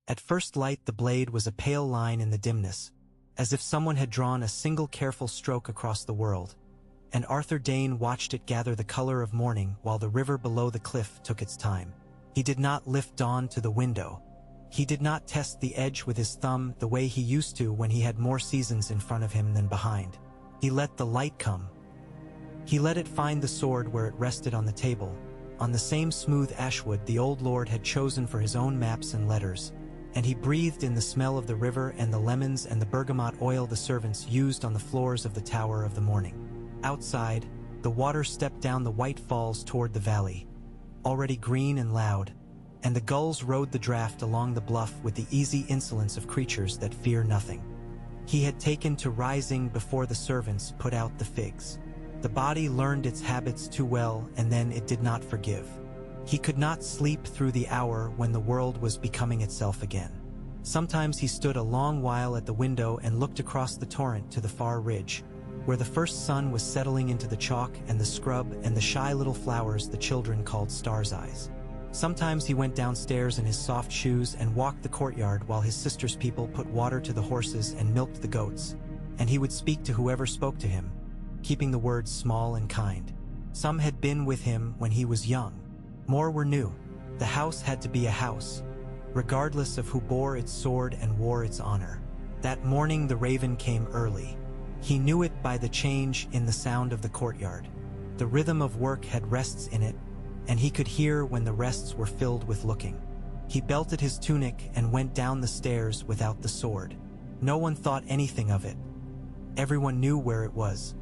At first light the blade was a pale line in the dimness, as if someone had drawn a single careful stroke across the world, and Arthur Dayne watched it gather the color of morning while the river below the cliff took its time. He did not lift Dawn to the window. He did not test the edge with his thumb the way he used to when he had more seasons in front of him than behind. He let the light come. He let it find the sword where it rested on the table, on the same smooth ashwood the old lord had chosen for his own maps and letters, and he breathed in the smell of the river and the lemons and the bergamot oil the servants used on the floors of the Tower of the Morning. Outside, the water stepped down the white falls toward the valley, already green and loud, and the gulls rode the draft along the bluff with the easy insolence of creatures that fear nothing. He had taken to rising before the servants put out the figs. The body learned its habits too well, and then it did not forgive. He could not sleep through the hour when the world was becoming itself again. Sometimes he stood a long while at the window and looked across the torrent to the far ridge, where the first sun was settling into the chalk and the scrub and the shy little flowers the children called stars' eyes. Sometimes he went downstairs in his soft shoes and walked the courtyard while his sister's people put water to the horses and milked the goats, and he would speak to whoever spoke to him, keeping the words small and kind. Some had been with him when he was young. More were new. The house had to be a house, regardless of who bore its sword and wore its honor. That morning the raven came early. He knew it by the change in the sound of the courtyard. The rhythm of work had rests in it, and he could hear when the rests were filled with looking. He belted his tunic and went down the stairs without the sword. No one thought anything of it. Everyone knew where it was.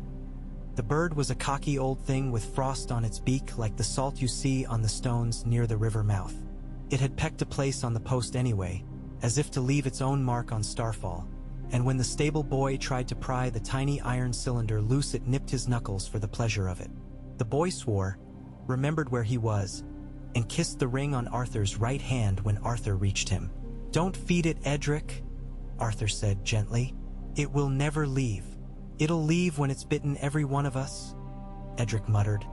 The bird was a cocky old thing with frost on its beak like the salt you see on the stones near the river mouth. It had pecked a place on the post anyway, as if to leave its own mark on starfall, and when the stable boy tried to pry the tiny iron cylinder loose it nipped his knuckles for the pleasure of it. The boy swore, remembered where he was, and kissed the ring on Arthur's right hand when Arthur reached him. "Don't feed it, Edric," Arthur said gently. "It will never leave. It'll leave when it's bitten every one of us," Edric muttered,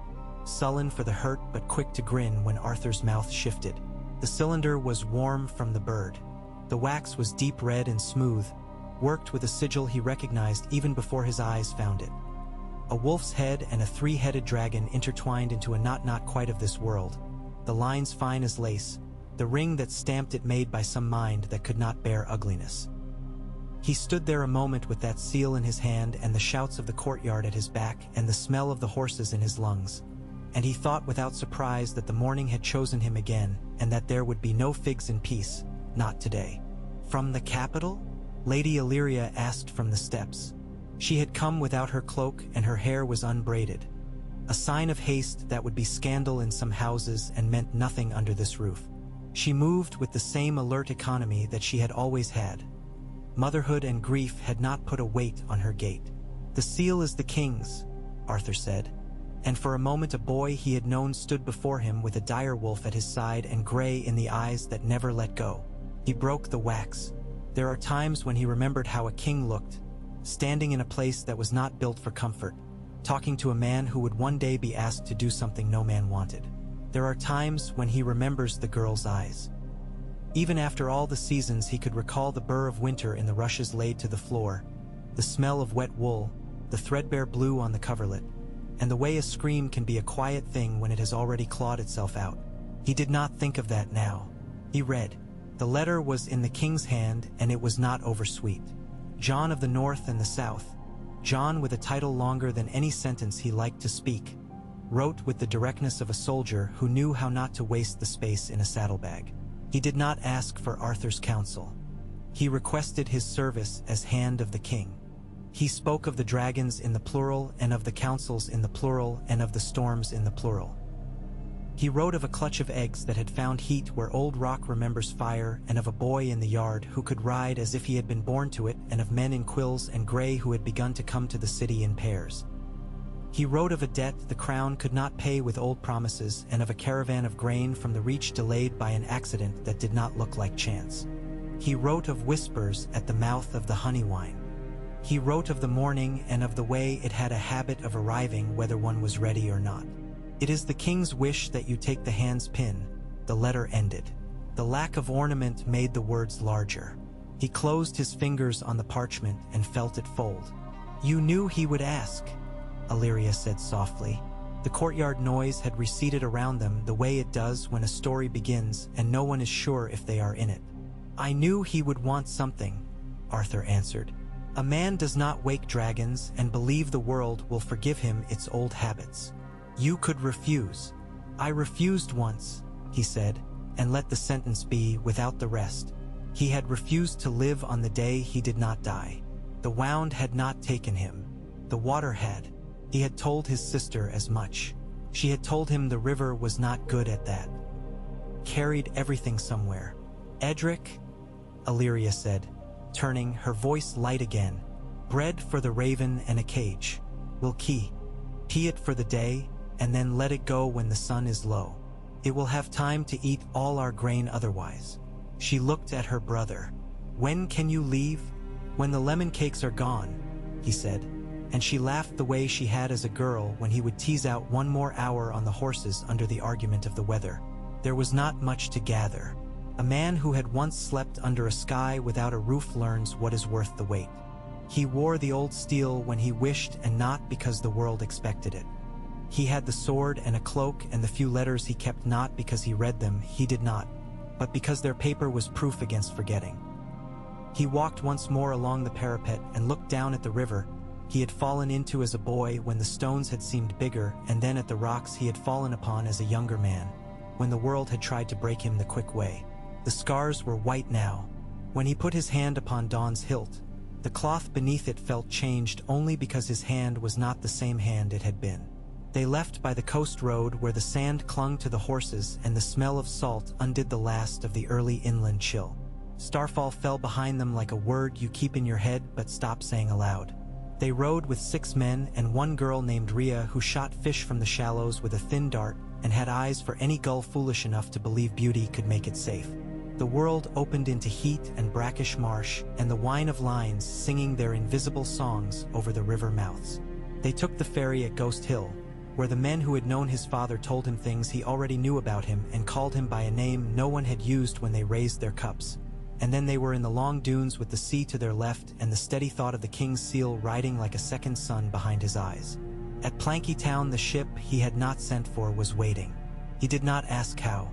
sullen for the hurt but quick to grin when Arthur's mouth shifted. The cylinder was warm from the bird. The wax was deep red and smooth, worked with a sigil he recognized even before his eyes found it. A wolf's head and a three-headed dragon intertwined into a knot not quite of this world, the lines fine as lace, the ring that stamped it made by some mind that could not bear ugliness. He stood there a moment with that seal in his hand and the shouts of the courtyard at his back and the smell of the horses in his lungs, and he thought without surprise that the morning had chosen him again and that there would be no figs in peace, not today. "From the capital?" Lady Illyria asked from the steps. She had come without her cloak and her hair was unbraided, a sign of haste that would be scandal in some houses and meant nothing under this roof. She moved with the same alert economy that she had always had. Motherhood and grief had not put a weight on her gait. "The seal is the king's," Arthur said, and for a moment a boy he had known stood before him with a dire wolf at his side and gray in the eyes that never let go. He broke the wax. There are times when he remembered how a king looked, standing in a place that was not built for comfort, talking to a man who would one day be asked to do something no man wanted. There are times when he remembers the girl's eyes. Even after all the seasons he could recall the burr of winter in the rushes laid to the floor, the smell of wet wool, the threadbare blue on the coverlet, and the way a scream can be a quiet thing when it has already clawed itself out. He did not think of that now. He read. The letter was in the king's hand and it was not oversweet. John of the North and the South, John with a title longer than any sentence he liked to speak, wrote with the directness of a soldier who knew how not to waste the space in a saddlebag. He did not ask for Arthur's counsel. He requested his service as hand of the king. He spoke of the dragons in the plural and of the councils in the plural and of the storms in the plural. He wrote of a clutch of eggs that had found heat where old rock remembers fire and of a boy in the yard who could ride as if he had been born to it and of men in quills and gray who had begun to come to the city in pairs. He wrote of a debt the crown could not pay with old promises and of a caravan of grain from the reach delayed by an accident that did not look like chance. He wrote of whispers at the mouth of the honey wine. He wrote of the morning and of the way it had a habit of arriving whether one was ready or not. "It is the king's wish that you take the hand's pin," the letter ended. The lack of ornament made the words larger. He closed his fingers on the parchment and felt it fold. "You knew he would ask," Illyria said softly. The courtyard noise had receded around them the way it does when a story begins and no one is sure if they are in it. "I knew he would want something," Arthur answered. "A man does not wake dragons and believe the world will forgive him its old habits. You could refuse." "I refused once," he said, and let the sentence be without the rest. He had refused to live on the day he did not die. The wound had not taken him. The water had. He had told his sister as much. She had told him the river was not good at that. Carried everything somewhere. "Edric," Illyria said, turning, her voice light again. "Bread for the raven and a cage. We'll key it for the day, and then let it go when the sun is low. It will have time to eat all our grain otherwise." She looked at her brother. "When can you leave?" "When the lemon cakes are gone," he said, and she laughed the way she had as a girl when he would tease out one more hour on the horses under the argument of the weather. There was not much to gather. A man who had once slept under a sky without a roof learns what is worth the wait. He wore the old steel when he wished and not because the world expected it. He had the sword and a cloak and the few letters he kept not because he read them, he did not, but because their paper was proof against forgetting. He walked once more along the parapet and looked down at the river he had fallen into as a boy when the stones had seemed bigger, and then at the rocks he had fallen upon as a younger man, when the world had tried to break him the quick way. The scars were white now. When he put his hand upon Dawn's hilt, the cloth beneath it felt changed only because his hand was not the same hand it had been. They left by the coast road where the sand clung to the horses and the smell of salt undid the last of the early inland chill. Starfall fell behind them like a word you keep in your head but stop saying aloud. They rode with 6 men and 1 girl named Rhea who shot fish from the shallows with a thin dart and had eyes for any gull foolish enough to believe beauty could make it safe. The world opened into heat and brackish marsh and the whine of lines singing their invisible songs over the river mouths. They took the ferry at Ghost Hill, where the men who had known his father told him things he already knew about him and called him by a name no one had used when they raised their cups. And then they were in the long dunes with the sea to their left and the steady thought of the king's seal riding like a second sun behind his eyes. At Planky Town the ship he had not sent for was waiting. He did not ask how.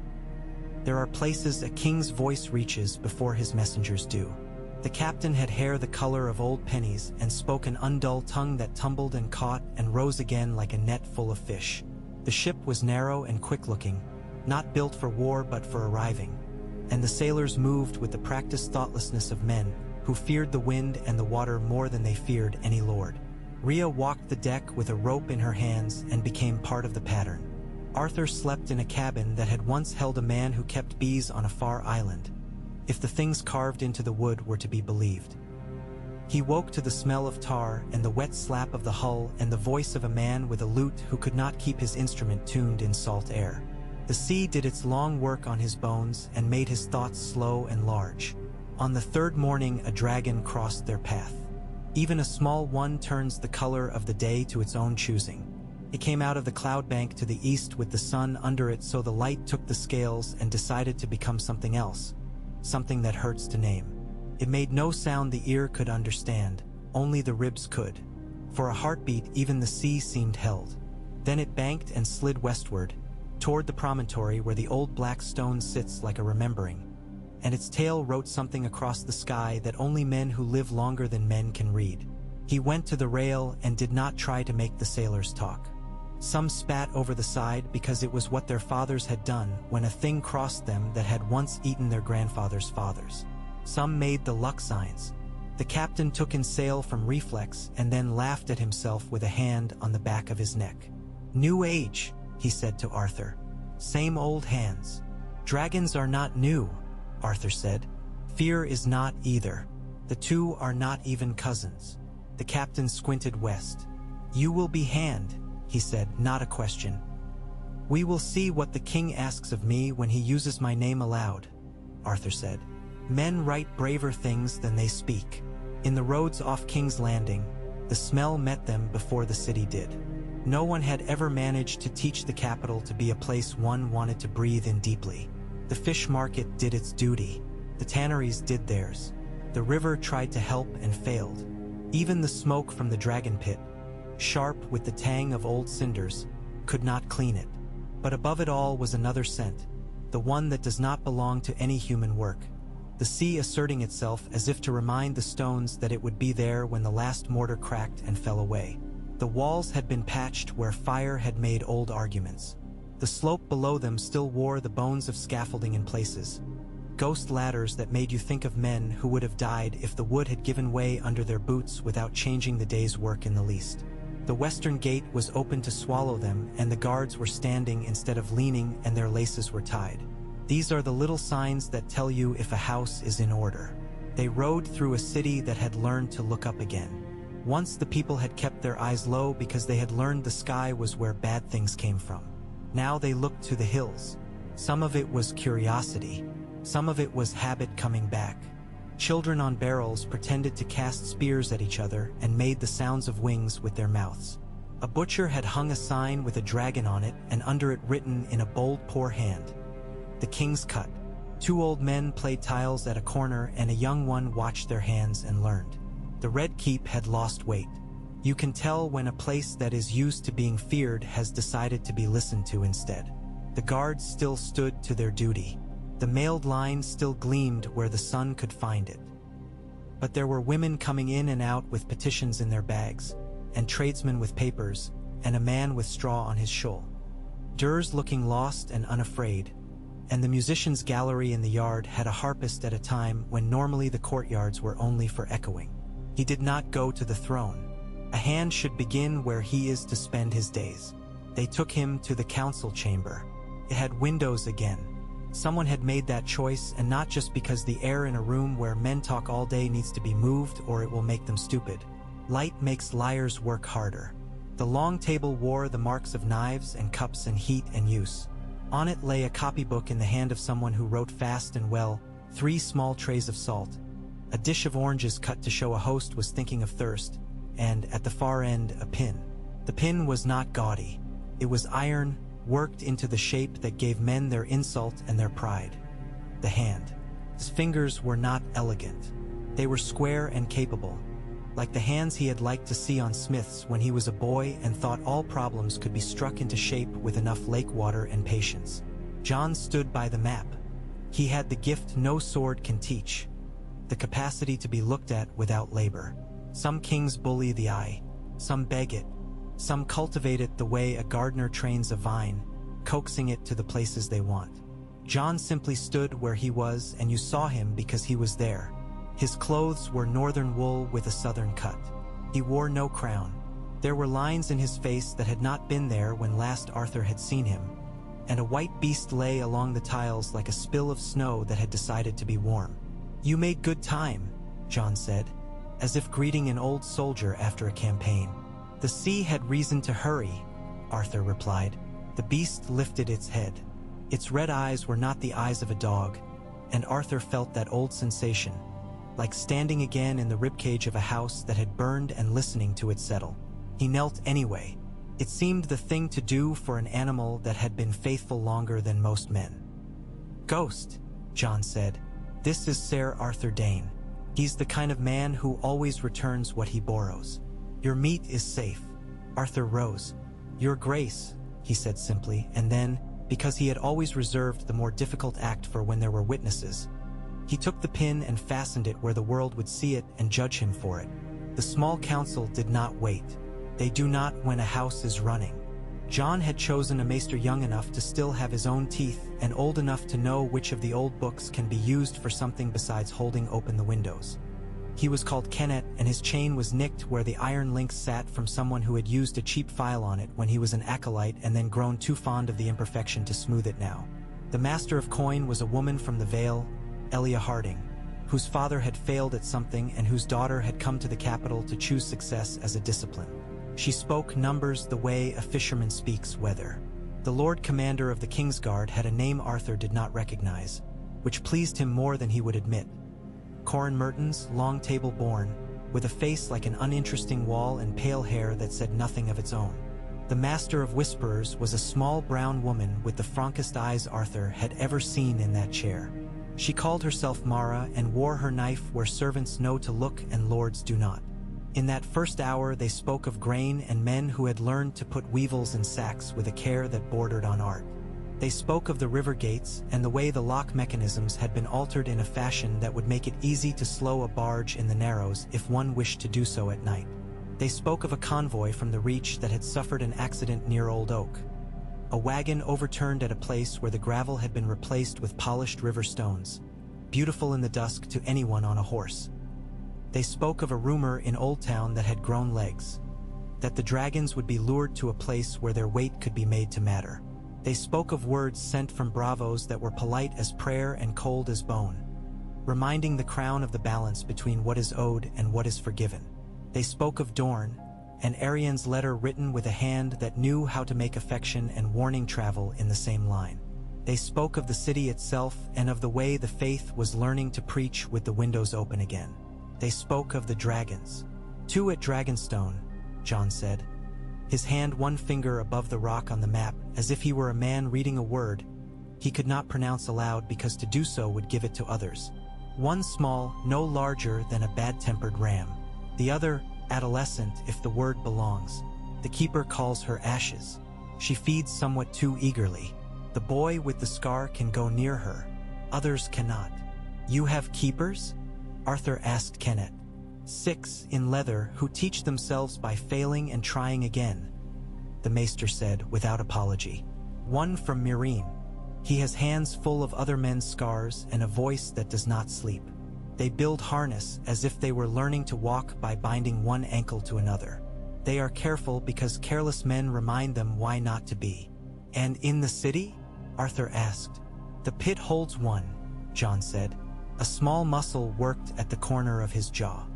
There are places a king's voice reaches before his messengers do. The captain had hair the color of old pennies and spoke an undull tongue that tumbled and caught and rose again like a net full of fish. The ship was narrow and quick-looking, not built for war but for arriving. And the sailors moved with the practiced thoughtlessness of men who feared the wind and the water more than they feared any lord. Rhea walked the deck with a rope in her hands and became part of the pattern. Arthur slept in a cabin that had once held a man who kept bees on a far island, if the things carved into the wood were to be believed. He woke to the smell of tar and the wet slap of the hull and the voice of a man with a lute who could not keep his instrument tuned in salt air. The sea did its long work on his bones and made his thoughts slow and large. On the 3rd morning a dragon crossed their path. Even a small one turns the color of the day to its own choosing. It came out of the cloud bank to the east with the sun under it, so the light took the scales and decided to become something else, something that hurts to name. It made no sound the ear could understand, only the ribs could. For a heartbeat even the sea seemed held. Then it banked and slid westward, toward the promontory where the old black stone sits like a remembering, and its tail wrote something across the sky that only men who live longer than men can read. He went to the rail and did not try to make the sailors talk. Some spat over the side because it was what their fathers had done when a thing crossed them that had once eaten their grandfathers' fathers. Some made the luck signs. The captain took in sail from reflex and then laughed at himself with a hand on the back of his neck. "New age," he said to Arthur. "Same old hands." "Dragons are not new," Arthur said. "Fear is not either. The two are not even cousins." The captain squinted west. "You will be hand," he said, not a question. "We will see what the king asks of me when he uses my name aloud," Arthur said. "Men write braver things than they speak." In the roads off King's Landing, the smell met them before the city did. No one had ever managed to teach the capital to be a place one wanted to breathe in deeply. The fish market did its duty. The tanneries did theirs. The river tried to help and failed. Even the smoke from the dragon pit, sharp with the tang of old cinders, could not clean it. But above it all was another scent, the one that does not belong to any human work. The sea asserting itself as if to remind the stones that it would be there when the last mortar cracked and fell away. The walls had been patched where fire had made old arguments. The slope below them still wore the bones of scaffolding in places, ghost ladders that made you think of men who would have died if the wood had given way under their boots without changing the day's work in the least. The western gate was open to swallow them, and the guards were standing instead of leaning, and their laces were tied. These are the little signs that tell you if a house is in order. They rode through a city that had learned to look up again. Once the people had kept their eyes low because they had learned the sky was where bad things came from. Now they looked to the hills. Some of it was curiosity. Some of it was habit coming back. Children on barrels pretended to cast spears at each other and made the sounds of wings with their mouths. A butcher had hung a sign with a dragon on it, and under it written in a bold, poor hand, "The King's Cut." 2 old men played tiles at a corner, and a young one watched their hands and learned. The Red Keep had lost weight. You can tell when a place that is used to being feared has decided to be listened to instead. The guards still stood to their duty. The mailed line still gleamed where the sun could find it. But there were women coming in and out with petitions in their bags, and tradesmen with papers, and a man with straw on his shoul. Durs looking lost and unafraid, and the musicians' gallery in the yard had a harpist at a time when normally the courtyards were only for echoing. He did not go to the throne. A hand should begin where he is to spend his days. They took him to the council chamber. It had windows again. Someone had made that choice, and not just because the air in a room where men talk all day needs to be moved or it will make them stupid. Light makes liars work harder. The long table wore the marks of knives and cups and heat and use. On it lay a copybook in the hand of someone who wrote fast and well, 3 small trays of salt, a dish of oranges cut to show a host was thinking of thirst, and, at the far end, a pin. The pin was not gaudy. It was iron, worked into the shape that gave men their insult and their pride. The hand. His fingers were not elegant. They were square and capable, like the hands he had liked to see on Smith's when he was a boy and thought all problems could be struck into shape with enough lake water and patience. John stood by the map. He had the gift no sword can teach, the capacity to be looked at without labor. Some kings bully the eye, some beg it, some cultivate it the way a gardener trains a vine, coaxing it to the places they want. John simply stood where he was, and you saw him because he was there. His clothes were northern wool with a southern cut. He wore no crown. There were lines in his face that had not been there when last Arthur had seen him, and a white beast lay along the tiles like a spill of snow that had decided to be warm. "You made good time," John said, as if greeting an old soldier after a campaign. "The sea had reason to hurry," Arthur replied. The beast lifted its head. Its red eyes were not the eyes of a dog, and Arthur felt that old sensation, like standing again in the ribcage of a house that had burned and listening to it settle. He knelt anyway. It seemed the thing to do for an animal that had been faithful longer than most men. "Ghost," John said. "This is Sir Arthur Dayne. He's the kind of man who always returns what he borrows. Your meat is safe." Arthur rose. "Your Grace," he said simply, and then, because he had always reserved the more difficult act for when there were witnesses, he took the pin and fastened it where the world would see it and judge him for it. The small council did not wait. They do not when a house is running. John had chosen a maester young enough to still have his own teeth and old enough to know which of the old books can be used for something besides holding open the windows. He was called Kennett, and his chain was nicked where the iron links sat from someone who had used a cheap file on it when he was an acolyte and then grown too fond of the imperfection to smooth it now. The master of coin was a woman from the Vale, Elia Harding, whose father had failed at something and whose daughter had come to the capital to choose success as a discipline. She spoke numbers the way a fisherman speaks weather. The Lord Commander of the King's Guard had a name Arthur did not recognize, which pleased him more than he would admit. Corin Mertens, long table born, with a face like an uninteresting wall and pale hair that said nothing of its own. The Master of Whisperers was a small brown woman with the frankest eyes Arthur had ever seen in that chair. She called herself Mara and wore her knife where servants know to look and lords do not. In that first hour they spoke of grain and men who had learned to put weevils in sacks with a care that bordered on art. They spoke of the river gates and the way the lock mechanisms had been altered in a fashion that would make it easy to slow a barge in the Narrows if one wished to do so at night. They spoke of a convoy from the Reach that had suffered an accident near Old Oak. A wagon overturned at a place where the gravel had been replaced with polished river stones, beautiful in the dusk to anyone on a horse. They spoke of a rumor in Old Town that had grown legs, that the dragons would be lured to a place where their weight could be made to matter. They spoke of words sent from bravos that were polite as prayer and cold as bone, reminding the crown of the balance between what is owed and what is forgiven. They spoke of Dorn, an Arian's letter written with a hand that knew how to make affection and warning travel in the same line. They spoke of the city itself and of the way the faith was learning to preach with the windows open again. They spoke of the dragons. 2 at Dragonstone, John said, his hand one finger above the rock on the map, as if he were a man reading a word he could not pronounce aloud because to do so would give it to others. One small, no larger than a bad-tempered ram. The other, adolescent if the word belongs. The keeper calls her Ashes. She feeds somewhat too eagerly. The boy with the scar can go near her. Others cannot. You have keepers? Arthur asked Kenneth. 6 in leather who teach themselves by failing and trying again, the maester said without apology. 1 from Myrine. He has hands full of other men's scars and a voice that does not sleep. They build harness as if they were learning to walk by binding one ankle to another. They are careful because careless men remind them why not to be. And in the city? Arthur asked. The pit holds 1, John said. A small muscle worked at the corner of his jaw.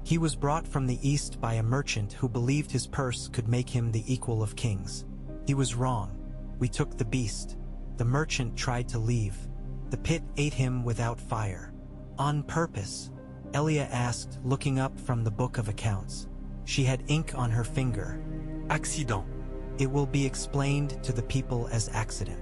He was brought from the east by a merchant who believed his purse could make him the equal of kings. He was wrong. We took the beast. The merchant tried to leave. The pit ate him without fire. On purpose? Elia asked, looking up from the book of accounts. She had ink on her finger. Accident. It will be explained to the people as accident.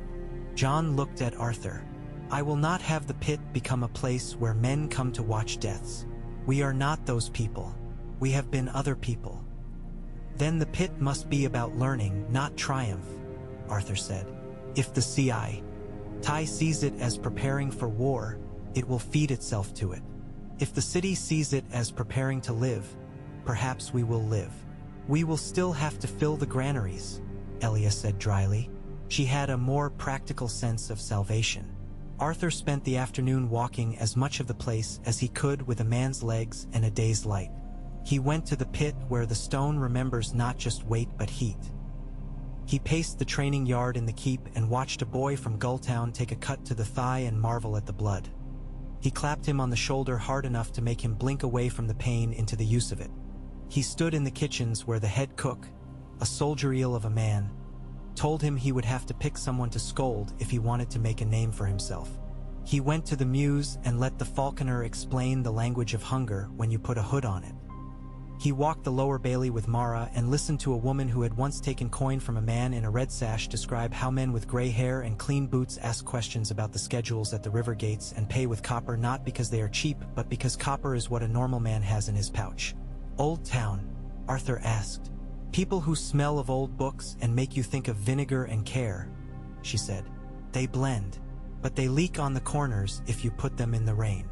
John looked at Arthur. I will not have the pit become a place where men come to watch deaths. We are not those people. We have been other people. Then the pit must be about learning, not triumph, Arthur said. If the Tai sees it as preparing for war, it will feed itself to it. If the city sees it as preparing to live, perhaps we will live. We will still have to fill the granaries, Elia said dryly. She had a more practical sense of salvation. Arthur spent the afternoon walking as much of the place as he could with a man's legs and a day's light. He went to the pit where the stone remembers not just weight but heat. He paced the training yard in the keep and watched a boy from Gulltown take a cut to the thigh and marvel at the blood. He clapped him on the shoulder hard enough to make him blink away from the pain into the use of it. He stood in the kitchens where the head cook, a soldier eel of a man, told him he would have to pick someone to scold if he wanted to make a name for himself. He went to the mews and let the falconer explain the language of hunger when you put a hood on it. He walked the lower bailey with Mara and listened to a woman who had once taken coin from a man in a red sash describe how men with gray hair and clean boots ask questions about the schedules at the river gates and pay with copper not because they are cheap but because copper is what a normal man has in his pouch. Old Town, Arthur asked. People who smell of old books and make you think of vinegar and care, she said. They blend, but they leak on the corners if you put them in the rain.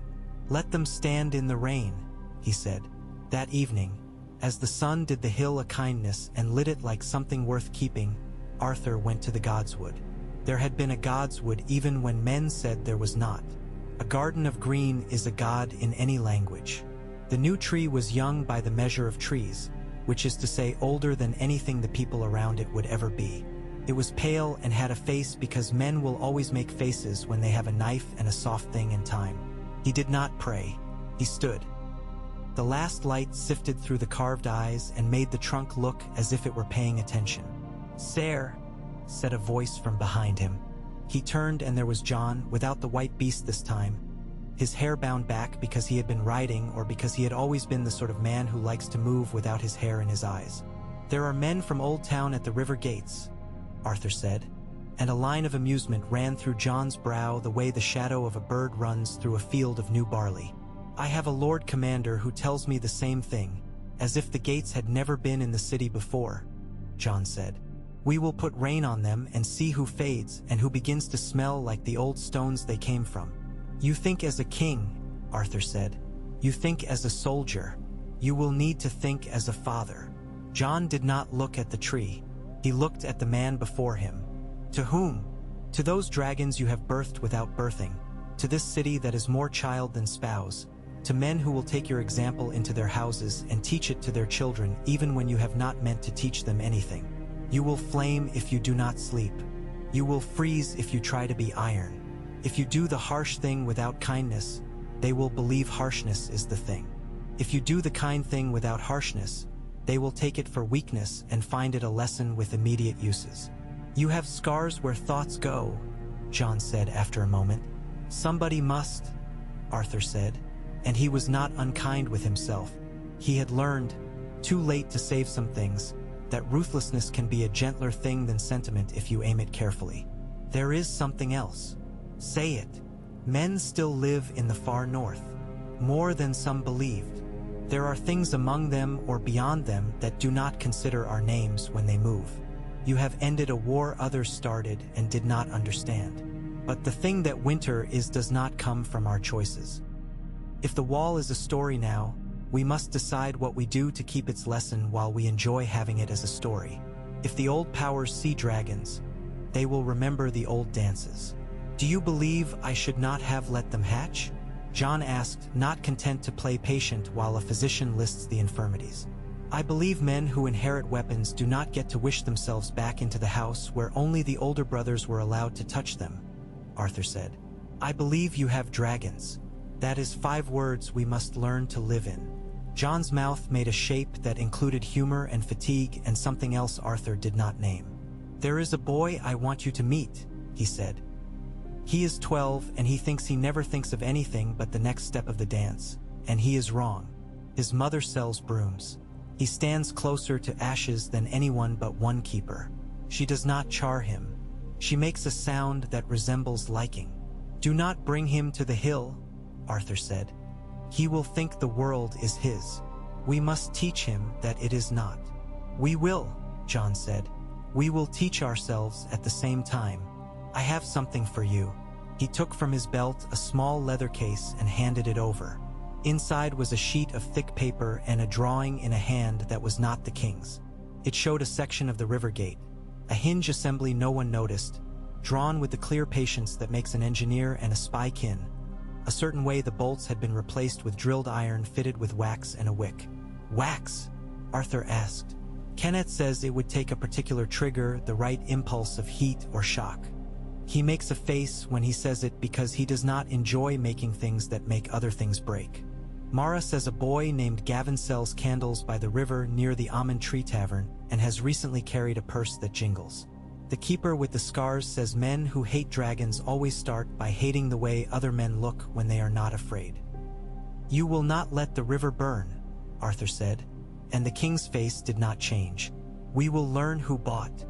Let them stand in the rain, he said. That evening, as the sun did the hill a kindness and lit it like something worth keeping, Arthur went to the Godswood. There had been a Godswood even when men said there was not. A garden of green is a god in any language. The new tree was young by the measure of trees, which is to say older than anything the people around it would ever be. It was pale and had a face because men will always make faces when they have a knife and a soft thing in time. He did not pray. He stood. The last light sifted through the carved eyes and made the trunk look as if it were paying attention. Sire, said a voice from behind him. He turned and there was John, without the white beast this time, his hair bound back because he had been riding or because he had always been the sort of man who likes to move without his hair in his eyes. "There are men from Old Town at the river gates," Arthur said, and a line of amusement ran through Jon's brow the way the shadow of a bird runs through a field of new barley. "I have a Lord Commander who tells me the same thing, as if the gates had never been in the city before," Jon said. "We will put rain on them and see who fades and who begins to smell like the old stones they came from." "You think as a king," Arthur said. "You think as a soldier. You will need to think as a father." Jon did not look at the tree. He looked at the man before him. "To whom?" "To those dragons you have birthed without birthing. To this city that is more child than spouse. To men who will take your example into their houses and teach it to their children even when you have not meant to teach them anything. You will flame if you do not sleep. You will freeze if you try to be iron. If you do the harsh thing without kindness, they will believe harshness is the thing. If you do the kind thing without harshness, they will take it for weakness and find it a lesson with immediate uses." "You have scars where thoughts go," Jon said after a moment. "Somebody must," Arthur said, and he was not unkind with himself. He had learned, too late to save some things, that ruthlessness can be a gentler thing than sentiment if you aim it carefully. "There is something else. Say it. Men still live in the far north. More than some believed. There are things among them or beyond them that do not consider our names when they move. You have ended a war others started and did not understand. But the thing that winter is does not come from our choices. If the wall is a story now, we must decide what we do to keep its lesson while we enjoy having it as a story. If the old powers see dragons, they will remember the old dances. Do you believe I should not have let them hatch?" Jon asked, not content to play patient while a physician lists the infirmities. "I believe men who inherit weapons do not get to wish themselves back into the house where only the older brothers were allowed to touch them," Arthur said. "I believe you have dragons. That is 5 words we must learn to live in." Jon's mouth made a shape that included humor and fatigue and something else Arthur did not name. "There is a boy I want you to meet," he said. "He is 12 and he thinks he never thinks of anything but the next step of the dance, and he is wrong. His mother sells brooms. He stands closer to ashes than anyone but one keeper. She does not char him. She makes a sound that resembles liking. Do not bring him to the hill," Arthur said. "He will think the world is his. We must teach him that it is not." "We will," Jon said. "We will teach ourselves at the same time. I have something for you." He took from his belt a small leather case and handed it over. Inside was a sheet of thick paper and a drawing in a hand that was not the king's. It showed a section of the river gate, a hinge assembly no one noticed, drawn with the clear patience that makes an engineer and a spy kin. A certain way the bolts had been replaced with drilled iron fitted with wax and a wick. "Wax?" Arthur asked. "Kenneth says it would take a particular trigger, the right impulse of heat or shock. He makes a face when he says it because he does not enjoy making things that make other things break. Mara says a boy named Gavin sells candles by the river near the Almond Tree Tavern and has recently carried a purse that jingles. The keeper with the scars says men who hate dragons always start by hating the way other men look when they are not afraid." "You will not let the river burn," Arthur said, and the king's face did not change. "We will learn who bought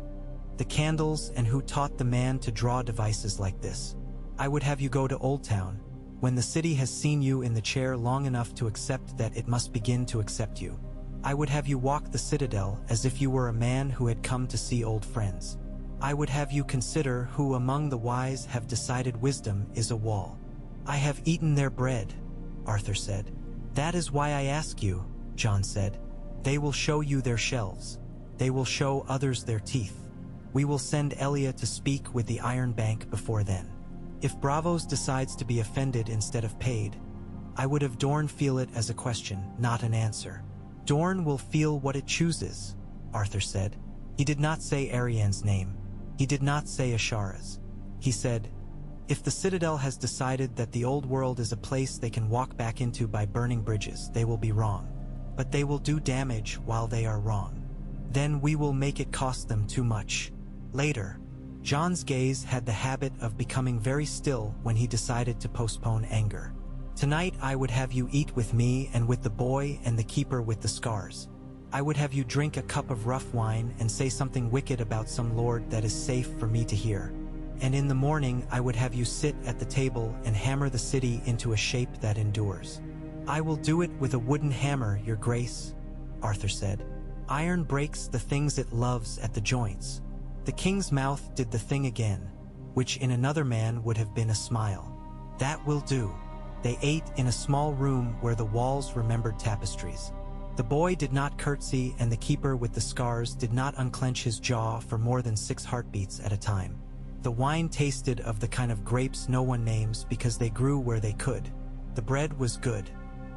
the candles and who taught the man to draw devices like this. I would have you go to Old Town, when the city has seen you in the chair long enough to accept that it must begin to accept you. I would have you walk the citadel as if you were a man who had come to see old friends. I would have you consider who among the wise have decided wisdom is a wall." "I have eaten their bread," Arthur said. "That is why I ask you," Jon said. "They will show you their shelves. They will show others their teeth. We will send Elia to speak with the Iron Bank before then. If Bravos decides to be offended instead of paid, I would have Dorne feel it as a question, not an answer." "Dorne will feel what it chooses," Arthur said. He did not say Ariane's name. He did not say Ashara's. He said, "If the Citadel has decided that the old world is a place they can walk back into by burning bridges, they will be wrong. But they will do damage while they are wrong. Then we will make it cost them too much." Later, Jon's gaze had the habit of becoming very still when he decided to postpone anger. "Tonight I would have you eat with me and with the boy and the keeper with the scars. I would have you drink a cup of rough wine and say something wicked about some lord that is safe for me to hear. And in the morning I would have you sit at the table and hammer the city into a shape that endures. I will do it with a wooden hammer, your grace, Arthur said. Iron breaks the things it loves at the joints. The king's mouth did the thing again, which in another man would have been a smile. That will do. They ate in a small room where the walls remembered tapestries. The boy did not curtsy, and the keeper with the scars did not unclench his jaw for more than 6 heartbeats at a time. The wine tasted of the kind of grapes no one names because they grew where they could. The bread was good.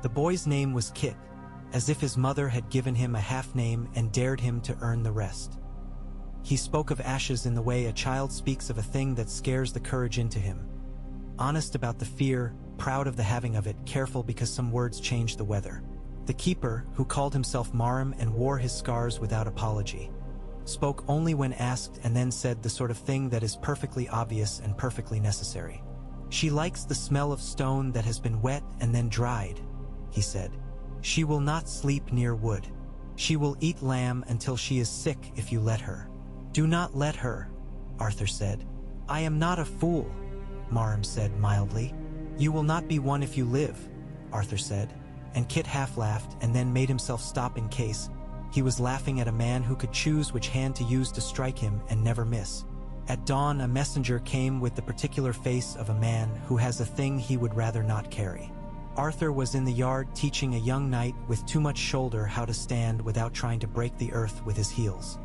The boy's name was Kit, as if his mother had given him a half-name and dared him to earn the rest. He spoke of ashes in the way a child speaks of a thing that scares the courage into him. Honest about the fear, proud of the having of it, careful because some words change the weather. The keeper, who called himself Marum and wore his scars without apology, spoke only when asked and then said the sort of thing that is perfectly obvious and perfectly necessary. She likes the smell of stone that has been wet and then dried, he said. She will not sleep near wood. She will eat lamb until she is sick if you let her. Do not let her, Arthur said. I am not a fool, Marum said mildly. You will not be one if you live, Arthur said, and Kit half laughed and then made himself stop in case he was laughing at a man who could choose which hand to use to strike him and never miss. At dawn, a messenger came with the particular face of a man who has a thing he would rather not carry. Arthur was in the yard teaching a young knight with too much shoulder how to stand without trying to break the earth with his heels.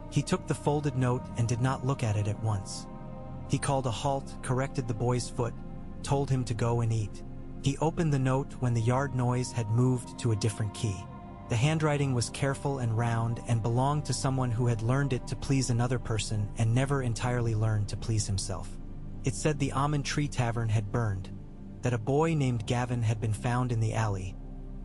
He took the folded note and did not look at it at once. He called a halt, corrected the boy's foot, told him to go and eat. He opened the note when the yard noise had moved to a different key. The handwriting was careful and round and belonged to someone who had learned it to please another person and never entirely learned to please himself. It said the Almond Tree Tavern had burned, that a boy named Gavin had been found in the alley,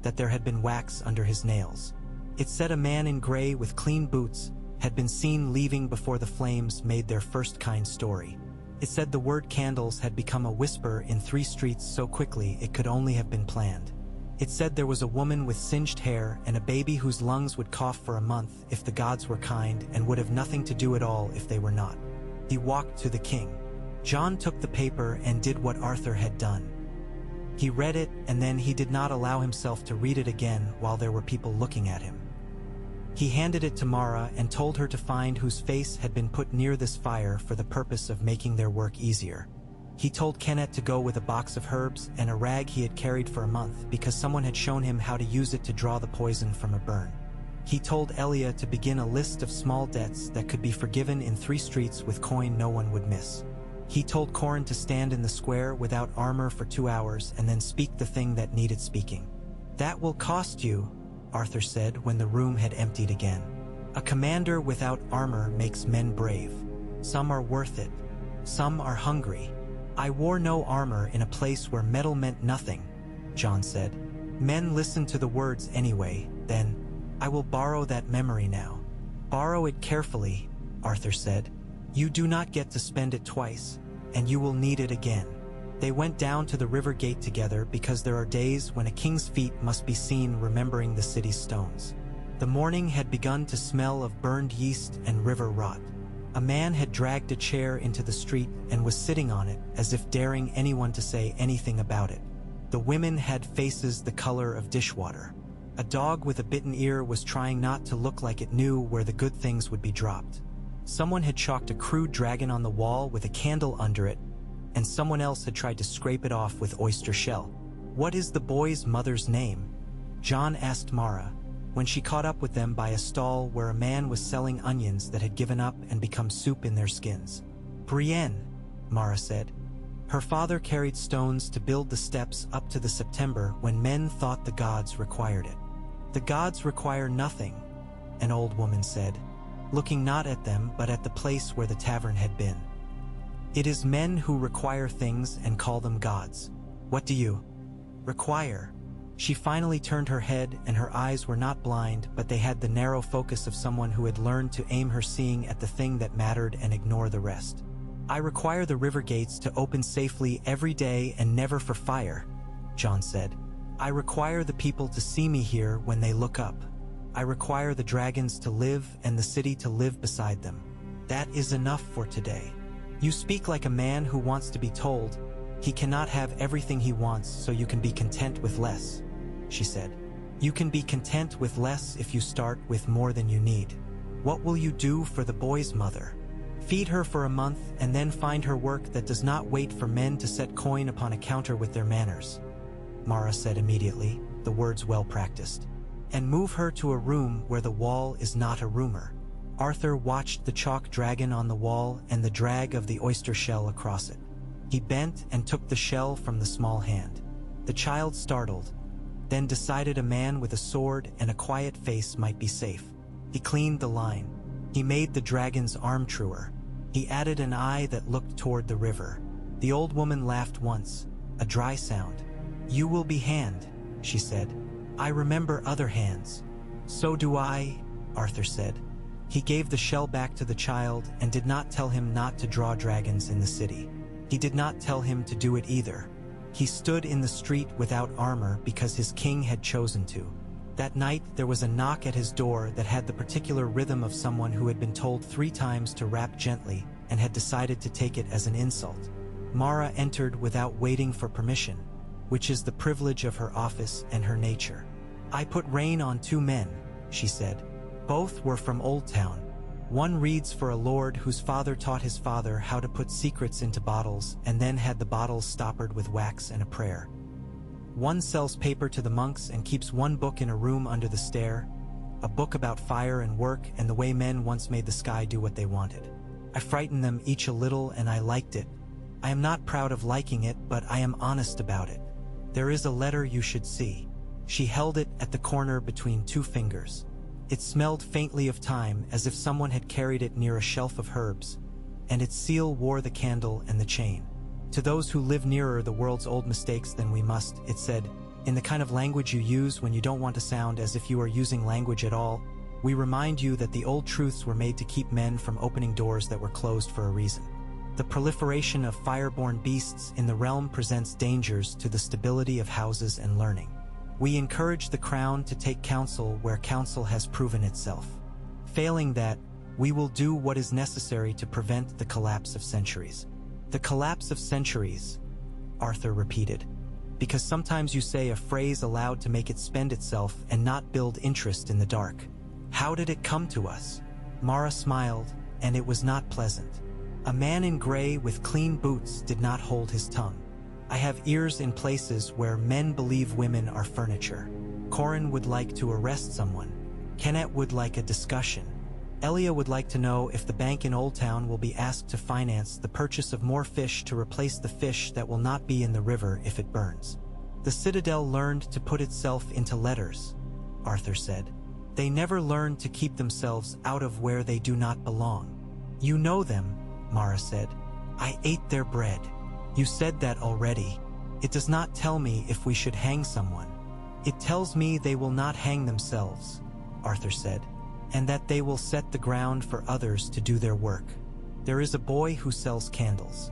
that there had been wax under his nails. It said a man in gray with clean boots had been seen leaving before the flames made their first kind story. It said the word candles had become a whisper in 3 streets so quickly it could only have been planned. It said there was a woman with singed hair and a baby whose lungs would cough for a month if the gods were kind and would have nothing to do at all if they were not. He walked to the king. John took the paper and did what Arthur had done. He read it, and then he did not allow himself to read it again while there were people looking at him. He handed it to Mara and told her to find whose face had been put near this fire for the purpose of making their work easier. He told Kenneth to go with a box of herbs and a rag he had carried for a month because someone had shown him how to use it to draw the poison from a burn. He told Elia to begin a list of small debts that could be forgiven in 3 streets with coin no one would miss. He told Corin to stand in the square without armor for 2 hours and then speak the thing that needed speaking. That will cost you, Arthur said when the room had emptied again. A commander without armor makes men brave. Some are worth it. Some are hungry. I wore no armor in a place where metal meant nothing, John said. Men listen to the words anyway, then. I will borrow that memory now. Borrow it carefully, Arthur said. You do not get to spend it twice, and you will need it again. They went down to the river gate together because there are days when a king's feet must be seen remembering the city's stones. The morning had begun to smell of burned yeast and river rot. A man had dragged a chair into the street and was sitting on it as if daring anyone to say anything about it. The women had faces the color of dishwater. A dog with a bitten ear was trying not to look like it knew where the good things would be dropped. Someone had chalked a crude dragon on the wall with a candle under it, and someone else had tried to scrape it off with oyster shell. What is the boy's mother's name? John asked Mara, when she caught up with them by a stall where a man was selling onions that had given up and become soup in their skins. Brienne, Mara said. Her father carried stones to build the steps up to the September when men thought the gods required it. The gods require nothing, an old woman said, looking not at them but at the place where the tavern had been. It is men who require things and call them gods. What do you require? She finally turned her head, and her eyes were not blind, but they had the narrow focus of someone who had learned to aim her seeing at the thing that mattered and ignore the rest. I require the river gates to open safely every day and never for fire, John said. I require the people to see me here when they look up. I require the dragons to live and the city to live beside them. That is enough for today. You speak like a man who wants to be told he cannot have everything he wants, so you can be content with less, she said. You can be content with less if you start with more than you need. What will you do for the boy's mother? Feed her for a month and then find her work that does not wait for men to set coin upon a counter with their manners, Mara said immediately, the words well practiced. And move her to a room where the wall is not a rumor. Arthur watched the chalk dragon on the wall and the drag of the oyster shell across it. He bent and took the shell from the small hand. The child startled, then decided a man with a sword and a quiet face might be safe. He cleaned the line. He made the dragon's arm truer. He added an eye that looked toward the river. The old woman laughed once, a dry sound. You will be hand, she said. I remember other hands. So do I, Arthur said. He gave the shell back to the child and did not tell him not to draw dragons in the city. He did not tell him to do it either. He stood in the street without armor because his king had chosen to. That night there was a knock at his door that had the particular rhythm of someone who had been told 3 times to rap gently and had decided to take it as an insult. Mara entered without waiting for permission, which is the privilege of her office and her nature. I put rain on 2 men, she said. Both were from Old Town. One reads for a lord whose father taught his father how to put secrets into bottles and then had the bottles stoppered with wax and a prayer. One sells paper to the monks and keeps 1 book in a room under the stair, a book about fire and work and the way men once made the sky do what they wanted. I frightened them each a little and I liked it. I am not proud of liking it, but I am honest about it. There is a letter you should see. She held it at the corner between 2 fingers. It smelled faintly of thyme, as if someone had carried it near a shelf of herbs, and its seal wore the candle and the chain. To those who live nearer the world's old mistakes than we must, it said, in the kind of language you use when you don't want to sound as if you are using language at all, we remind you that the old truths were made to keep men from opening doors that were closed for a reason. The proliferation of fire-born beasts in the realm presents dangers to the stability of houses and learning. We encourage the crown to take counsel where counsel has proven itself. Failing that, we will do what is necessary to prevent the collapse of centuries. The collapse of centuries, Arthur repeated, because sometimes you say a phrase aloud to make it spend itself and not build interest in the dark. How did it come to us? Mara smiled, and it was not pleasant. A man in gray with clean boots did not hold his tongue. I have ears in places where men believe women are furniture. Corin would like to arrest someone. Kenneth would like a discussion. Elia would like to know if the bank in Old Town will be asked to finance the purchase of more fish to replace the fish that will not be in the river if it burns. The Citadel learned to put itself into letters, Arthur said. They never learned to keep themselves out of where they do not belong. You know them, Mara said. I ate their bread. You said that already. It does not tell me if we should hang someone. It tells me they will not hang themselves, Arthur said, and that they will set the ground for others to do their work. There is a boy who sells candles.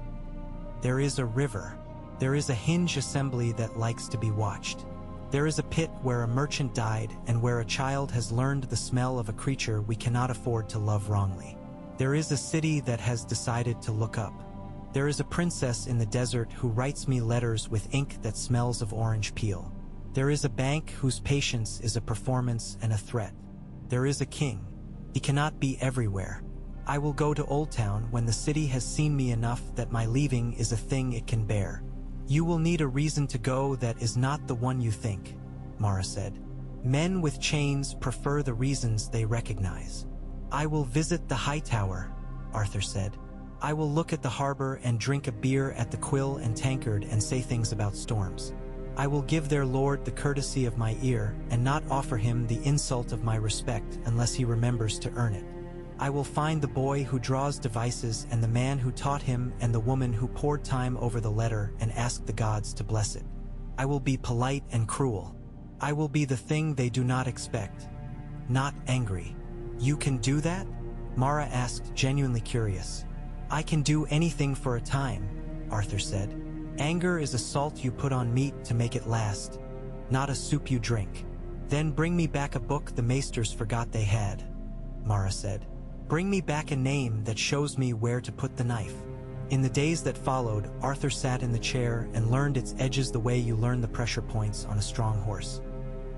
There is a river. There is a hinge assembly that likes to be watched. There is a pit where a merchant died and where a child has learned the smell of a creature we cannot afford to love wrongly. There is a city that has decided to look up. There is a princess in the desert who writes me letters with ink that smells of orange peel. There is a bank whose patience is a performance and a threat. There is a king. He cannot be everywhere. I will go to Old Town when the city has seen me enough that my leaving is a thing it can bear. You will need a reason to go that is not the one you think, Mara said. Men with chains prefer the reasons they recognize. I will visit the High Tower, Arthur said. I will look at the harbor and drink a beer at the Quill and Tankard and say things about storms. I will give their lord the courtesy of my ear and not offer him the insult of my respect unless he remembers to earn it. I will find the boy who draws devices and the man who taught him and the woman who poured time over the letter and ask the gods to bless it. I will be polite and cruel. I will be the thing they do not expect. Not angry. You can do that? Mara asked, genuinely curious. I can do anything for a time, Arthur said. Anger is a salt you put on meat to make it last, not a soup you drink. Then bring me back a book the maesters forgot they had, Mara said. Bring me back a name that shows me where to put the knife. In the days that followed, Arthur sat in the chair and learned its edges the way you learn the pressure points on a strong horse.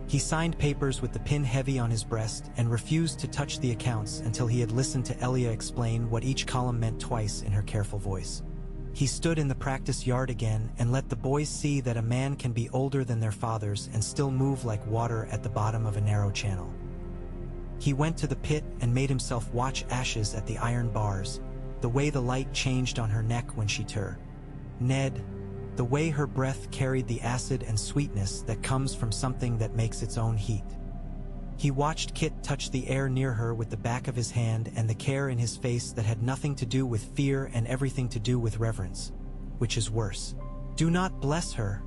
He signed papers with the pin heavy on his breast and refused to touch the accounts until he had listened to Elia explain what each column meant twice in her careful voice. He stood in the practice yard again and let the boys see that a man can be older than their fathers and still move like water at the bottom of a narrow channel. He went to the pit and made himself watch Ashes at the iron bars, the way the light changed on her neck when she turned. Ned, the way her breath carried the acid and sweetness that comes from something that makes its own heat. He watched Kit touch the air near her with the back of his hand and the care in his face that had nothing to do with fear and everything to do with reverence, which is worse. Do not bless her,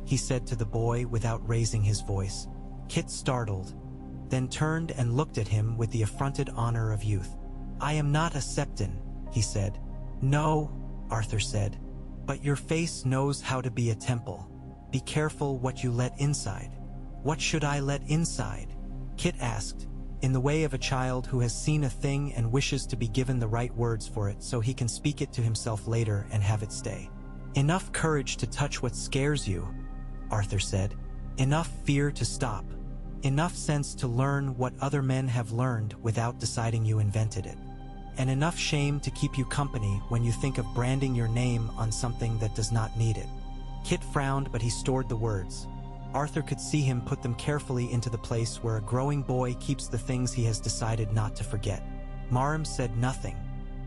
he said to the boy without raising his voice. Kit startled, then turned and looked at him with the affronted honor of youth. I am not a septon, he said. No, Arthur said, but your face knows how to be a temple. Be careful what you let inside. What should I let inside? Kit asked, in the way of a child who has seen a thing and wishes to be given the right words for it so he can speak it to himself later and have it stay. Enough courage to touch what scares you, Arthur said. Enough fear to stop. Enough sense to learn what other men have learned without deciding you invented it. And enough shame to keep you company when you think of branding your name on something that does not need it. Kit frowned, but he stored the words. Arthur could see him put them carefully into the place where a growing boy keeps the things he has decided not to forget. Marham said nothing.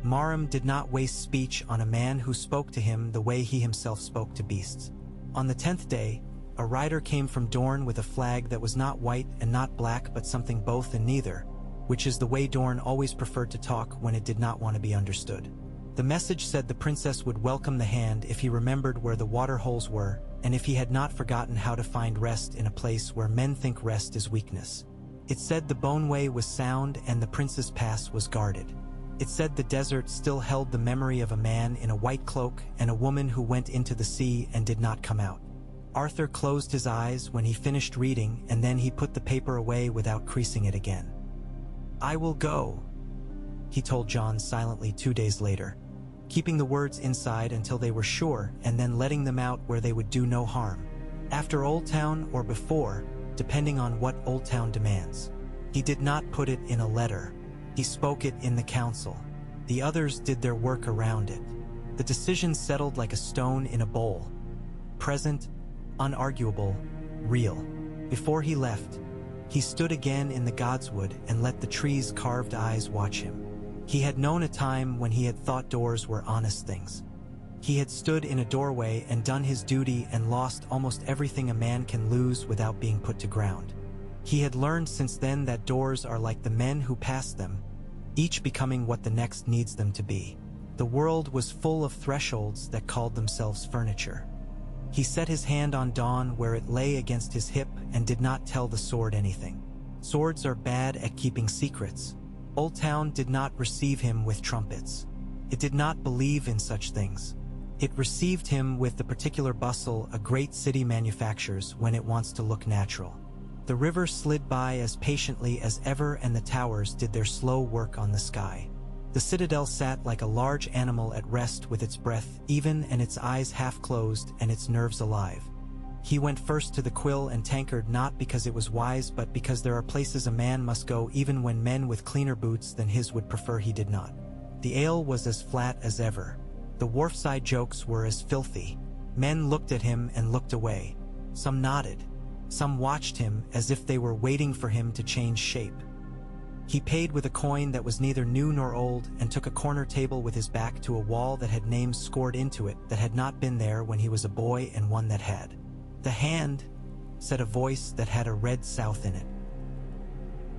Marham did not waste speech on a man who spoke to him the way he himself spoke to beasts. On the 10th day, a rider came from Dorne with a flag that was not white and not black but something both and neither, which is the way Dorne always preferred to talk when it did not want to be understood. The message said the princess would welcome the hand if he remembered where the water holes were, and if he had not forgotten how to find rest in a place where men think rest is weakness. It said the Boneway was sound and the Prince's Pass was guarded. It said the desert still held the memory of a man in a white cloak and a woman who went into the sea and did not come out. Arthur closed his eyes when he finished reading, and then he put the paper away without creasing it again. I will go, he told John silently 2 days later, keeping the words inside until they were sure and then letting them out where they would do no harm. After Old Town or before, depending on what Old Town demands. He did not put it in a letter. He spoke it in the council. The others did their work around it. The decision settled like a stone in a bowl. Present, unarguable, real. Before he left, he stood again in the godswood and let the tree's carved eyes watch him. He had known a time when he had thought doors were honest things. He had stood in a doorway and done his duty and lost almost everything a man can lose without being put to ground. He had learned since then that doors are like the men who pass them, each becoming what the next needs them to be. The world was full of thresholds that called themselves furniture. He set his hand on Dawn where it lay against his hip and did not tell the sword anything. Swords are bad at keeping secrets. Old Town did not receive him with trumpets. It did not believe in such things. It received him with the particular bustle a great city manufactures when it wants to look natural. The river slid by as patiently as ever and the towers did their slow work on the sky. The citadel sat like a large animal at rest with its breath even and its eyes half closed and its nerves alive. He went first to the quill and tankard not because it was wise but because there are places a man must go even when men with cleaner boots than his would prefer he did not. The ale was as flat as ever. The wharfside jokes were as filthy. Men looked at him and looked away. Some nodded. Some watched him as if they were waiting for him to change shape. He paid with a coin that was neither new nor old and took a corner table with his back to a wall that had names scored into it that had not been there when he was a boy and one that had. The hand, said a voice that had a red south in it.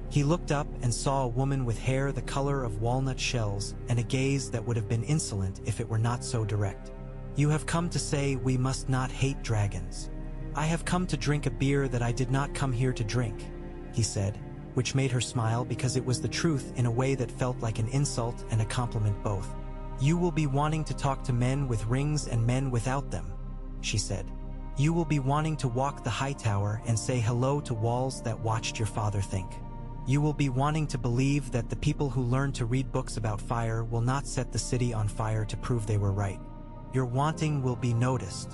He looked up and saw a woman with hair the color of walnut shells and a gaze that would have been insolent if it were not so direct. You have come to say we must not hate dragons. I have come to drink a beer that I did not come here to drink, he said, which made her smile because it was the truth in a way that felt like an insult and a compliment both. You will be wanting to talk to men with rings and men without them, she said. You will be wanting to walk the high tower and say hello to walls that watched your father think. You will be wanting to believe that the people who learned to read books about fire will not set the city on fire to prove they were right. Your wanting will be noticed.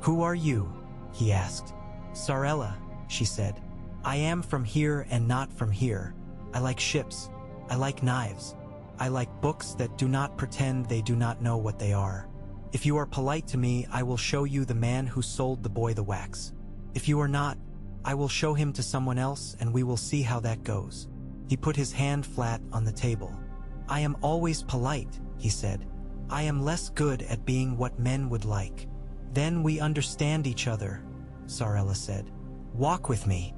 Who are you? He asked. Sarella, she said. I am from here and not from here. I like ships. I like knives. I like books that do not pretend they do not know what they are. If you are polite to me, I will show you the man who sold the boy the wax. If you are not, I will show him to someone else and we will see how that goes. He put his hand flat on the table. I am always polite, he said. I am less good at being what men would like. Then we understand each other, Sarella said. Walk with me.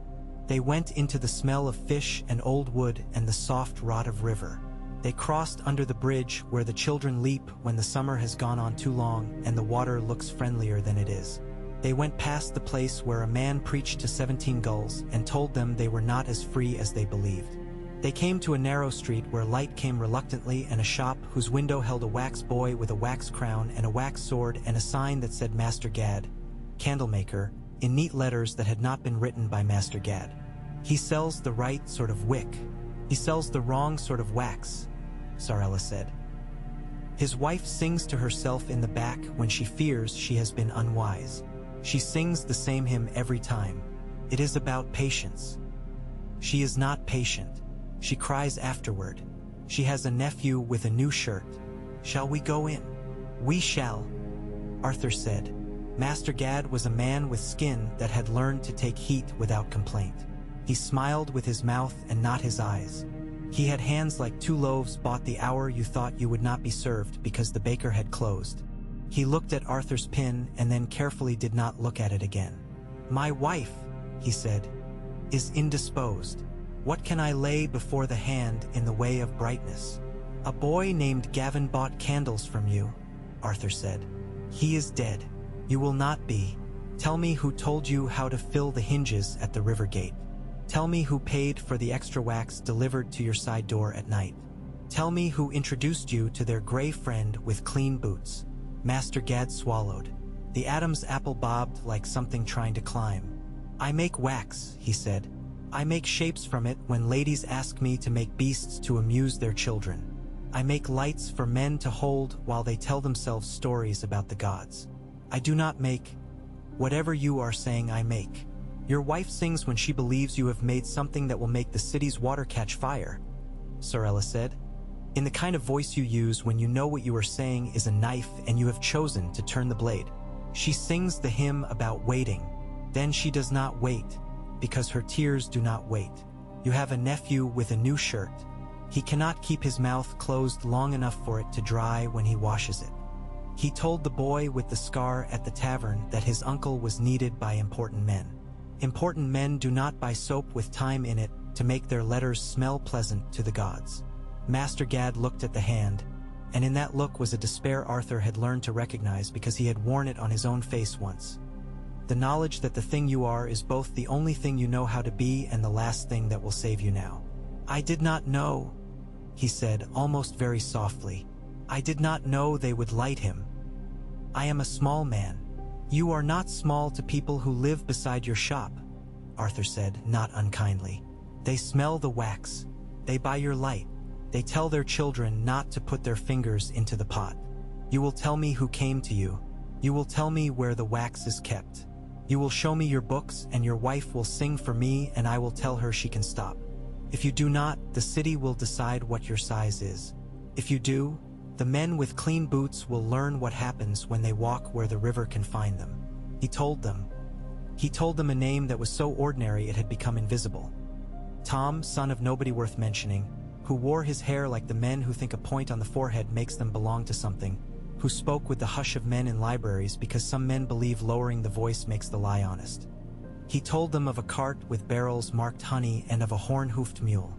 They went into the smell of fish and old wood and the soft rot of river. They crossed under the bridge where the children leap when the summer has gone on too long and the water looks friendlier than it is. They went past the place where a man preached to 17 gulls and told them they were not as free as they believed. They came to a narrow street where light came reluctantly and a shop whose window held a wax boy with a wax crown and a wax sword and a sign that said Master Gad, candlemaker, in neat letters that had not been written by Master Gad. He sells the right sort of wick. He sells the wrong sort of wax, Sarella said. His wife sings to herself in the back when she fears she has been unwise. She sings the same hymn every time. It is about patience. She is not patient. She cries afterward. She has a nephew with a new shirt. Shall we go in? We shall, Arthur said. Master Gad was a man with skin that had learned to take heat without complaint. He smiled with his mouth and not his eyes. He had hands like 2 loaves bought the hour you thought you would not be served because the baker had closed. He looked at Arthur's pin and then carefully did not look at it again. My wife, he said, is indisposed. What can I lay before the hand in the way of brightness? A boy named Gavin bought candles from you, Arthur said. He is dead. You will not be. Tell me who told you how to fill the hinges at the river gate. Tell me who paid for the extra wax delivered to your side door at night. Tell me who introduced you to their gray friend with clean boots. Master Gad swallowed. The Adam's apple bobbed like something trying to climb. I make wax, he said. I make shapes from it when ladies ask me to make beasts to amuse their children. I make lights for men to hold while they tell themselves stories about the gods. I do not make whatever you are saying I make. Your wife sings when she believes you have made something that will make the city's water catch fire, Sarella said, in the kind of voice you use when you know what you are saying is a knife and you have chosen to turn the blade. She sings the hymn about waiting. Then she does not wait, because her tears do not wait. You have a nephew with a new shirt. He cannot keep his mouth closed long enough for it to dry when he washes it. He told the boy with the scar at the tavern that his uncle was needed by important men. Important men do not buy soap with thyme in it to make their letters smell pleasant to the gods. Master Gad looked at the hand, and in that look was a despair Arthur had learned to recognize because he had worn it on his own face once. The knowledge that the thing you are is both the only thing you know how to be and the last thing that will save you now. I did not know, he said, almost very softly. I did not know they would light him. I am a small man. You are not small to people who live beside your shop, Arthur said, not unkindly. They smell the wax. They buy your light. They tell their children not to put their fingers into the pot. You will tell me who came to you. You will tell me where the wax is kept. You will show me your books, and your wife will sing for me, and I will tell her she can stop. If you do not, the city will decide what your size is. If you do, the men with clean boots will learn what happens when they walk where the river can find them. He told them. He told them a name that was so ordinary it had become invisible. Tom, son of nobody worth mentioning, who wore his hair like the men who think a point on the forehead makes them belong to something, who spoke with the hush of men in libraries because some men believe lowering the voice makes the lie honest. He told them of a cart with barrels marked honey and of a horn-hoofed mule.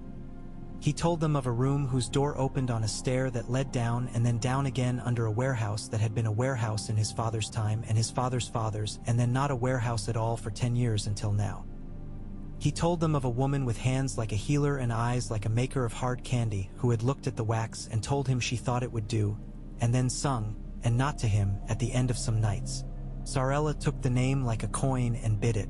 He told them of a room whose door opened on a stair that led down and then down again under a warehouse that had been a warehouse in his father's time and his father's father's, and then not a warehouse at all for 10 years until now. He told them of a woman with hands like a healer and eyes like a maker of hard candy who had looked at the wax and told him she thought it would do, and then sung, and not to him, at the end of some nights. Sarella took the name like a coin and bid it.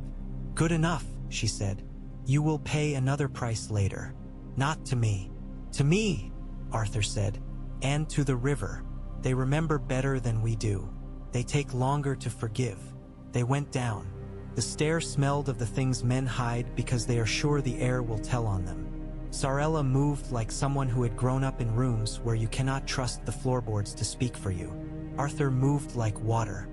"Good enough," she said. "You will pay another price later." "Not to me." "To me," Arthur said, "and to the river. They remember better than we do. They take longer to forgive." They went down. The stair smelled of the things men hide because they are sure the air will tell on them. Sarella moved like someone who had grown up in rooms where you cannot trust the floorboards to speak for you. Arthur moved like water.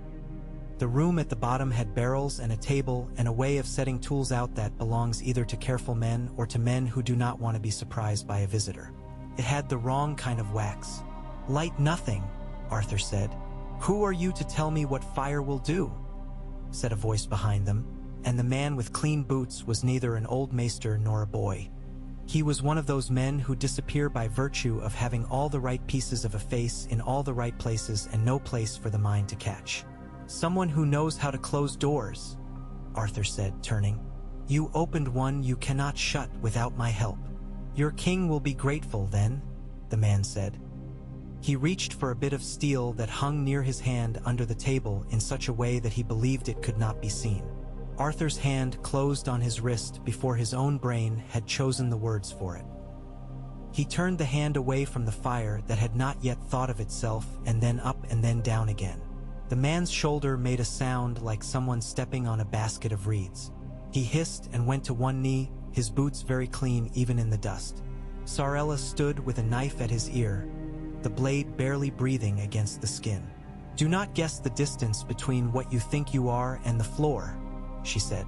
The room at the bottom had barrels and a table and a way of setting tools out that belongs either to careful men or to men who do not want to be surprised by a visitor. It had the wrong kind of wax. "Light nothing," Arthur said. "Who are you to tell me what fire will do?" said a voice behind them, and the man with clean boots was neither an old maester nor a boy. He was one of those men who disappear by virtue of having all the right pieces of a face in all the right places and no place for the mind to catch. "Someone who knows how to close doors," Arthur said, turning. "You opened one you cannot shut without my help." "Your king will be grateful then," the man said. He reached for a bit of steel that hung near his hand under the table in such a way that he believed it could not be seen. Arthur's hand closed on his wrist before his own brain had chosen the words for it. He turned the hand away from the fire that had not yet thought of itself, and then up and then down again. The man's shoulder made a sound like someone stepping on a basket of reeds. He hissed and went to one knee, his boots very clean even in the dust. Sarella stood with a knife at his ear, the blade barely breathing against the skin. "Do not guess the distance between what you think you are and the floor," she said.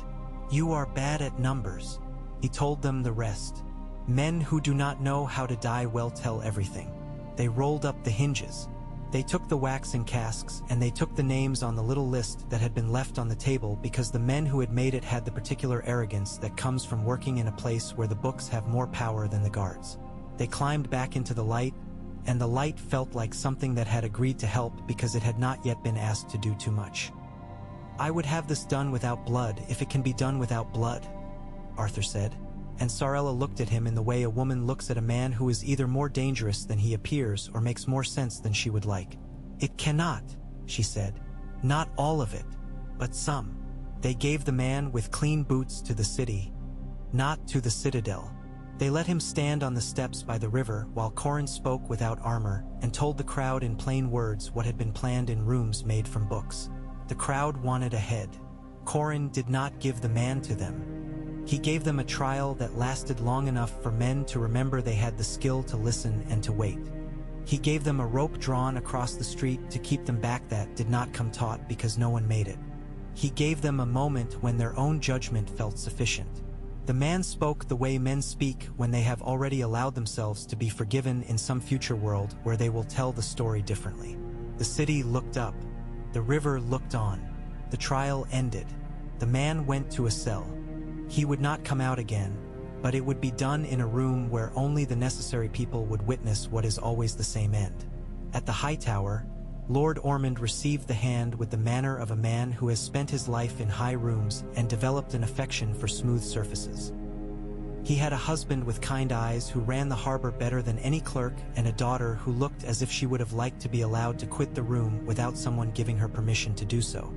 "You are bad at numbers." He told them the rest. Men who do not know how to die well tell everything. They rolled up the hinges. They took the wax in casks, and they took the names on the little list that had been left on the table because the men who had made it had the particular arrogance that comes from working in a place where the books have more power than the guards. They climbed back into the light, and the light felt like something that had agreed to help because it had not yet been asked to do too much. "I would have this done without blood if it can be done without blood," Arthur said, and Sarella looked at him in the way a woman looks at a man who is either more dangerous than he appears or makes more sense than she would like. "It cannot," she said. "Not all of it, but some." They gave the man with clean boots to the city, not to the citadel. They let him stand on the steps by the river while Corin spoke without armor and told the crowd in plain words what had been planned in rooms made from books. The crowd wanted a head. Corin did not give the man to them. He gave them a trial that lasted long enough for men to remember they had the skill to listen and to wait. He gave them a rope drawn across the street to keep them back that did not come taut because no one made it. He gave them a moment when their own judgment felt sufficient. The man spoke the way men speak when they have already allowed themselves to be forgiven in some future world where they will tell the story differently. The city looked up. The river looked on. The trial ended. The man went to a cell. He would not come out again, but it would be done in a room where only the necessary people would witness what is always the same end. At the High Tower, Lord Ormond received the hand with the manner of a man who has spent his life in high rooms and developed an affection for smooth surfaces. He had a husband with kind eyes who ran the harbor better than any clerk and a daughter who looked as if she would have liked to be allowed to quit the room without someone giving her permission to do so.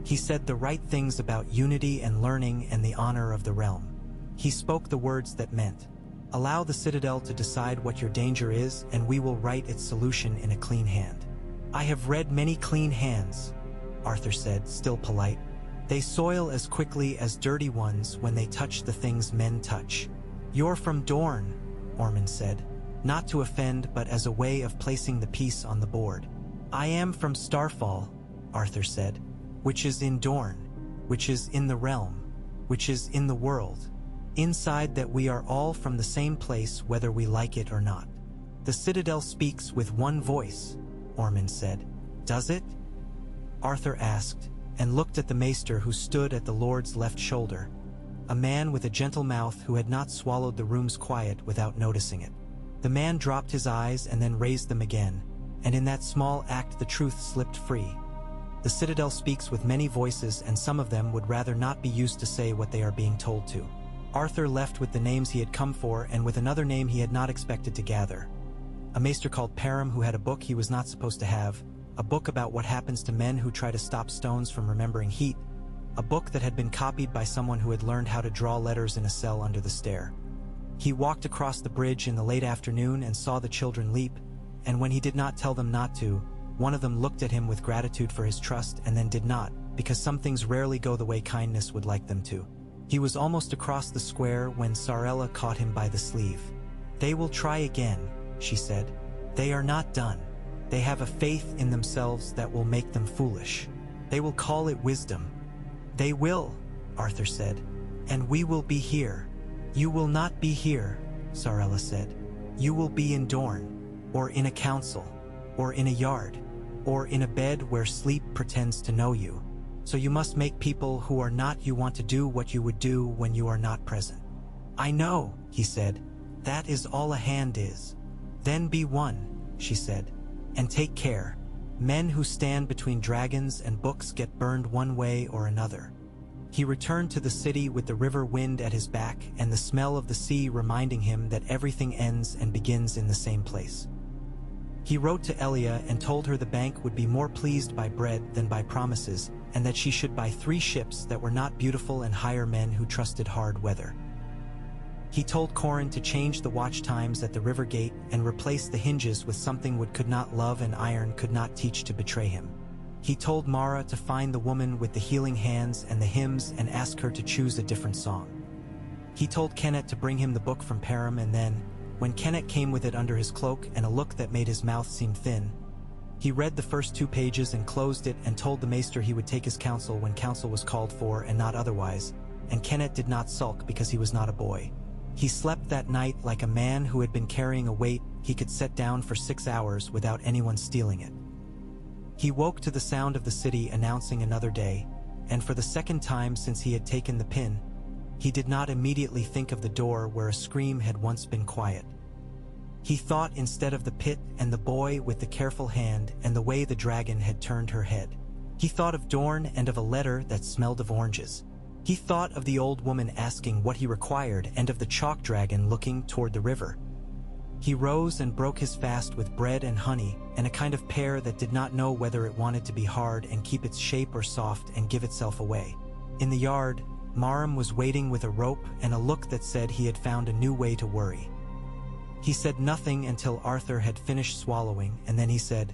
He said the right things about unity and learning and the honor of the realm. He spoke the words that meant, "Allow the citadel to decide what your danger is, and we will write its solution in a clean hand." "I have read many clean hands," Arthur said, still polite. "They soil as quickly as dirty ones when they touch the things men touch." "You're from Dorne," Ormond said, not to offend but as a way of placing the piece on the board. "I am from Starfall," Arthur said, "which is in Dorne, which is in the realm, which is in the world. Inside that we are all from the same place whether we like it or not." "The citadel speaks with one voice," Ormond said. "Does it?" Arthur asked, and looked at the maester who stood at the lord's left shoulder, a man with a gentle mouth who had not swallowed the room's quiet without noticing it. The man dropped his eyes and then raised them again, and in that small act the truth slipped free. The citadel speaks with many voices, and some of them would rather not be used to say what they are being told to. Arthur left with the names he had come for and with another name he had not expected to gather. A maester called Param who had a book he was not supposed to have, a book about what happens to men who try to stop stones from remembering heat, a book that had been copied by someone who had learned how to draw letters in a cell under the stair. He walked across the bridge in the late afternoon and saw the children leap, and when he did not tell them not to, one of them looked at him with gratitude for his trust and then did not, because some things rarely go the way kindness would like them to. He was almost across the square when Sarella caught him by the sleeve. "They will try again," she said. "They are not done. They have a faith in themselves that will make them foolish. They will call it wisdom." "They will," Arthur said, "and we will be here." "You will not be here," Sarella said. "You will be in Dorne, or in a council, or in a yard, or in a bed where sleep pretends to know you. So you must make people who are not you want to do what you would do when you are not present." "I know," he said. "That is all a hand is." "Then be one," she said, "and take care. Men who stand between dragons and books get burned one way or another." He returned to the city with the river wind at his back and the smell of the sea reminding him that everything ends and begins in the same place. He wrote to Elia and told her the bank would be more pleased by bread than by promises, and that she should buy 3 ships that were not beautiful and hire men who trusted hard weather. He told Corin to change the watch times at the river gate and replace the hinges with something wood could not love and iron could not teach to betray him. He told Mara to find the woman with the healing hands and the hymns and ask her to choose a different song. He told Kennet to bring him the book from Param, and then, when Kennet came with it under his cloak and a look that made his mouth seem thin, he read the first 2 pages and closed it and told the maester he would take his counsel when counsel was called for and not otherwise, and Kennet did not sulk because he was not a boy. He slept that night like a man who had been carrying a weight he could set down for 6 hours without anyone stealing it. He woke to the sound of the city announcing another day, and for the second time since he had taken the pin, he did not immediately think of the door where a scream had once been quiet. He thought instead of the pit and the boy with the careful hand and the way the dragon had turned her head. He thought of Dorne and of a letter that smelled of oranges. He thought of the old woman asking what he required and of the chalk dragon looking toward the river. He rose and broke his fast with bread and honey and a kind of pear that did not know whether it wanted to be hard and keep its shape or soft and give itself away. In the yard, Maram was waiting with a rope and a look that said he had found a new way to worry. He said nothing until Arthur had finished swallowing, and then he said,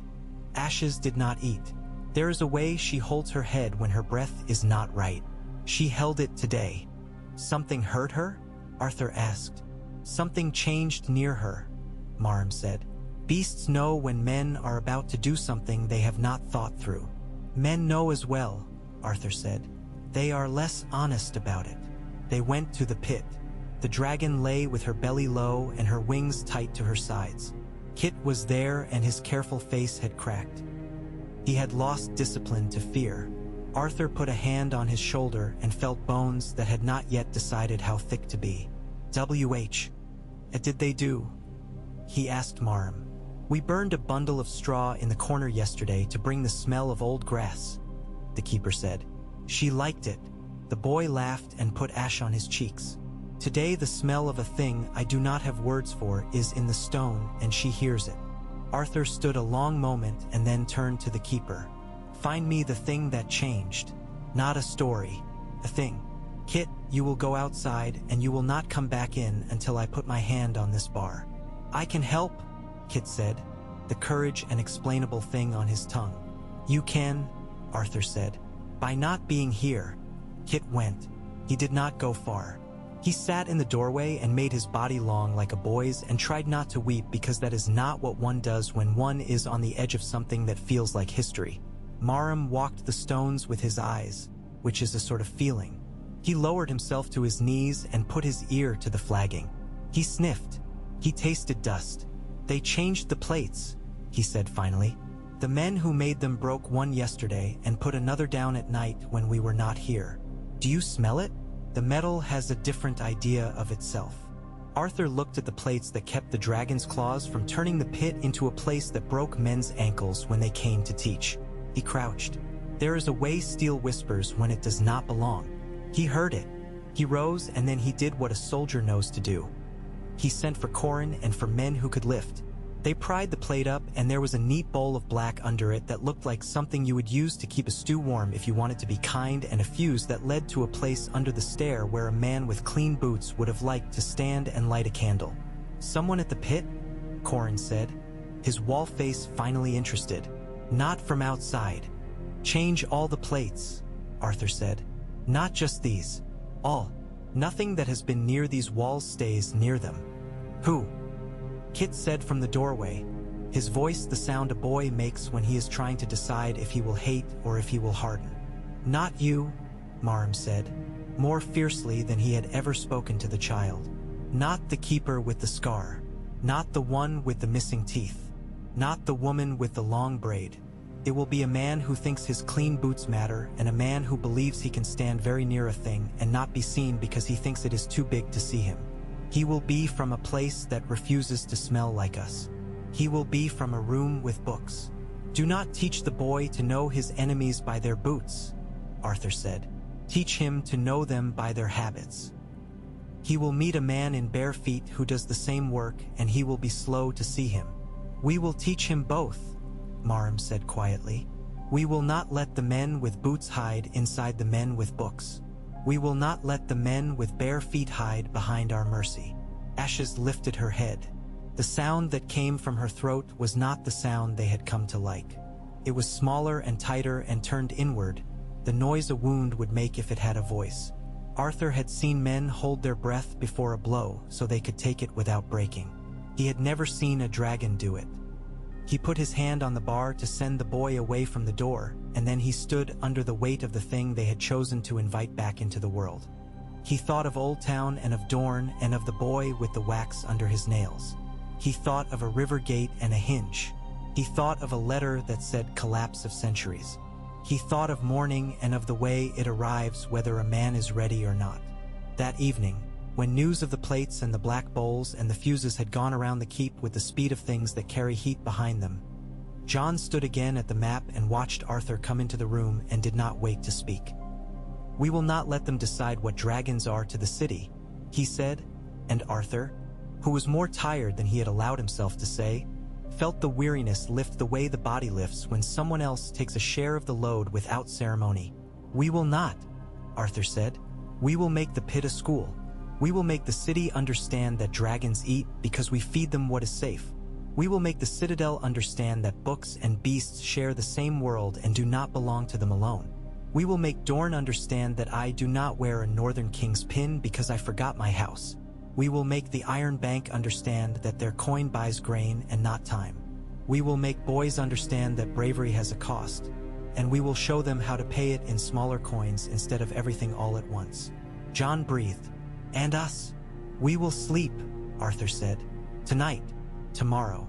"Ashes did not eat. There is a way she holds her head when her breath is not right. She held it today." "Something hurt her?" Arthur asked. "Something changed near her," Maram said. "Beasts know when men are about to do something they have not thought through." "Men know as well," Arthur said. "They are less honest about it." They went to the pit. The dragon lay with her belly low and her wings tight to her sides. Kit was there and his careful face had cracked. He had lost discipline to fear. Arthur put a hand on his shoulder and felt bones that had not yet decided how thick to be. What did they do?" he asked Maram. "We burned a bundle of straw in the corner yesterday to bring the smell of old grass," the keeper said. "She liked it." The boy laughed and put ash on his cheeks. "Today the smell of a thing I do not have words for is in the stone, and she hears it." Arthur stood a long moment and then turned to the keeper. "Find me the thing that changed. Not a story. A thing. Kit, you will go outside and you will not come back in until I put my hand on this bar." "I can help," Kit said, the courage and explainable thing on his tongue. "You can," Arthur said. "By not being here." Kit went. He did not go far. He sat in the doorway and made his body long like a boy's and tried not to weep because that is not what one does when one is on the edge of something that feels like history. Maram walked the stones with his eyes, which is a sort of feeling. He lowered himself to his knees and put his ear to the flagging. He sniffed. He tasted dust. "They changed the plates," he said finally. "The men who made them broke one yesterday and put another down at night when we were not here. Do you smell it? The metal has a different idea of itself." Arthur looked at the plates that kept the dragon's claws from turning the pit into a place that broke men's ankles when they came to teach. He crouched. There is a way steel whispers when it does not belong. He heard it. He rose and then he did what a soldier knows to do. He sent for Corin and for men who could lift. They pried the plate up, and there was a neat bowl of black under it that looked like something you would use to keep a stew warm if you wanted to be kind, and a fuse that led to a place under the stair where a man with clean boots would have liked to stand and light a candle. "Someone at the pit?" Corin said, his wall face finally interested. "Not from outside. Change all the plates," Arthur said. "Not just these. All. Nothing that has been near these walls stays near them." "Who?" Kit said from the doorway, his voice the sound a boy makes when he is trying to decide if he will hate or if he will harden. "Not you," Marim said, more fiercely than he had ever spoken to the child. "Not the keeper with the scar. Not the one with the missing teeth. Not the woman with the long braid. It will be a man who thinks his clean boots matter, and a man who believes he can stand very near a thing and not be seen because he thinks it is too big to see him. He will be from a place that refuses to smell like us. He will be from a room with books. Do not teach the boy to know his enemies by their boots," Arthur said. "Teach him to know them by their habits. He will meet a man in bare feet who does the same work, and he will be slow to see him." "We will teach him both," Marim said quietly. "We will not let the men with boots hide inside the men with books. We will not let the men with bare feet hide behind our mercy." Ashes lifted her head. The sound that came from her throat was not the sound they had come to like. It was smaller and tighter and turned inward, the noise a wound would make if it had a voice. Arthur had seen men hold their breath before a blow so they could take it without breaking. He had never seen a dragon do it. He put his hand on the bar to send the boy away from the door, and then he stood under the weight of the thing they had chosen to invite back into the world. He thought of Old Town and of Dorne and of the boy with the wax under his nails. He thought of a river gate and a hinge. He thought of a letter that said collapse of centuries. He thought of morning and of the way it arrives whether a man is ready or not. That evening, when news of the plates and the black bowls and the fuses had gone around the keep with the speed of things that carry heat behind them, John stood again at the map and watched Arthur come into the room and did not wait to speak. "We will not let them decide what dragons are to the city," he said, and Arthur, who was more tired than he had allowed himself to say, felt the weariness lift the way the body lifts when someone else takes a share of the load without ceremony. "We will not," Arthur said. "We will make the pit a school. We will make the city understand that dragons eat because we feed them what is safe. We will make the citadel understand that books and beasts share the same world and do not belong to them alone. We will make Dorne understand that I do not wear a northern king's pin because I forgot my house. We will make the Iron Bank understand that their coin buys grain and not time. We will make boys understand that bravery has a cost, and we will show them how to pay it in smaller coins instead of everything all at once." John breathed. "And us? We will sleep," Arthur said. "Tonight, tomorrow."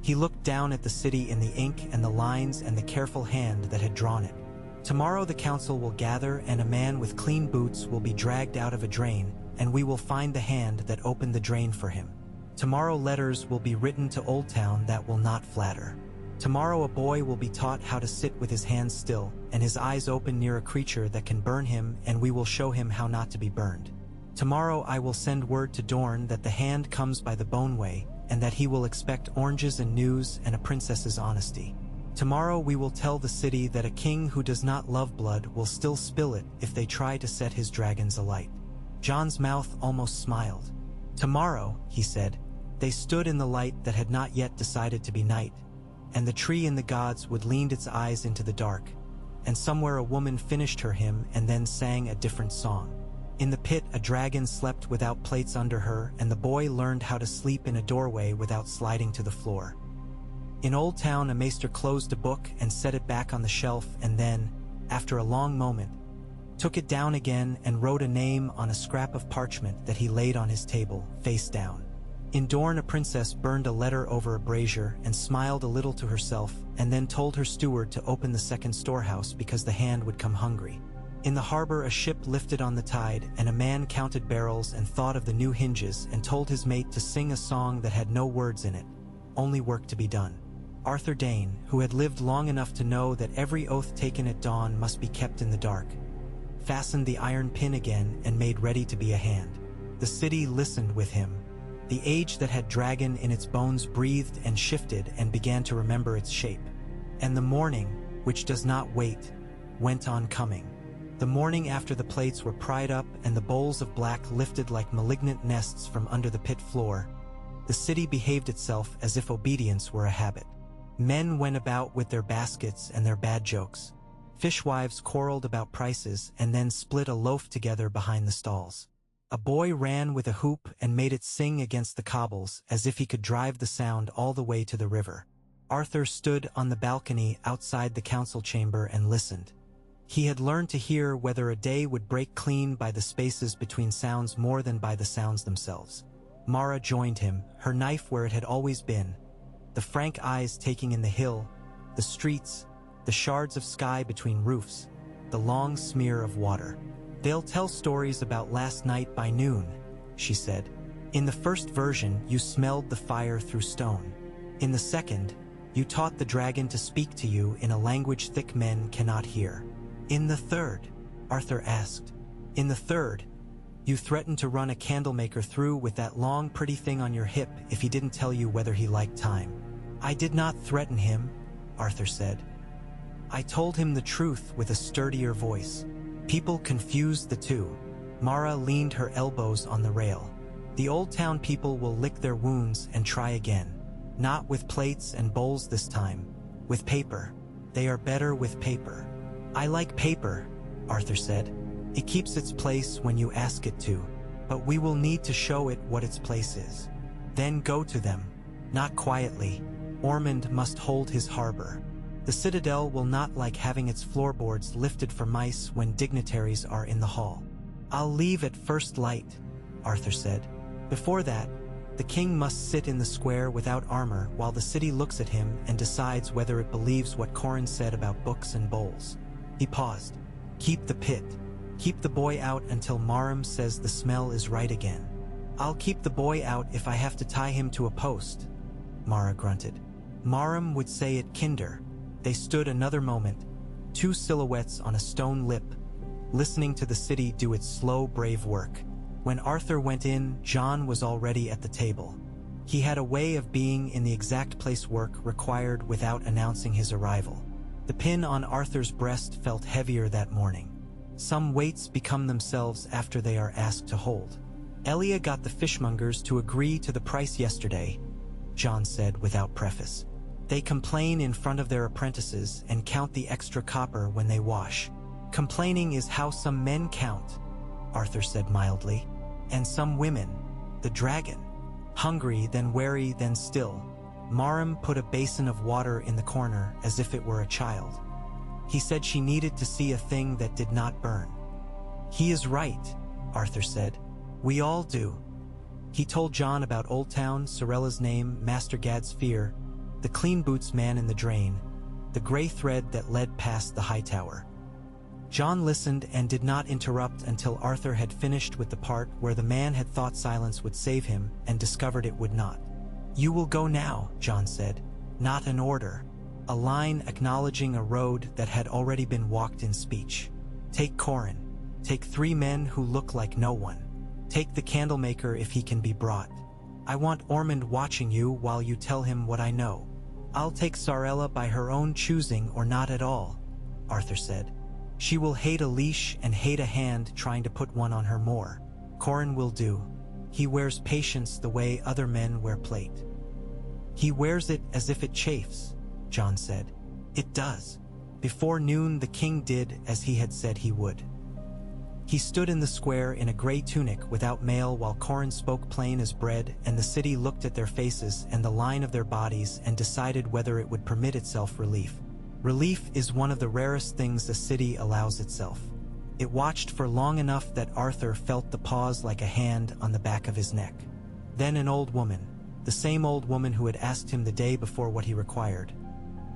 He looked down at the city in the ink and the lines and the careful hand that had drawn it. "Tomorrow the council will gather, and a man with clean boots will be dragged out of a drain, and we will find the hand that opened the drain for him. Tomorrow letters will be written to Old Town that will not flatter. Tomorrow a boy will be taught how to sit with his hands still and his eyes open near a creature that can burn him, and we will show him how not to be burned. Tomorrow I will send word to Dorne that the hand comes by the bone way, and that he will expect oranges and news and a princess's honesty. Tomorrow we will tell the city that a king who does not love blood will still spill it if they try to set his dragons alight." John's mouth almost smiled. "Tomorrow," he said. They stood in the light that had not yet decided to be night, and the tree in the gods would lean its eyes into the dark, and somewhere a woman finished her hymn and then sang a different song. In the pit a dragon slept without plates under her, and the boy learned how to sleep in a doorway without sliding to the floor. In Old Town a maester closed a book and set it back on the shelf, and then, after a long moment, took it down again and wrote a name on a scrap of parchment that he laid on his table, face down. In Dorne a princess burned a letter over a brazier and smiled a little to herself, and then told her steward to open the second storehouse because the hand would come hungry. In the harbor a ship lifted on the tide, and a man counted barrels and thought of the new hinges and told his mate to sing a song that had no words in it, only work to be done. Arthur Dayne, who had lived long enough to know that every oath taken at dawn must be kept in the dark, fastened the iron pin again and made ready to be a hand. The city listened with him. The age that had dragon in its bones breathed and shifted and began to remember its shape. And the morning, which does not wait, went on coming. The morning after the plates were pried up and the bowls of black lifted like malignant nests from under the pit floor, the city behaved itself as if obedience were a habit. Men went about with their baskets and their bad jokes. Fishwives quarreled about prices and then split a loaf together behind the stalls. A boy ran with a hoop and made it sing against the cobbles as if he could drive the sound all the way to the river. Arthur stood on the balcony outside the council chamber and listened. He had learned to hear whether a day would break clean by the spaces between sounds more than by the sounds themselves. Mara joined him, her knife where it had always been, the frank eyes taking in the hill, the streets, the shards of sky between roofs, the long smear of water. "They'll tell stories about last night by noon," she said. "In the first version, you smelled the fire through stone. In the second, you taught the dragon to speak to you in a language thick men cannot hear. In the third," Arthur asked, "in the third, you threatened to run a candlemaker through with that long pretty thing on your hip if he didn't tell you whether he liked time." "I did not threaten him," Arthur said. "I told him the truth with a sturdier voice." People confused the two. Mara leaned her elbows on the rail. "The Old Town people will lick their wounds and try again. Not with plates and bowls this time. With paper. They are better with paper." "I like paper," Arthur said. "It keeps its place when you ask it to, but we will need to show it what its place is. Then go to them. Not quietly. Ormond must hold his harbor. The citadel will not like having its floorboards lifted for mice when dignitaries are in the hall." "I'll leave at first light," Arthur said. "Before that, the king must sit in the square without armor while the city looks at him and decides whether it believes what Corin said about books and bowls." He paused. "Keep the pit. Keep the boy out until Maram says the smell is right again." "I'll keep the boy out if I have to tie him to a post," Mara grunted. Maram would say it kinder. They stood another moment, two silhouettes on a stone lip, listening to the city do its slow, brave work. When Arthur went in, John was already at the table. He had a way of being in the exact place work required without announcing his arrival. The pin on Arthur's breast felt heavier that morning. Some weights become themselves after they are asked to hold. "Elia got the fishmongers to agree to the price yesterday," John said without preface. "They complain in front of their apprentices and count the extra copper when they wash." "Complaining is how some men count," Arthur said mildly. "And some women. The dragon. Hungry, then wary, then still." Maram put a basin of water in the corner as if it were a child. He said she needed to see a thing that did not burn. "He is right," Arthur said. "We all do." He told John about Old Town, Sorella's name, Master Gad's fear, the clean boots man in the drain, the gray thread that led past the high tower. John listened and did not interrupt until Arthur had finished with the part where the man had thought silence would save him and discovered it would not. "You will go now," John said. "Not an order. A line acknowledging a road that had already been walked in speech. Take Corin. Take 3 men who look like no one. Take the candlemaker if he can be brought. I want Ormond watching you while you tell him what I know. I'll take Sorella by her own choosing or not at all," Arthur said. "She will hate a leash and hate a hand trying to put one on her more. Corin will do. He wears patience the way other men wear plate." "He wears it as if it chafes," John said. "It does. Before noon the king did as he had said he would." He stood in the square in a gray tunic without mail while Corin spoke plain as bread, and the city looked at their faces and the line of their bodies and decided whether it would permit itself relief. Relief is one of the rarest things a city allows itself. It watched for long enough that Arthur felt the pause like a hand on the back of his neck. Then an old woman, the same old woman who had asked him the day before what he required,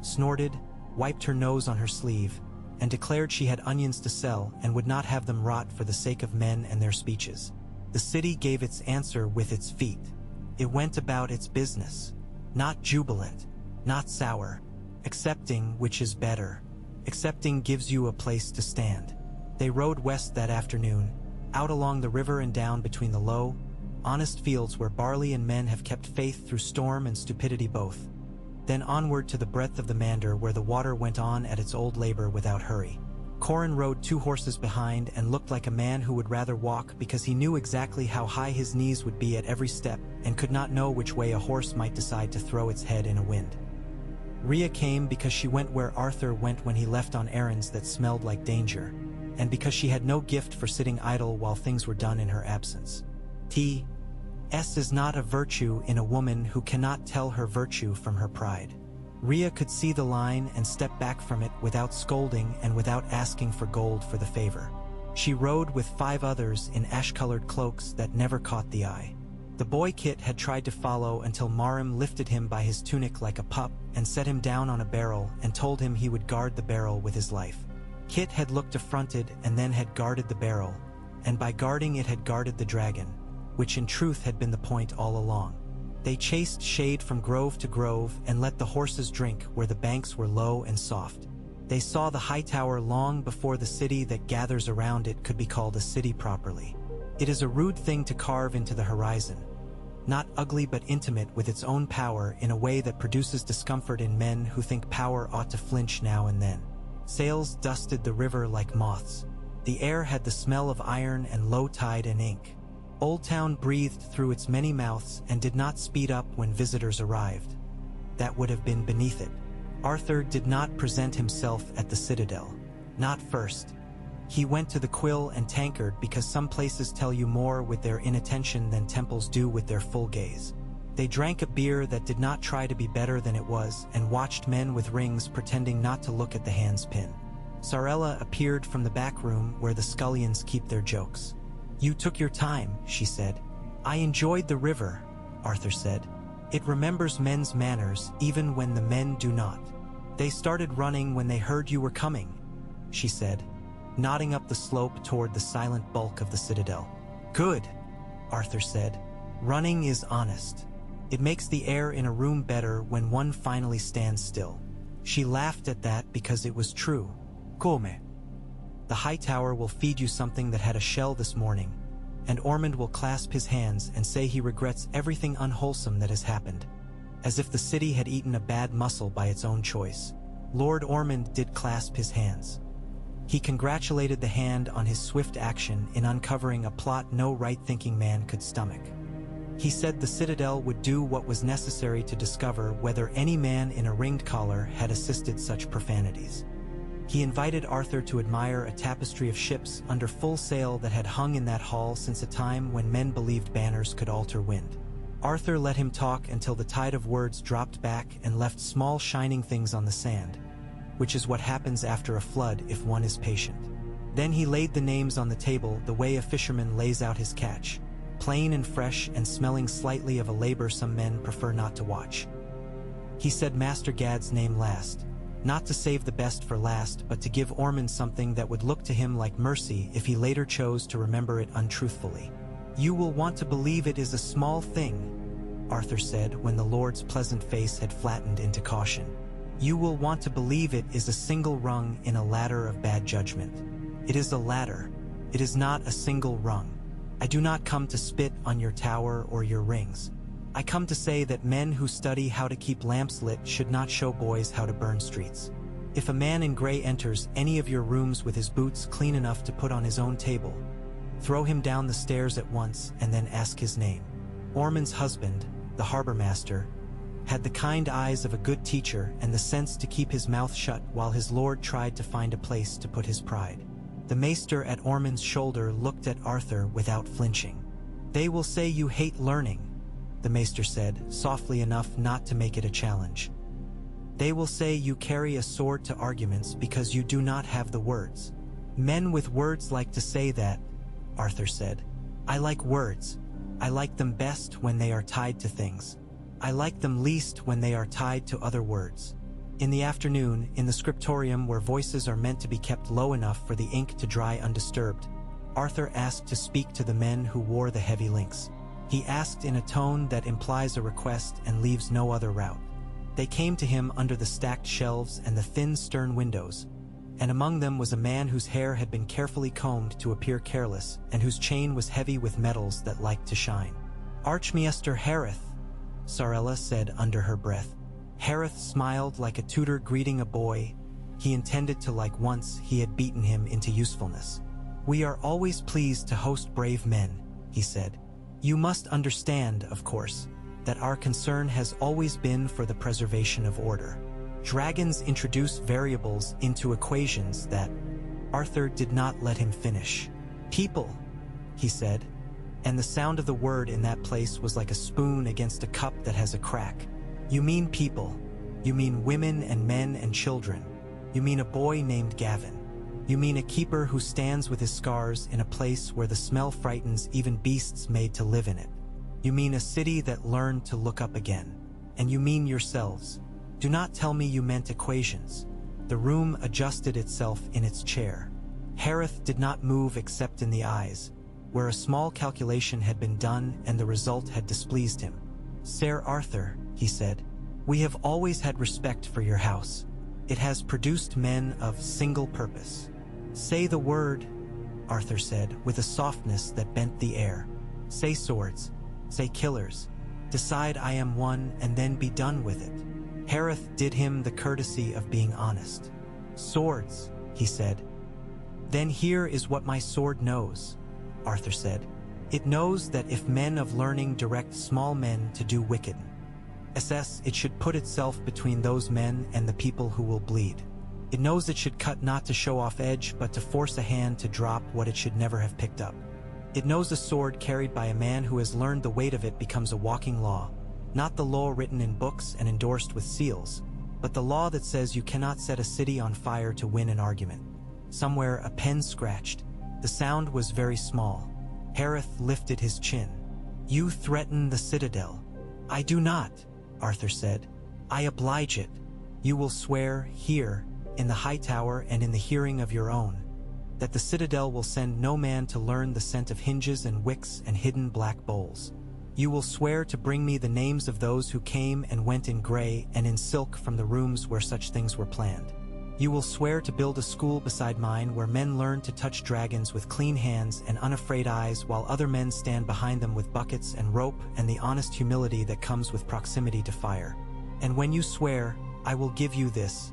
snorted, wiped her nose on her sleeve, and declared she had onions to sell and would not have them rot for the sake of men and their speeches. The city gave its answer with its feet. It went about its business, not jubilant, not sour, accepting which is better. Accepting gives you a place to stand. They rode west that afternoon, out along the river and down between the low, honest fields where barley and men have kept faith through storm and stupidity both. Then onward to the breadth of the Mander where the water went on at its old labor without hurry. Corin rode 2 horses behind and looked like a man who would rather walk because he knew exactly how high his knees would be at every step and could not know which way a horse might decide to throw its head in a wind. Rhea came because she went where Arthur went when he left on errands that smelled like danger, and because she had no gift for sitting idle while things were done in her absence. T.S. is not a virtue in a woman who cannot tell her virtue from her pride. Rhea could see the line and step back from it without scolding and without asking for gold for the favor. She rode with 5 others in ash-colored cloaks that never caught the eye. The boy Kit had tried to follow until Marim lifted him by his tunic like a pup and set him down on a barrel and told him he would guard the barrel with his life. Kit had looked affronted and then had guarded the barrel, and by guarding it had guarded the dragon, which in truth had been the point all along. They chased shade from grove to grove and let the horses drink where the banks were low and soft. They saw the high tower long before the city that gathers around it could be called a city properly. It is a rude thing to carve into the horizon, not ugly but intimate with its own power in a way that produces discomfort in men who think power ought to flinch now and then. Sails dusted the river like moths. The air had the smell of iron and low tide and ink. Old Town breathed through its many mouths and did not speed up when visitors arrived. That would have been beneath it. Arthur did not present himself at the Citadel. Not first. He went to the Quill and Tankard because some places tell you more with their inattention than temples do with their full gaze. They drank a beer that did not try to be better than it was and watched men with rings pretending not to look at the hand's pin. Sarella appeared from the back room where the scullions keep their jokes. "You took your time," she said. "I enjoyed the river," Arthur said. "It remembers men's manners even when the men do not." "They started running when they heard you were coming," she said, nodding up the slope toward the silent bulk of the Citadel. "Good," Arthur said. "Running is honest. It makes the air in a room better when one finally stands still." She laughed at that because it was true. "Come. The high tower will feed you something that had a shell this morning, and Ormond will clasp his hands and say he regrets everything unwholesome that has happened, as if the city had eaten a bad mussel by its own choice." Lord Ormond did clasp his hands. He congratulated the hand on his swift action in uncovering a plot no right-thinking man could stomach. He said the Citadel would do what was necessary to discover whether any man in a ringed collar had assisted such profanities. He invited Arthur to admire a tapestry of ships under full sail that had hung in that hall since a time when men believed banners could alter wind. Arthur let him talk until the tide of words dropped back and left small shining things on the sand, which is what happens after a flood if one is patient. Then he laid the names on the table the way a fisherman lays out his catch, plain and fresh and smelling slightly of a labor some men prefer not to watch. He said Master Gad's name last, not to save the best for last, but to give Ormond something that would look to him like mercy if he later chose to remember it untruthfully. "You will want to believe it is a small thing," Arthur said when the Lord's pleasant face had flattened into caution. "You will want to believe it is a single rung in a ladder of bad judgment. It is a ladder. It is not a single rung. I do not come to spit on your tower or your rings. I come to say that men who study how to keep lamps lit should not show boys how to burn streets. If a man in gray enters any of your rooms with his boots clean enough to put on his own table, throw him down the stairs at once and then ask his name." Ormond's husband, the harbor master, had the kind eyes of a good teacher and the sense to keep his mouth shut while his lord tried to find a place to put his pride. The maester at Ormond's shoulder looked at Arthur without flinching. "They will say you hate learning," the maester said, softly enough not to make it a challenge. "They will say you carry a sword to arguments because you do not have the words." "Men with words like to say that," Arthur said. "I like words. I like them best when they are tied to things. I like them least when they are tied to other words." In the afternoon, in the scriptorium where voices are meant to be kept low enough for the ink to dry undisturbed, Arthur asked to speak to the men who wore the heavy links. He asked in a tone that implies a request and leaves no other route. They came to him under the stacked shelves and the thin stern windows, and among them was a man whose hair had been carefully combed to appear careless and whose chain was heavy with metals that liked to shine. Archmaester Harith, Sarella said under her breath. Harith smiled like a tutor greeting a boy he intended to like once he had beaten him into usefulness. We are always pleased to host brave men, he said. You must understand, of course, that our concern has always been for the preservation of order. Dragons introduce variables into equations that Arthur did not let him finish. People, he said, and the sound of the word in that place was like a spoon against a cup that has a crack. You mean people. You mean women and men and children. You mean a boy named Gavin. You mean a keeper who stands with his scars in a place where the smell frightens even beasts made to live in it. You mean a city that learned to look up again. And you mean yourselves. Do not tell me you meant equations. The room adjusted itself in its chair. Harith did not move except in the eyes, where a small calculation had been done and the result had displeased him. Sir Arthur, he said, we have always had respect for your house. It has produced men of single purpose. Say the word, Arthur said, with a softness that bent the air. Say swords. Say killers. Decide I am one and then be done with it. Harith did him the courtesy of being honest. Swords, he said. Then here is what my sword knows, Arthur said. It knows that if men of learning direct small men to do wicked, it should put itself between those men and the people who will bleed. It knows it should cut not to show off edge, but to force a hand to drop what it should never have picked up. It knows a sword carried by a man who has learned the weight of it becomes a walking law, not the law written in books and endorsed with seals, but the law that says you cannot set a city on fire to win an argument. Somewhere a pen scratched. The sound was very small. Harith lifted his chin. You threaten the citadel. I do not, Arthur said. I oblige it. You will swear here, in the high tower and in the hearing of your own, that the citadel will send no man to learn the scent of hinges and wicks and hidden black bowls. You will swear to bring me the names of those who came and went in gray and in silk from the rooms where such things were planned. You will swear to build a school beside mine where men learn to touch dragons with clean hands and unafraid eyes while other men stand behind them with buckets and rope and the honest humility that comes with proximity to fire. And when you swear, I will give you this.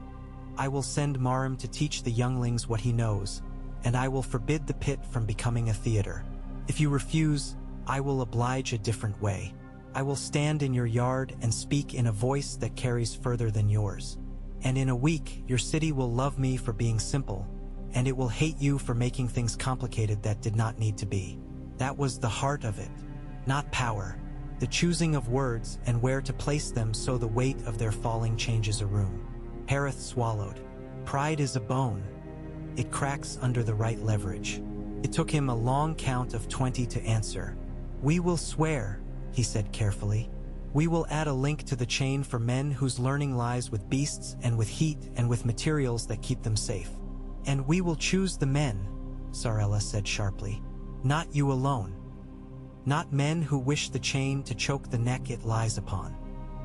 I will send Marim to teach the younglings what he knows, and I will forbid the pit from becoming a theater. If you refuse, I will oblige a different way. I will stand in your yard and speak in a voice that carries further than yours. And in a week, your city will love me for being simple, and it will hate you for making things complicated that did not need to be. That was the heart of it, not power, the choosing of words and where to place them so the weight of their falling changes a room. Harith swallowed. Pride is a bone. It cracks under the right leverage. It took him a long count of 20 to answer. We will swear, he said carefully. We will add a link to the chain for men whose learning lies with beasts and with heat and with materials that keep them safe. And we will choose the men, Sarella said sharply. Not you alone. Not men who wish the chain to choke the neck it lies upon.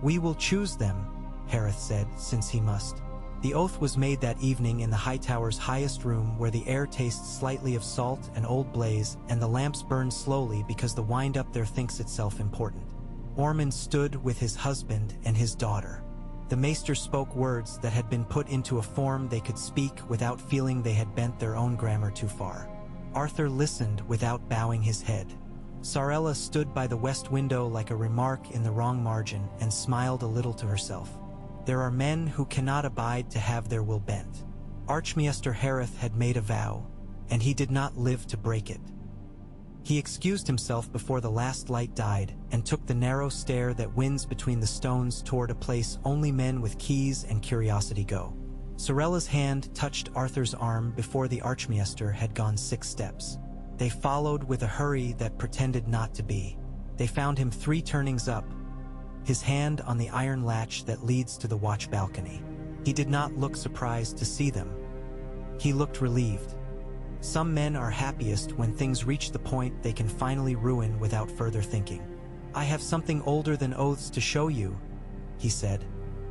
We will choose them, Harith said, since he must. The oath was made that evening in the high tower's highest room where the air tastes slightly of salt and old blaze and the lamps burn slowly because the wind-up there thinks itself important. Ormond stood with his husband and his daughter. The maester spoke words that had been put into a form they could speak without feeling they had bent their own grammar too far. Arthur listened without bowing his head. Sarella stood by the west window like a remark in the wrong margin and smiled a little to herself. There are men who cannot abide to have their will bent. Archmaester Harith had made a vow, and he did not live to break it. He excused himself before the last light died and took the narrow stair that winds between the stones toward a place only men with keys and curiosity go. Sarella's hand touched Arthur's arm before the Archmaester had gone 6 steps. They followed with a hurry that pretended not to be. They found him 3 turnings up, his hand on the iron latch that leads to the watch balcony. He did not look surprised to see them. He looked relieved. Some men are happiest when things reach the point they can finally ruin without further thinking. I have something older than oaths to show you, he said,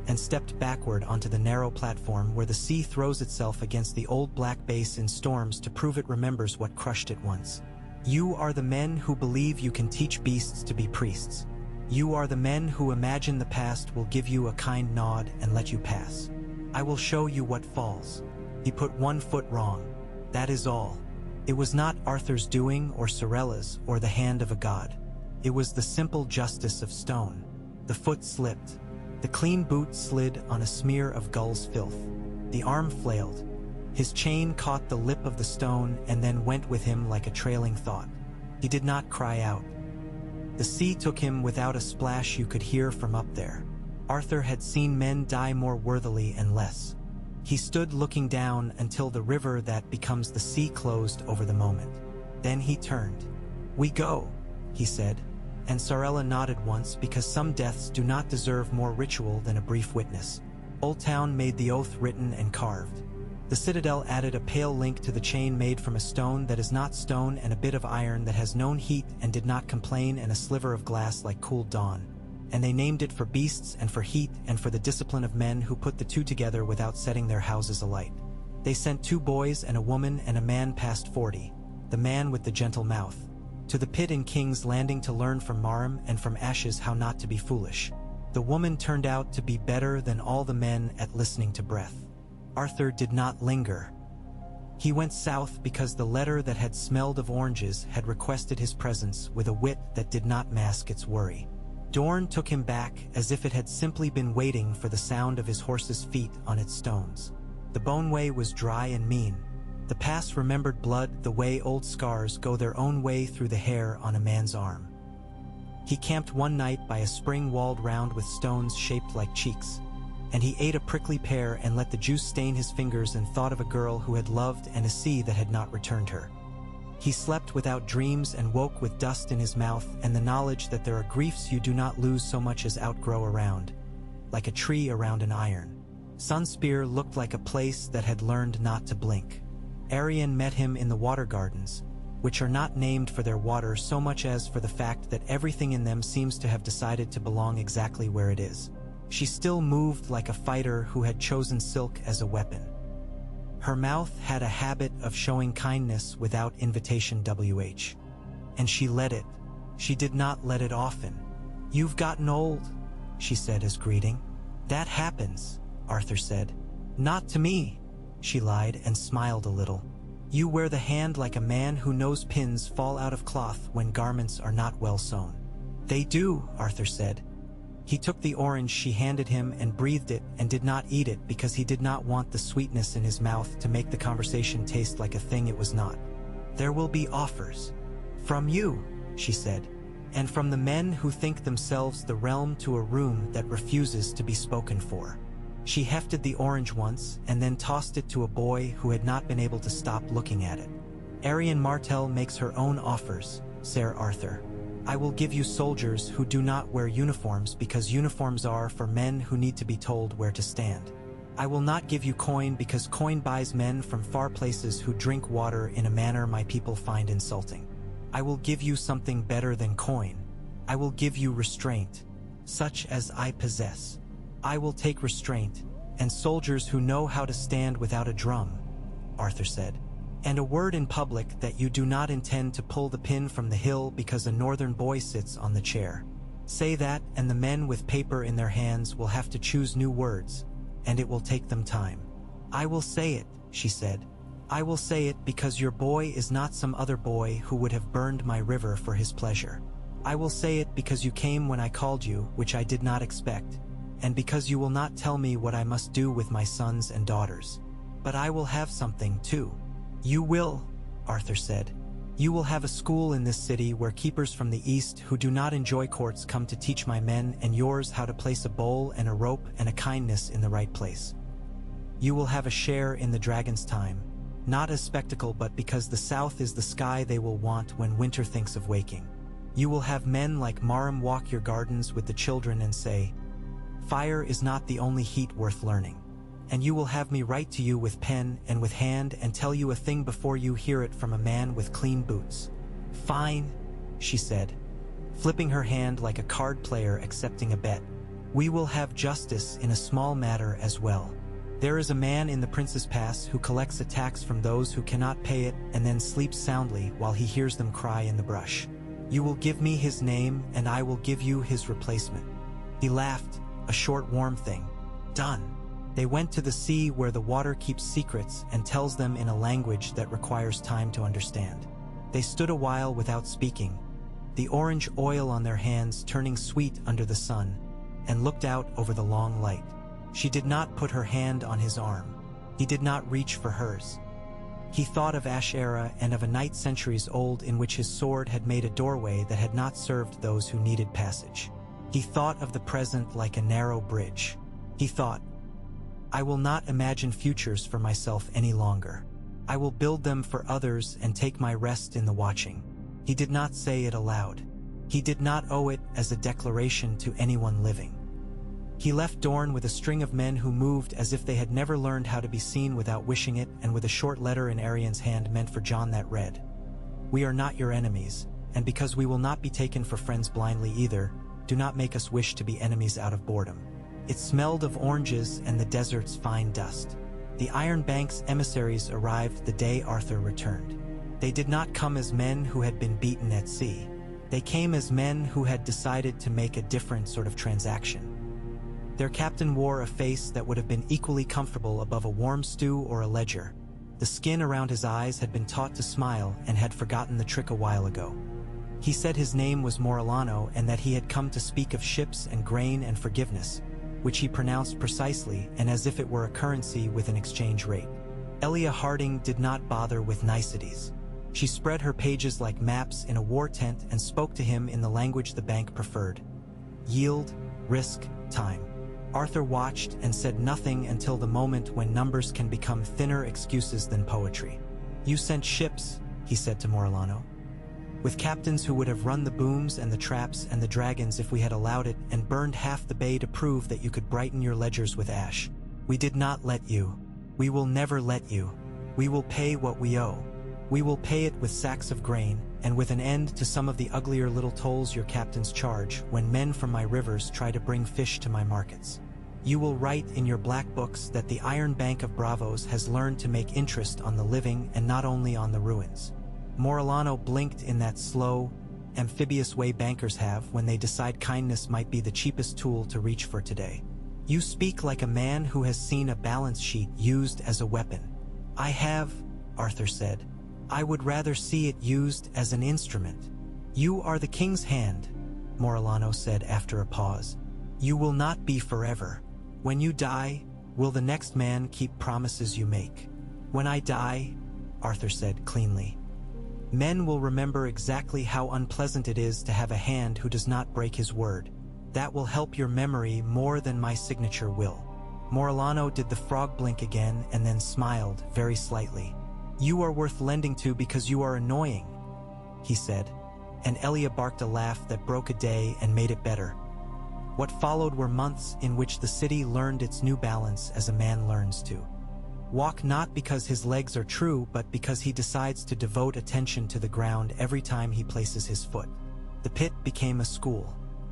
and stepped backward onto the narrow platform where the sea throws itself against the old black base in storms to prove it remembers what crushed it once. You are the men who believe you can teach beasts to be priests. You are the men who imagine the past will give you a kind nod and let you pass. I will show you what falls. He put one foot wrong. That is all. It was not Arthur's doing or Sorella's or the hand of a god. It was the simple justice of stone. The foot slipped. The clean boot slid on a smear of gull's filth. The arm flailed. His chain caught the lip of the stone and then went with him like a trailing thought. He did not cry out. The sea took him without a splash you could hear from up there. Arthur had seen men die more worthily and less. He stood looking down until the river that becomes the sea closed over the moment. Then he turned. "We go," he said, and Sorella nodded once because some deaths do not deserve more ritual than a brief witness. Old Town made the oath written and carved. The citadel added a pale link to the chain made from a stone that is not stone and a bit of iron that has known heat and did not complain and a sliver of glass like cooled dawn. And they named it for beasts and for heat and for the discipline of men who put the two together without setting their houses alight. They sent 2 boys and a woman and a man past 40, the man with the gentle mouth, to the pit in King's Landing to learn from Marm and from Ashes how not to be foolish. The woman turned out to be better than all the men at listening to breath. Arthur did not linger. He went south because the letter that had smelled of oranges had requested his presence with a wit that did not mask its worry. Dorne took him back as if it had simply been waiting for the sound of his horse's feet on its stones. The Boneway was dry and mean. The pass remembered blood the way old scars go their own way through the hair on a man's arm. He camped one night by a spring walled round with stones shaped like cheeks, and he ate a prickly pear and let the juice stain his fingers and thought of a girl who had loved and a sea that had not returned her. He slept without dreams and woke with dust in his mouth and the knowledge that there are griefs you do not lose so much as outgrow around, like a tree around an iron. Sunspear looked like a place that had learned not to blink. Arian met him in the water gardens, which are not named for their water so much as for the fact that everything in them seems to have decided to belong exactly where it is. She still moved like a fighter who had chosen silk as a weapon. Her mouth had a habit of showing kindness without invitation and she let it. She did not let it often. "You've gotten old," she said as greeting. "That happens," Arthur said. "Not to me," she lied and smiled a little. "You wear the hand like a man who knows pins fall out of cloth when garments are not well sewn." "They do," Arthur said. He took the orange she handed him and breathed it and did not eat it because he did not want the sweetness in his mouth to make the conversation taste like a thing it was not. "There will be offers. From you," she said, "and from the men who think themselves the realm to a room that refuses to be spoken for." She hefted the orange once and then tossed it to a boy who had not been able to stop looking at it. "Arian Martell makes her own offers, Sir Arthur. I will give you soldiers who do not wear uniforms because uniforms are for men who need to be told where to stand. I will not give you coin because coin buys men from far places who drink water in a manner my people find insulting. I will give you something better than coin. I will give you restraint, such as I possess. I will take restraint, and soldiers who know how to stand without a drum," Arthur said. "And a word in public that you do not intend to pull the pin from the hill because a northern boy sits on the chair. Say that, and the men with paper in their hands will have to choose new words, and it will take them time." "I will say it," she said. "I will say it because your boy is not some other boy who would have burned my river for his pleasure. I will say it because you came when I called you, which I did not expect, and because you will not tell me what I must do with my sons and daughters. But I will have something, too." "You will," Arthur said. "You will have a school in this city where keepers from the east who do not enjoy courts come to teach my men and yours how to place a bowl and a rope and a kindness in the right place. You will have a share in the dragon's time, not as spectacle but because the south is the sky they will want when winter thinks of waking. You will have men like Marm walk your gardens with the children and say, 'Fire is not the only heat worth learning.' And you will have me write to you with pen and with hand and tell you a thing before you hear it from a man with clean boots." "Fine," she said, flipping her hand like a card player accepting a bet. "We will have justice in a small matter as well. There is a man in the Prince's Pass who collects a tax from those who cannot pay it and then sleeps soundly while he hears them cry in the brush. You will give me his name and I will give you his replacement." He laughed, a short warm thing. "Done." They went to the sea where the water keeps secrets and tells them in a language that requires time to understand. They stood a while without speaking, the orange oil on their hands turning sweet under the sun, and looked out over the long light. She did not put her hand on his arm. He did not reach for hers. He thought of Ash-Era and of a night centuries old in which his sword had made a doorway that had not served those who needed passage. He thought of the present like a narrow bridge. He thought, "I will not imagine futures for myself any longer. I will build them for others and take my rest in the watching." He did not say it aloud. He did not owe it as a declaration to anyone living. He left Dorne with a string of men who moved as if they had never learned how to be seen without wishing it, and with a short letter in Arian's hand meant for Jon that read, "We are not your enemies, and because we will not be taken for friends blindly either, do not make us wish to be enemies out of boredom." It smelled of oranges and the desert's fine dust. The Iron Bank's emissaries arrived the day Arthur returned. They did not come as men who had been beaten at sea. They came as men who had decided to make a different sort of transaction. Their captain wore a face that would have been equally comfortable above a warm stew or a ledger. The skin around his eyes had been taught to smile and had forgotten the trick a while ago. He said his name was Morellano and that he had come to speak of ships and grain and forgiveness, which he pronounced precisely and as if it were a currency with an exchange rate. Elia Harding did not bother with niceties. She spread her pages like maps in a war tent and spoke to him in the language the bank preferred. Yield, risk, time. Arthur watched and said nothing until the moment when numbers can become thinner excuses than poetry. "You sent ships," he said to Morellano, "with captains who would have run the booms and the traps and the dragons if we had allowed it, and burned half the bay to prove that you could brighten your ledgers with ash. We did not let you. We will never let you. We will pay what we owe. We will pay it with sacks of grain, and with an end to some of the uglier little tolls your captains charge when men from my rivers try to bring fish to my markets. You will write in your black books that the Iron Bank of Bravos has learned to make interest on the living and not only on the ruins." Morellano blinked in that slow, amphibious way bankers have when they decide kindness might be the cheapest tool to reach for today. "You speak like a man who has seen a balance sheet used as a weapon." "I have," Arthur said. "I would rather see it used as an instrument." "You are the king's hand," Morellano said after a pause. "You will not be forever. When you die, will the next man keep promises you make?" "When I die," Arthur said cleanly, "men will remember exactly how unpleasant it is to have a hand who does not break his word. That will help your memory more than my signature will." Morellano did the frog blink again and then smiled very slightly. "You are worth lending to because you are annoying," he said, and Elia barked a laugh that broke a day and made it better. What followed were months in which the city learned its new balance as a man learns to walk, not because his legs are true, but because he decides to devote attention to the ground every time he places his foot. The pit became a school.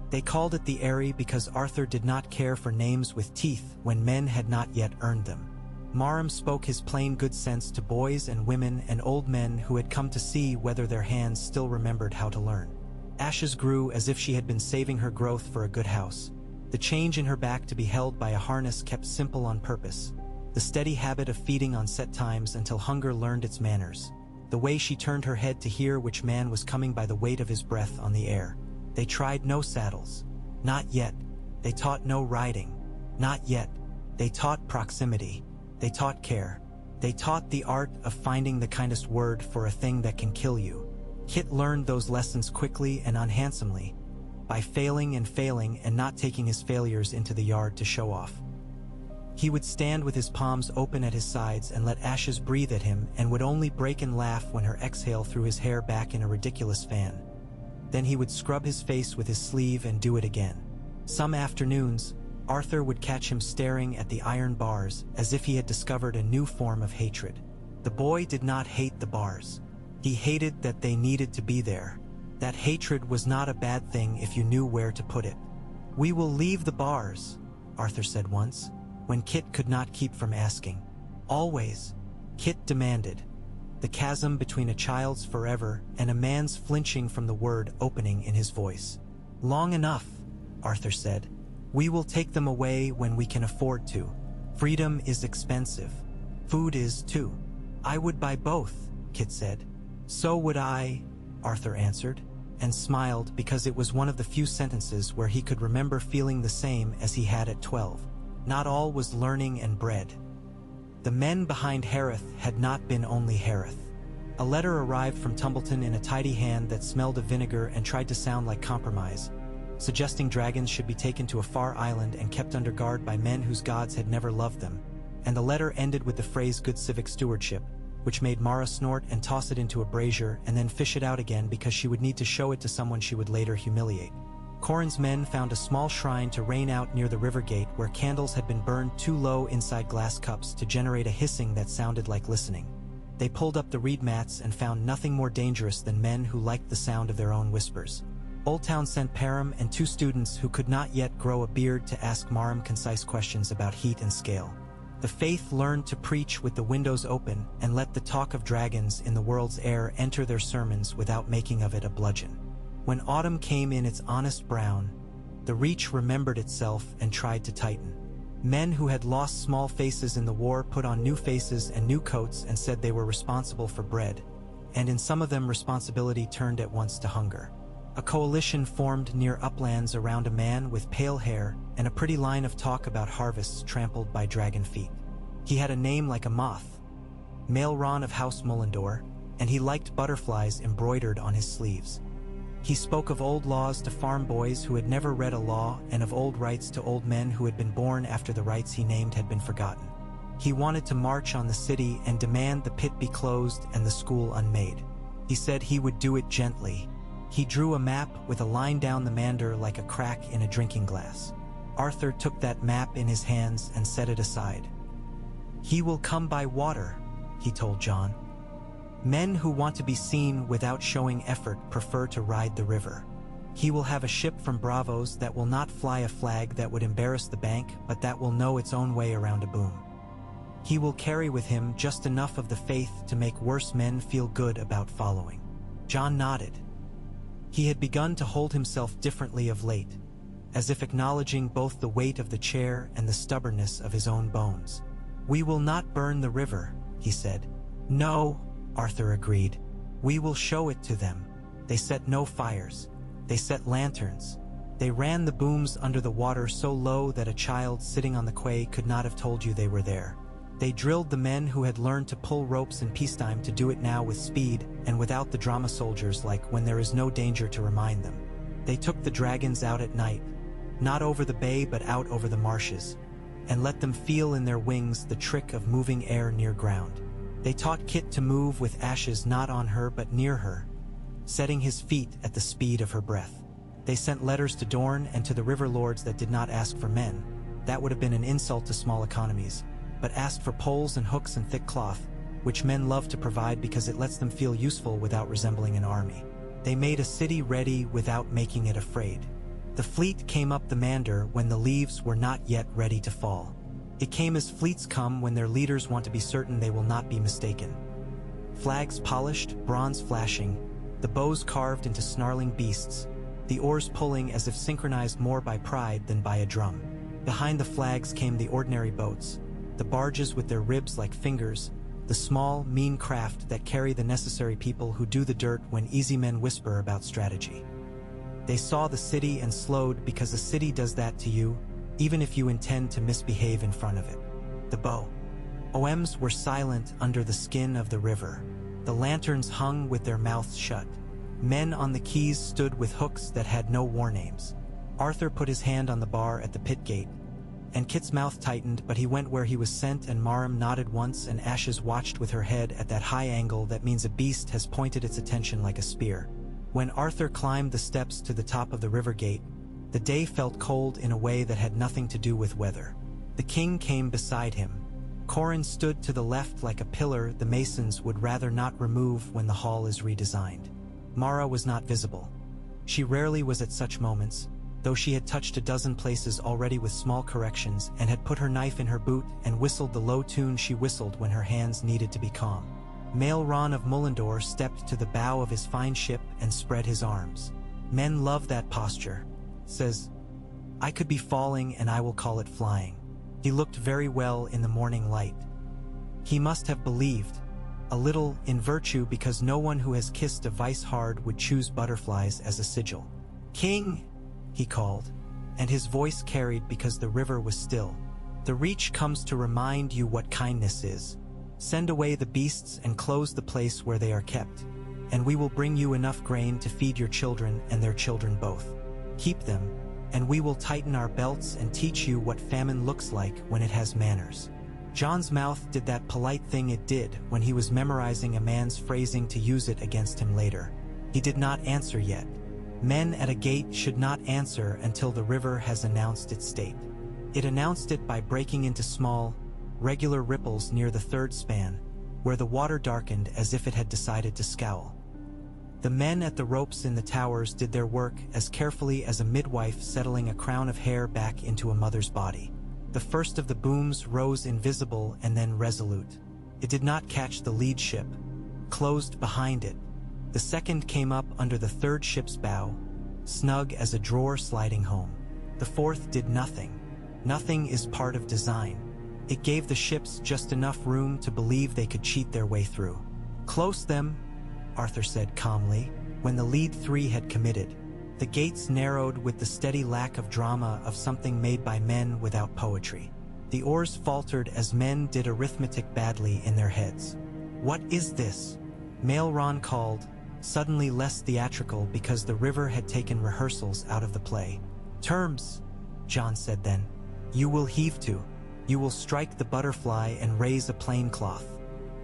They called it the Eyrie because Arthur did not care for names with teeth when men had not yet earned them. Maram spoke his plain good sense to boys and women and old men who had come to see whether their hands still remembered how to learn. Ashes grew as if she had been saving her growth for a good house. The change in her back to be held by a harness kept simple on purpose. The steady habit of feeding on set times until hunger learned its manners. The way she turned her head to hear which man was coming by the weight of his breath on the air. They tried no saddles. Not yet. They taught no riding. Not yet. They taught proximity. They taught care. They taught the art of finding the kindest word for a thing that can kill you. Kit learned those lessons quickly and unhandsomely, by failing and not taking his failures into the yard to show off. He would stand with his palms open at his sides and let Ashes breathe at him, and would only break and laugh when her exhale threw his hair back in a ridiculous fan. Then he would scrub his face with his sleeve and do it again. Some afternoons, Arthur would catch him staring at the iron bars as if he had discovered a new form of hatred. The boy did not hate the bars. He hated that they needed to be there. That hatred was not a bad thing if you knew where to put it. "We will leave the bars," Arthur said once. when Kit could not keep from asking. Always, Kit demanded. The chasm between a child's forever and a man's flinching from the word opening in his voice. Long enough, Arthur said. We will take them away when we can afford to. Freedom is expensive. Food is too. I would buy both, Kit said. So would I, Arthur answered, and smiled because it was one of the few sentences where he could remember feeling the same as he had at 12. Not all was learning and bread. The men behind Harith had not been only Harith. A letter arrived from Tumbleton in a tidy hand that smelled of vinegar and tried to sound like compromise, suggesting dragons should be taken to a far island and kept under guard by men whose gods had never loved them, and the letter ended with the phrase good civic stewardship, which made Mara snort and toss it into a brazier and then fish it out again because she would need to show it to someone she would later humiliate. Corin's men found a small shrine to rain out near the river gate where candles had been burned too low inside glass cups to generate a hissing that sounded like listening. They pulled up the reed mats and found nothing more dangerous than men who liked the sound of their own whispers. Old Town sent Param and 2 students who could not yet grow a beard to ask Maram concise questions about heat and scale. The faith learned to preach with the windows open and let the talk of dragons in the world's air enter their sermons without making of it a bludgeon. When autumn came in its honest brown, the Reach remembered itself and tried to tighten. Men who had lost small faces in the war put on new faces and new coats and said they were responsible for bread, and in some of them responsibility turned at once to hunger. A coalition formed near uplands around a man with pale hair and a pretty line of talk about harvests trampled by dragon feet. He had a name like a moth, Maelron of House Mullendor, and he liked butterflies embroidered on his sleeves. He spoke of old laws to farm boys who had never read a law and of old rights to old men who had been born after the rights he named had been forgotten. He wanted to march on the city and demand the pit be closed and the school unmade. He said he would do it gently. He drew a map with a line down the mander like a crack in a drinking glass. Arthur took that map in his hands and set it aside. He will come by water, he told John. Men who want to be seen without showing effort prefer to ride the river. He will have a ship from Bravos that will not fly a flag that would embarrass the bank, but that will know its own way around a boom. He will carry with him just enough of the faith to make worse men feel good about following. John nodded. He had begun to hold himself differently of late, as if acknowledging both the weight of the chair and the stubbornness of his own bones. We will not burn the river, he said. No, Arthur agreed. We will show it to them. They set no fires. They set lanterns. They ran the booms under the water so low that a child sitting on the quay could not have told you they were there. They drilled the men who had learned to pull ropes in peacetime to do it now with speed and without the drama soldiers like when there is no danger to remind them. They took the dragons out at night, not over the bay but out over the marshes, and let them feel in their wings the trick of moving air near ground. They taught Kit to move with ashes not on her but near her, setting his feet at the speed of her breath. They sent letters to Dorne and to the river lords that did not ask for men. That would have been an insult to small economies, but asked for poles and hooks and thick cloth, which men love to provide because it lets them feel useful without resembling an army. They made a city ready without making it afraid. The fleet came up the Mander when the leaves were not yet ready to fall. It came as fleets come when their leaders want to be certain they will not be mistaken. Flags polished, bronze flashing, the bows carved into snarling beasts, the oars pulling as if synchronized more by pride than by a drum. Behind the flags came the ordinary boats, the barges with their ribs like fingers, the small, mean craft that carry the necessary people who do the dirt when easy men whisper about strategy. They saw the city and slowed because a city does that to you, even if you intend to misbehave in front of it. The bow. OMs were silent under the skin of the river. The lanterns hung with their mouths shut. Men on the quays stood with hooks that had no war names. Arthur put his hand on the bar at the pit gate, and Kit's mouth tightened, but he went where he was sent, and Maram nodded once, and Ashes watched with her head at that high angle that means a beast has pointed its attention like a spear. When Arthur climbed the steps to the top of the river gate, the day felt cold in a way that had nothing to do with weather. The king came beside him. Corin stood to the left like a pillar the masons would rather not remove when the hall is redesigned. Mara was not visible. She rarely was at such moments, though she had touched a dozen places already with small corrections and had put her knife in her boot and whistled the low tune she whistled when her hands needed to be calm. Maelron of Mullendor stepped to the bow of his fine ship and spread his arms. Men love that posture. Says, I could be falling and I will call it flying. He looked very well in the morning light. He must have believed, a little, in virtue, because no one who has kissed a vice hard would choose butterflies as a sigil. King, he called, and his voice carried because the river was still. The reach comes to remind you what kindness is. Send away the beasts and close the place where they are kept, and we will bring you enough grain to feed your children and their children both. Keep them, and we will tighten our belts and teach you what famine looks like when it has manners. John's mouth did that polite thing it did when he was memorizing a man's phrasing to use it against him later. He did not answer yet. Men at a gate should not answer until the river has announced its state. It announced it by breaking into small, regular ripples near the third span, where the water darkened as if it had decided to scowl. The men at the ropes in the towers did their work as carefully as a midwife settling a crown of hair back into a mother's body. The first of the booms rose invisible and then resolute. It did not catch the lead ship, closed behind it. The second came up under the third ship's bow, snug as a drawer sliding home. The fourth did nothing. Nothing is part of design. It gave the ships just enough room to believe they could cheat their way through. Close them, Arthur said calmly, when the lead three had committed. The gates narrowed with the steady lack of drama of something made by men without poetry. The oars faltered as men did arithmetic badly in their heads. What is this? Maelron called, suddenly less theatrical because the river had taken rehearsals out of the play. Terms, John said then. You will heave to. You will strike the butterfly and raise a plain cloth.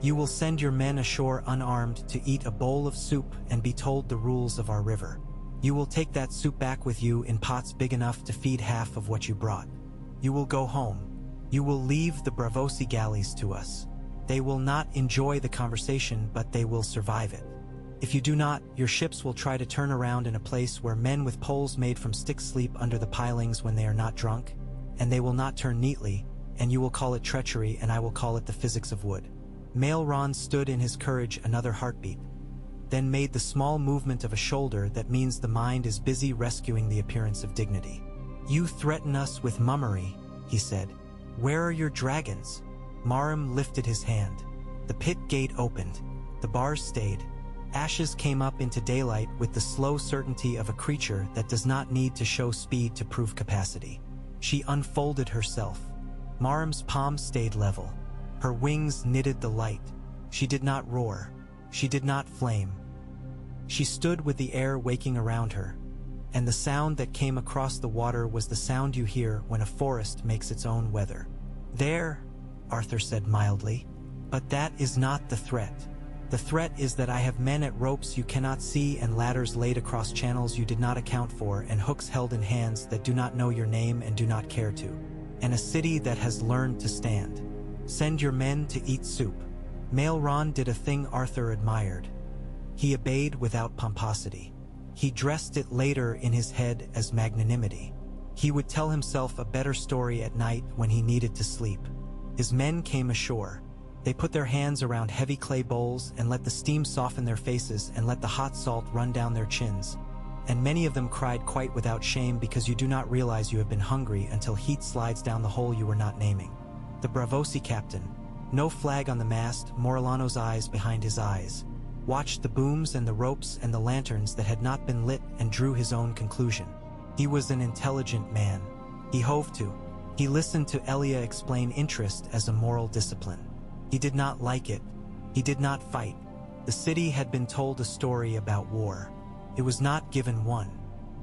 You will send your men ashore unarmed to eat a bowl of soup and be told the rules of our river. You will take that soup back with you in pots big enough to feed half of what you brought. You will go home. You will leave the Bravosi galleys to us. They will not enjoy the conversation, but they will survive it. If you do not, your ships will try to turn around in a place where men with poles made from sticks sleep under the pilings when they are not drunk, and they will not turn neatly, and you will call it treachery and I will call it the physics of wood. Maelron stood in his courage another heartbeat, then made the small movement of a shoulder that means the mind is busy rescuing the appearance of dignity. You threaten us with mummery, he said. Where are your dragons? Marum lifted his hand. The pit gate opened. The bars stayed. Ashes came up into daylight with the slow certainty of a creature that does not need to show speed to prove capacity. She unfolded herself. Marum's palms stayed level. Her wings knitted the light. She did not roar. She did not flame. She stood with the air waking around her, and the sound that came across the water was the sound you hear when a forest makes its own weather. There, Arthur said mildly, but that is not the threat. The threat is that I have men at ropes you cannot see and ladders laid across channels you did not account for and hooks held in hands that do not know your name and do not care to, and a city that has learned to stand. Send your men to eat soup. Maelron did a thing Arthur admired. He obeyed without pomposity. He dressed it later in his head as magnanimity. He would tell himself a better story at night when he needed to sleep. His men came ashore. They put their hands around heavy clay bowls and let the steam soften their faces and let the hot salt run down their chins. And many of them cried quite without shame because you do not realize you have been hungry until heat slides down the hole you were not naming. The Bravosi captain, no flag on the mast, Morellano's eyes behind his eyes, watched the booms and the ropes and the lanterns that had not been lit and drew his own conclusion. He was an intelligent man. He hove to. He listened to Elia explain interest as a moral discipline. He did not like it. He did not fight. The city had been told a story about war. It was not given one.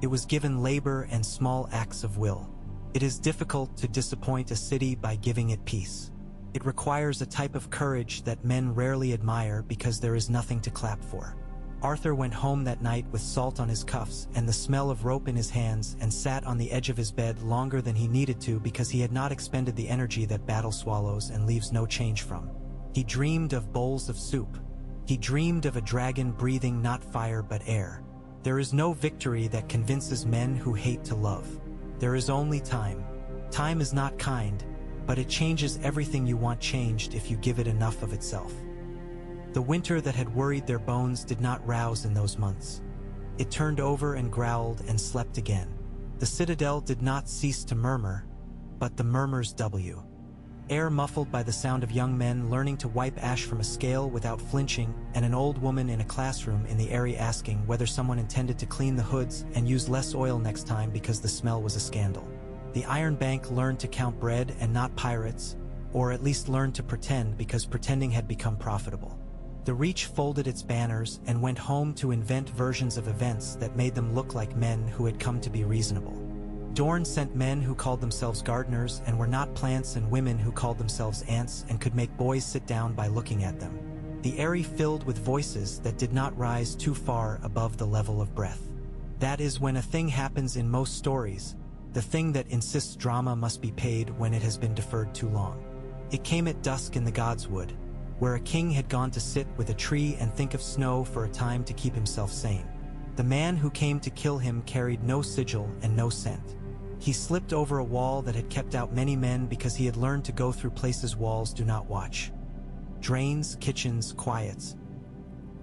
It was given labor and small acts of will. It is difficult to disappoint a city by giving it peace. It requires a type of courage that men rarely admire because there is nothing to clap for. Arthur went home that night with salt on his cuffs and the smell of rope in his hands and sat on the edge of his bed longer than he needed to because he had not expended the energy that battle swallows and leaves no change from. He dreamed of bowls of soup. He dreamed of a dragon breathing not fire but air. There is no victory that convinces men who hate to love. There is only time. Time is not kind, but it changes everything you want changed if you give it enough of itself. The winter that had worried their bones did not rouse in those months. It turned over and growled and slept again. The citadel did not cease to murmur, but the murmurs w. Air muffled by the sound of young men learning to wipe ash from a scale without flinching, and an old woman in a classroom in the area asking whether someone intended to clean the hoods and use less oil next time because the smell was a scandal. The Iron Bank learned to count bread and not pirates, or at least learned to pretend because pretending had become profitable. The Reach folded its banners and went home to invent versions of events that made them look like men who had come to be reasonable. Dorne sent men who called themselves gardeners and were not plants, and women who called themselves ants and could make boys sit down by looking at them. The Eyrie filled with voices that did not rise too far above the level of breath. That is when a thing happens in most stories, the thing that insists drama must be paid when it has been deferred too long. It came at dusk in the Godswood, where a king had gone to sit with a tree and think of snow for a time to keep himself sane. The man who came to kill him carried no sigil and no scent. He slipped over a wall that had kept out many men because he had learned to go through places walls do not watch. Drains, kitchens, quiets.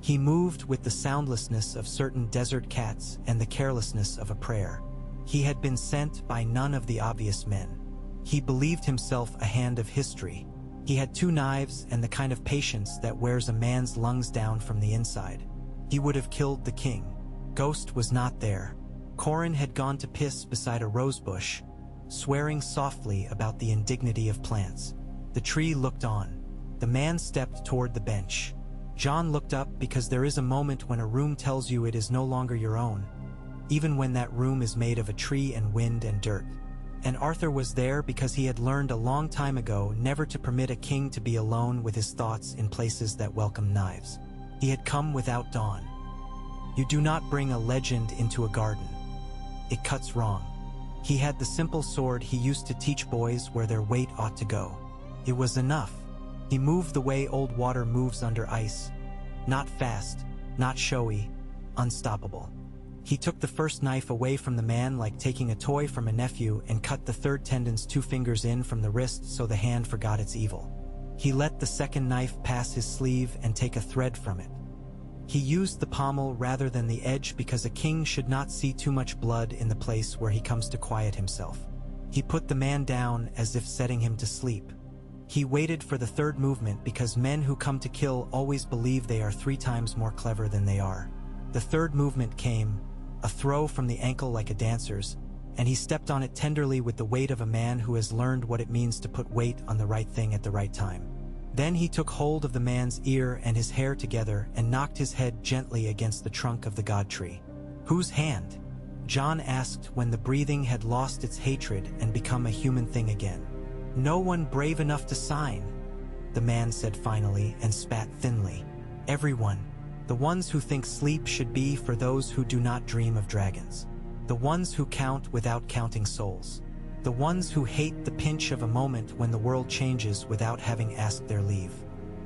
He moved with the soundlessness of certain desert cats and the carelessness of a prayer. He had been sent by none of the obvious men. He believed himself a hand of history. He had 2 knives and the kind of patience that wears a man's lungs down from the inside. He would have killed the king. Ghost was not there. Corin had gone to piss beside a rosebush, swearing softly about the indignity of plants. The tree looked on. The man stepped toward the bench. Jon looked up because there is a moment when a room tells you it is no longer your own, even when that room is made of a tree and wind and dirt. And Arthur was there because he had learned a long time ago never to permit a king to be alone with his thoughts in places that welcome knives. He had come without dawn. You do not bring a legend into a garden. It cuts wrong. He had the simple sword he used to teach boys where their weight ought to go. It was enough. He moved the way old water moves under ice. Not fast, not showy, unstoppable. He took the first knife away from the man like taking a toy from a nephew and cut the 3rd tendon's 2 fingers in from the wrist so the hand forgot its evil. He let the 2nd knife pass his sleeve and take a thread from it. He used the pommel rather than the edge because a king should not see too much blood in the place where he comes to quiet himself. He put the man down as if setting him to sleep. He waited for the 3rd movement because men who come to kill always believe they are 3 times more clever than they are. The 3rd movement came, a throw from the ankle like a dancer's, and he stepped on it tenderly with the weight of a man who has learned what it means to put weight on the right thing at the right time. Then he took hold of the man's ear and his hair together and knocked his head gently against the trunk of the god tree. Whose hand? Jon asked when the breathing had lost its hatred and become a human thing again. No one brave enough to sign, the man said finally and spat thinly. Everyone. The ones who think sleep should be for those who do not dream of dragons. The ones who count without counting souls. The ones who hate the pinch of a moment when the world changes without having asked their leave.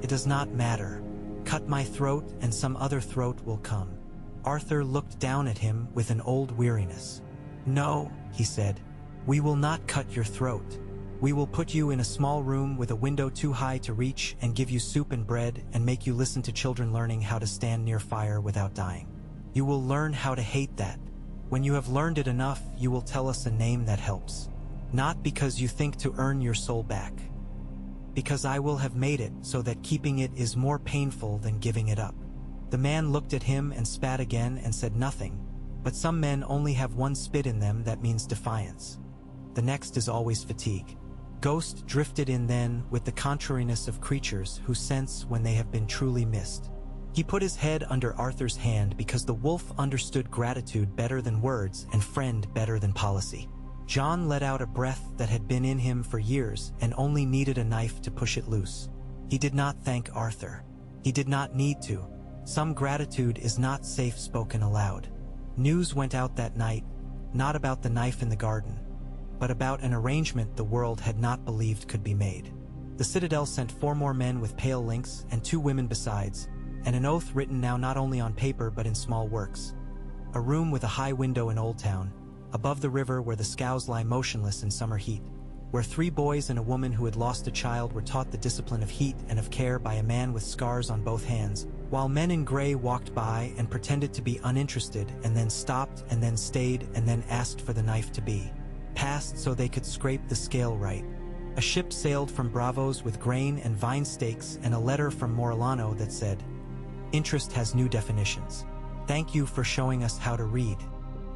It does not matter. Cut my throat and some other throat will come. Arthur looked down at him with an old weariness. No, he said. We will not cut your throat. We will put you in a small room with a window too high to reach and give you soup and bread and make you listen to children learning how to stand near fire without dying. You will learn how to hate that. When you have learned it enough, you will tell us a name that helps. Not because you think to earn your soul back. Because I will have made it so that keeping it is more painful than giving it up. The man looked at him and spat again and said nothing, but some men only have one spit in them that means defiance. The next is always fatigue. Ghost drifted in then with the contrariness of creatures who sense when they have been truly missed. He put his head under Arthur's hand because the wolf understood gratitude better than words and friend better than policy. Jon let out a breath that had been in him for years and only needed a knife to push it loose. He did not thank Arthur. He did not need to. Some gratitude is not safe spoken aloud. News went out that night, not about the knife in the garden, but about an arrangement the world had not believed could be made. The Citadel sent 4 more men with pale links and 2 women besides, and an oath written now not only on paper but in small works. a room with a high window in Old Town, above the river where the scows lie motionless in summer heat, where 3 boys and a woman who had lost a child were taught the discipline of heat and of care by a man with scars on both hands, while men in gray walked by and pretended to be uninterested and then stopped and then stayed and then asked for the knife to be passed so they could scrape the scale right. A ship sailed from Bravos with grain and vine stakes and a letter from Morellano that said, "Interest has new definitions. Thank you for showing us how to read."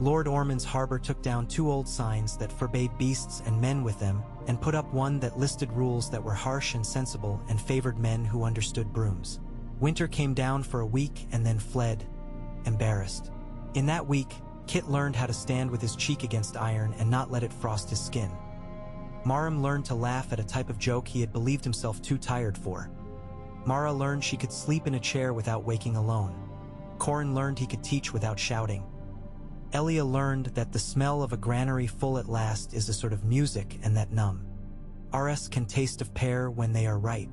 Lord Ormond's harbor took down 2 old signs that forbade beasts and men with them, and put up one that listed rules that were harsh and sensible and favored men who understood brooms. Winter came down for a week and then fled, embarrassed. In that week, Kit learned how to stand with his cheek against iron and not let it frost his skin. Maram learned to laugh at a type of joke he had believed himself too tired for. Mara learned she could sleep in a chair without waking alone. Corin learned he could teach without shouting. Elia learned that the smell of a granary full at last is a sort of music and that numb. RS can taste of pear when they are ripe.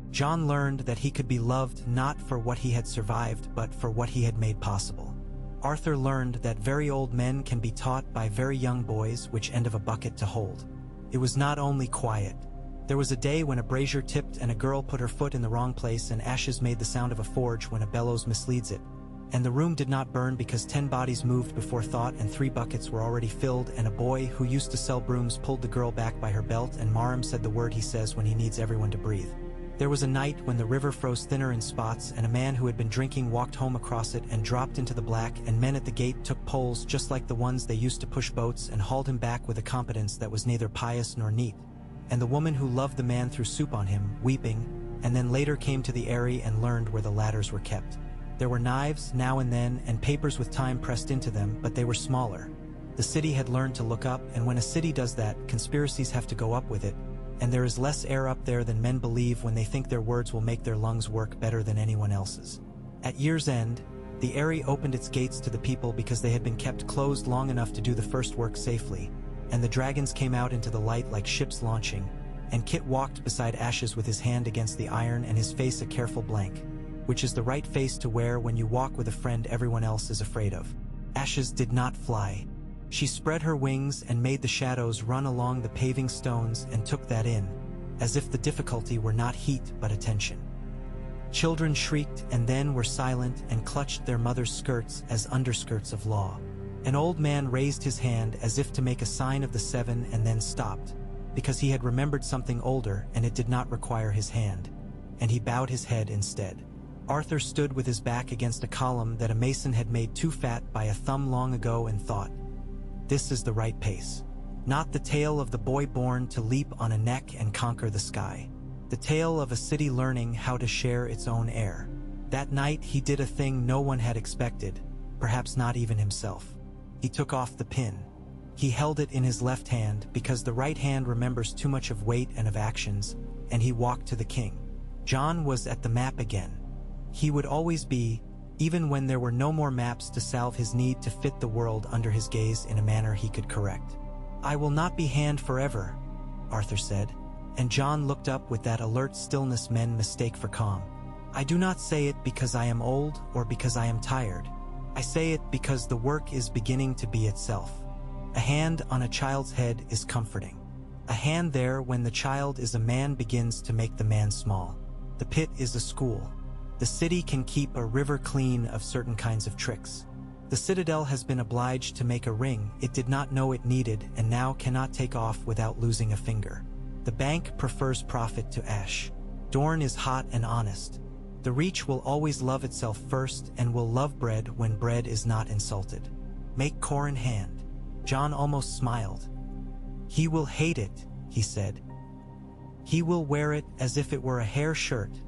John learned that he could be loved not for what he had survived but for what he had made possible. Arthur learned that very old men can be taught by very young boys which end of a bucket to hold. It was not only quiet. There was a day when a brazier tipped and a girl put her foot in the wrong place and ashes made the sound of a forge when a bellows misleads it. And the room did not burn because 10 bodies moved before thought and 3 buckets were already filled, and a boy who used to sell brooms pulled the girl back by her belt, and Maram said the word he says when he needs everyone to breathe. There was a night when the river froze thinner in spots, and a man who had been drinking walked home across it and dropped into the black, and men at the gate took poles just like the ones they used to push boats and hauled him back with a competence that was neither pious nor neat. And the woman who loved the man threw soup on him, weeping, and then later came to the Eyrie and learned where the ladders were kept. There were knives now and then and papers with time pressed into them, but they were smaller. The city had learned to look up, and when a city does that, conspiracies have to go up with it, and there is less air up there than men believe when they think their words will make their lungs work better than anyone else's. At year's end, the Eyrie opened its gates to the people because they had been kept closed long enough to do the first work safely, and the dragons came out into the light like ships launching, and Kit walked beside Ashes with his hand against the iron and his face a careful blank, which is the right face to wear when you walk with a friend everyone else is afraid of. Ashes did not fly. She spread her wings and made the shadows run along the paving stones and took that in, as if the difficulty were not heat but attention. Children shrieked and then were silent and clutched their mother's skirts as underskirts of law. An old man raised his hand as if to make a sign of the 7 and then stopped, because he had remembered something older and it did not require his hand, and he bowed his head instead. Arthur stood with his back against a column that a mason had made too fat by a thumb long ago and thought, "This is the right pace. Not the tale of the boy born to leap on a neck and conquer the sky. The tale of a city learning how to share its own air." That night he did a thing no one had expected, perhaps not even himself. He took off the pin. He held it in his left hand because the right hand remembers too much of weight and of actions, and he walked to the king. John was at the map again. He would always be, even when there were no more maps to salve his need to fit the world under his gaze in a manner he could correct. "I will not be hand forever," Arthur said, and John looked up with that alert stillness men mistake for calm. "I do not say it because I am old or because I am tired. I say it because the work is beginning to be itself. A hand on a child's head is comforting. A hand there when the child is a man begins to make the man small. The pit is a school. The city can keep a river clean of certain kinds of tricks. The citadel has been obliged to make a ring it did not know it needed and now cannot take off without losing a finger. The bank prefers profit to ash. Dorne is hot and honest. The Reach will always love itself first and will love bread when bread is not insulted. Make Corin hand." John almost smiled. "He will hate it," he said. "He will wear it as if it were a hair shirt,"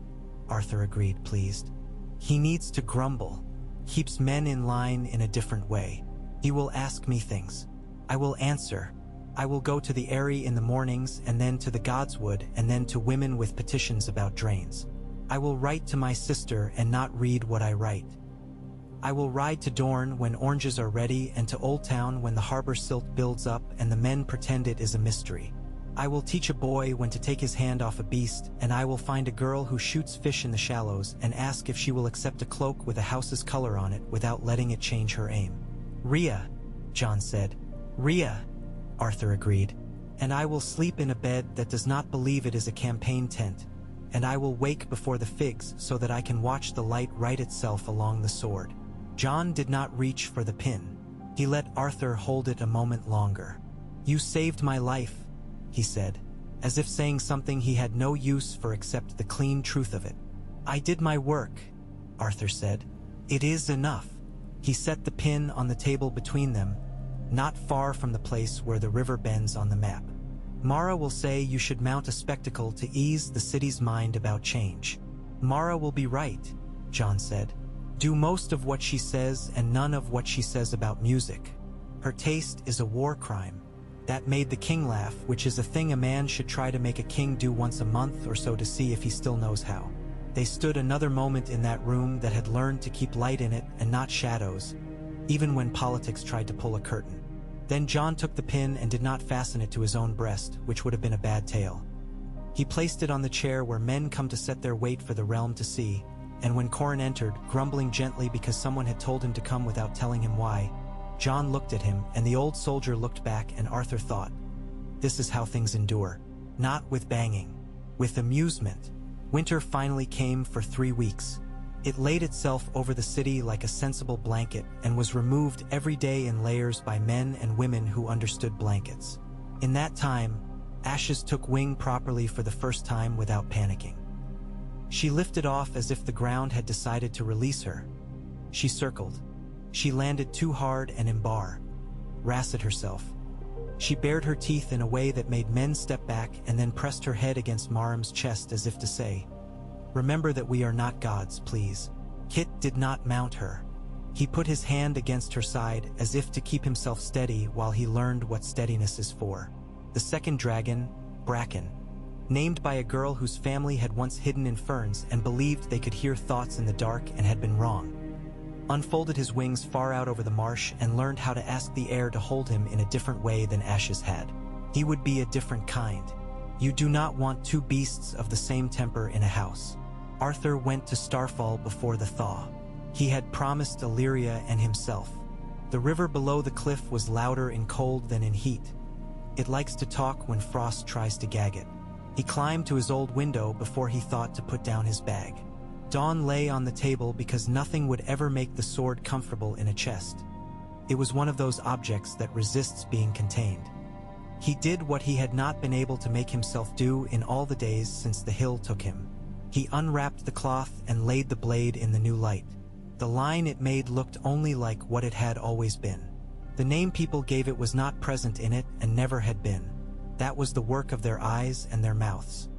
Arthur agreed, pleased. "He needs to grumble. Keeps men in line in a different way. He will ask me things. I will answer. I will go to the Eyrie in the mornings and then to the Godswood and then to women with petitions about drains. I will write to my sister and not read what I write. I will ride to Dorne when oranges are ready and to Old Town when the harbor silt builds up and the men pretend it is a mystery. I will teach a boy when to take his hand off a beast, and I will find a girl who shoots fish in the shallows and ask if she will accept a cloak with a house's color on it without letting it change her aim. Rhea, John said. Rhea, Arthur agreed. And I will sleep in a bed that does not believe it is a campaign tent, and I will wake before the figs so that I can watch the light right itself along the sword. John did not reach for the pin. He let Arthur hold it a moment longer. You saved my life, he said, as if saying something he had no use for except the clean truth of it. I did my work, Arthur said. It is enough. He set the pin on the table between them, not far from the place where the river bends on the map. Mara will say you should mount a spectacle to ease the city's mind about change. Mara will be right, John said. Do most of what she says and none of what she says about music. Her taste is a war crime. That made the king laugh, which is a thing a man should try to make a king do once a month or so to see if he still knows how. They stood another moment in that room that had learned to keep light in it and not shadows, even when politics tried to pull a curtain. Then John took the pin and did not fasten it to his own breast, which would have been a bad tale. He placed it on the chair where men come to set their weight for the realm to see, and when Corin entered, grumbling gently because someone had told him to come without telling him why, John looked at him, and the old soldier looked back, and Arthur thought, this is how things endure. Not with banging. With amusement. Winter finally came for 3 weeks. It laid itself over the city like a sensible blanket and was removed every day in layers by men and women who understood blankets. In that time, Ashes took wing properly for the first time without panicking. She lifted off as if the ground had decided to release her. She circled. She landed too hard and imbar. Rassed herself. She bared her teeth in a way that made men step back and then pressed her head against Maram's chest as if to say, remember that we are not gods, please. Kit did not mount her. He put his hand against her side as if to keep himself steady while he learned what steadiness is for. The second dragon, Bracken, named by a girl whose family had once hidden in ferns and believed they could hear thoughts in the dark and had been wrong, unfolded his wings far out over the marsh and learned how to ask the air to hold him in a different way than Ashes had. He would be a different kind. You do not want two beasts of the same temper in a house. Arthur went to Starfall before the thaw. He had promised Illyria and himself. The river below the cliff was louder in cold than in heat. It likes to talk when frost tries to gag it. He climbed to his old window before he thought to put down his bag. Dawn lay on the table because nothing would ever make the sword comfortable in a chest. It was one of those objects that resists being contained. He did what he had not been able to make himself do in all the days since the hill took him. He unwrapped the cloth and laid the blade in the new light. The line it made looked only like what it had always been. The name people gave it was not present in it and never had been. That was the work of their eyes and their mouths.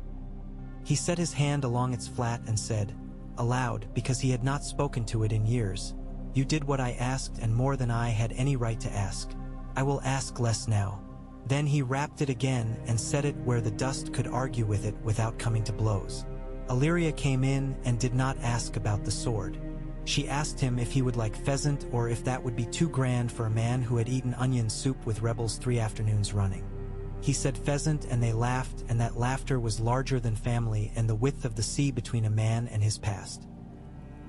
He set his hand along its flat and said, aloud, because he had not spoken to it in years, you did what I asked and more than I had any right to ask. I will ask less now. Then he wrapped it again and set it where the dust could argue with it without coming to blows. Illyria came in and did not ask about the sword. She asked him if he would like pheasant or if that would be too grand for a man who had eaten onion soup with rebels 3 afternoons running. He said pheasant and they laughed, and that laughter was larger than family and the width of the sea between a man and his past.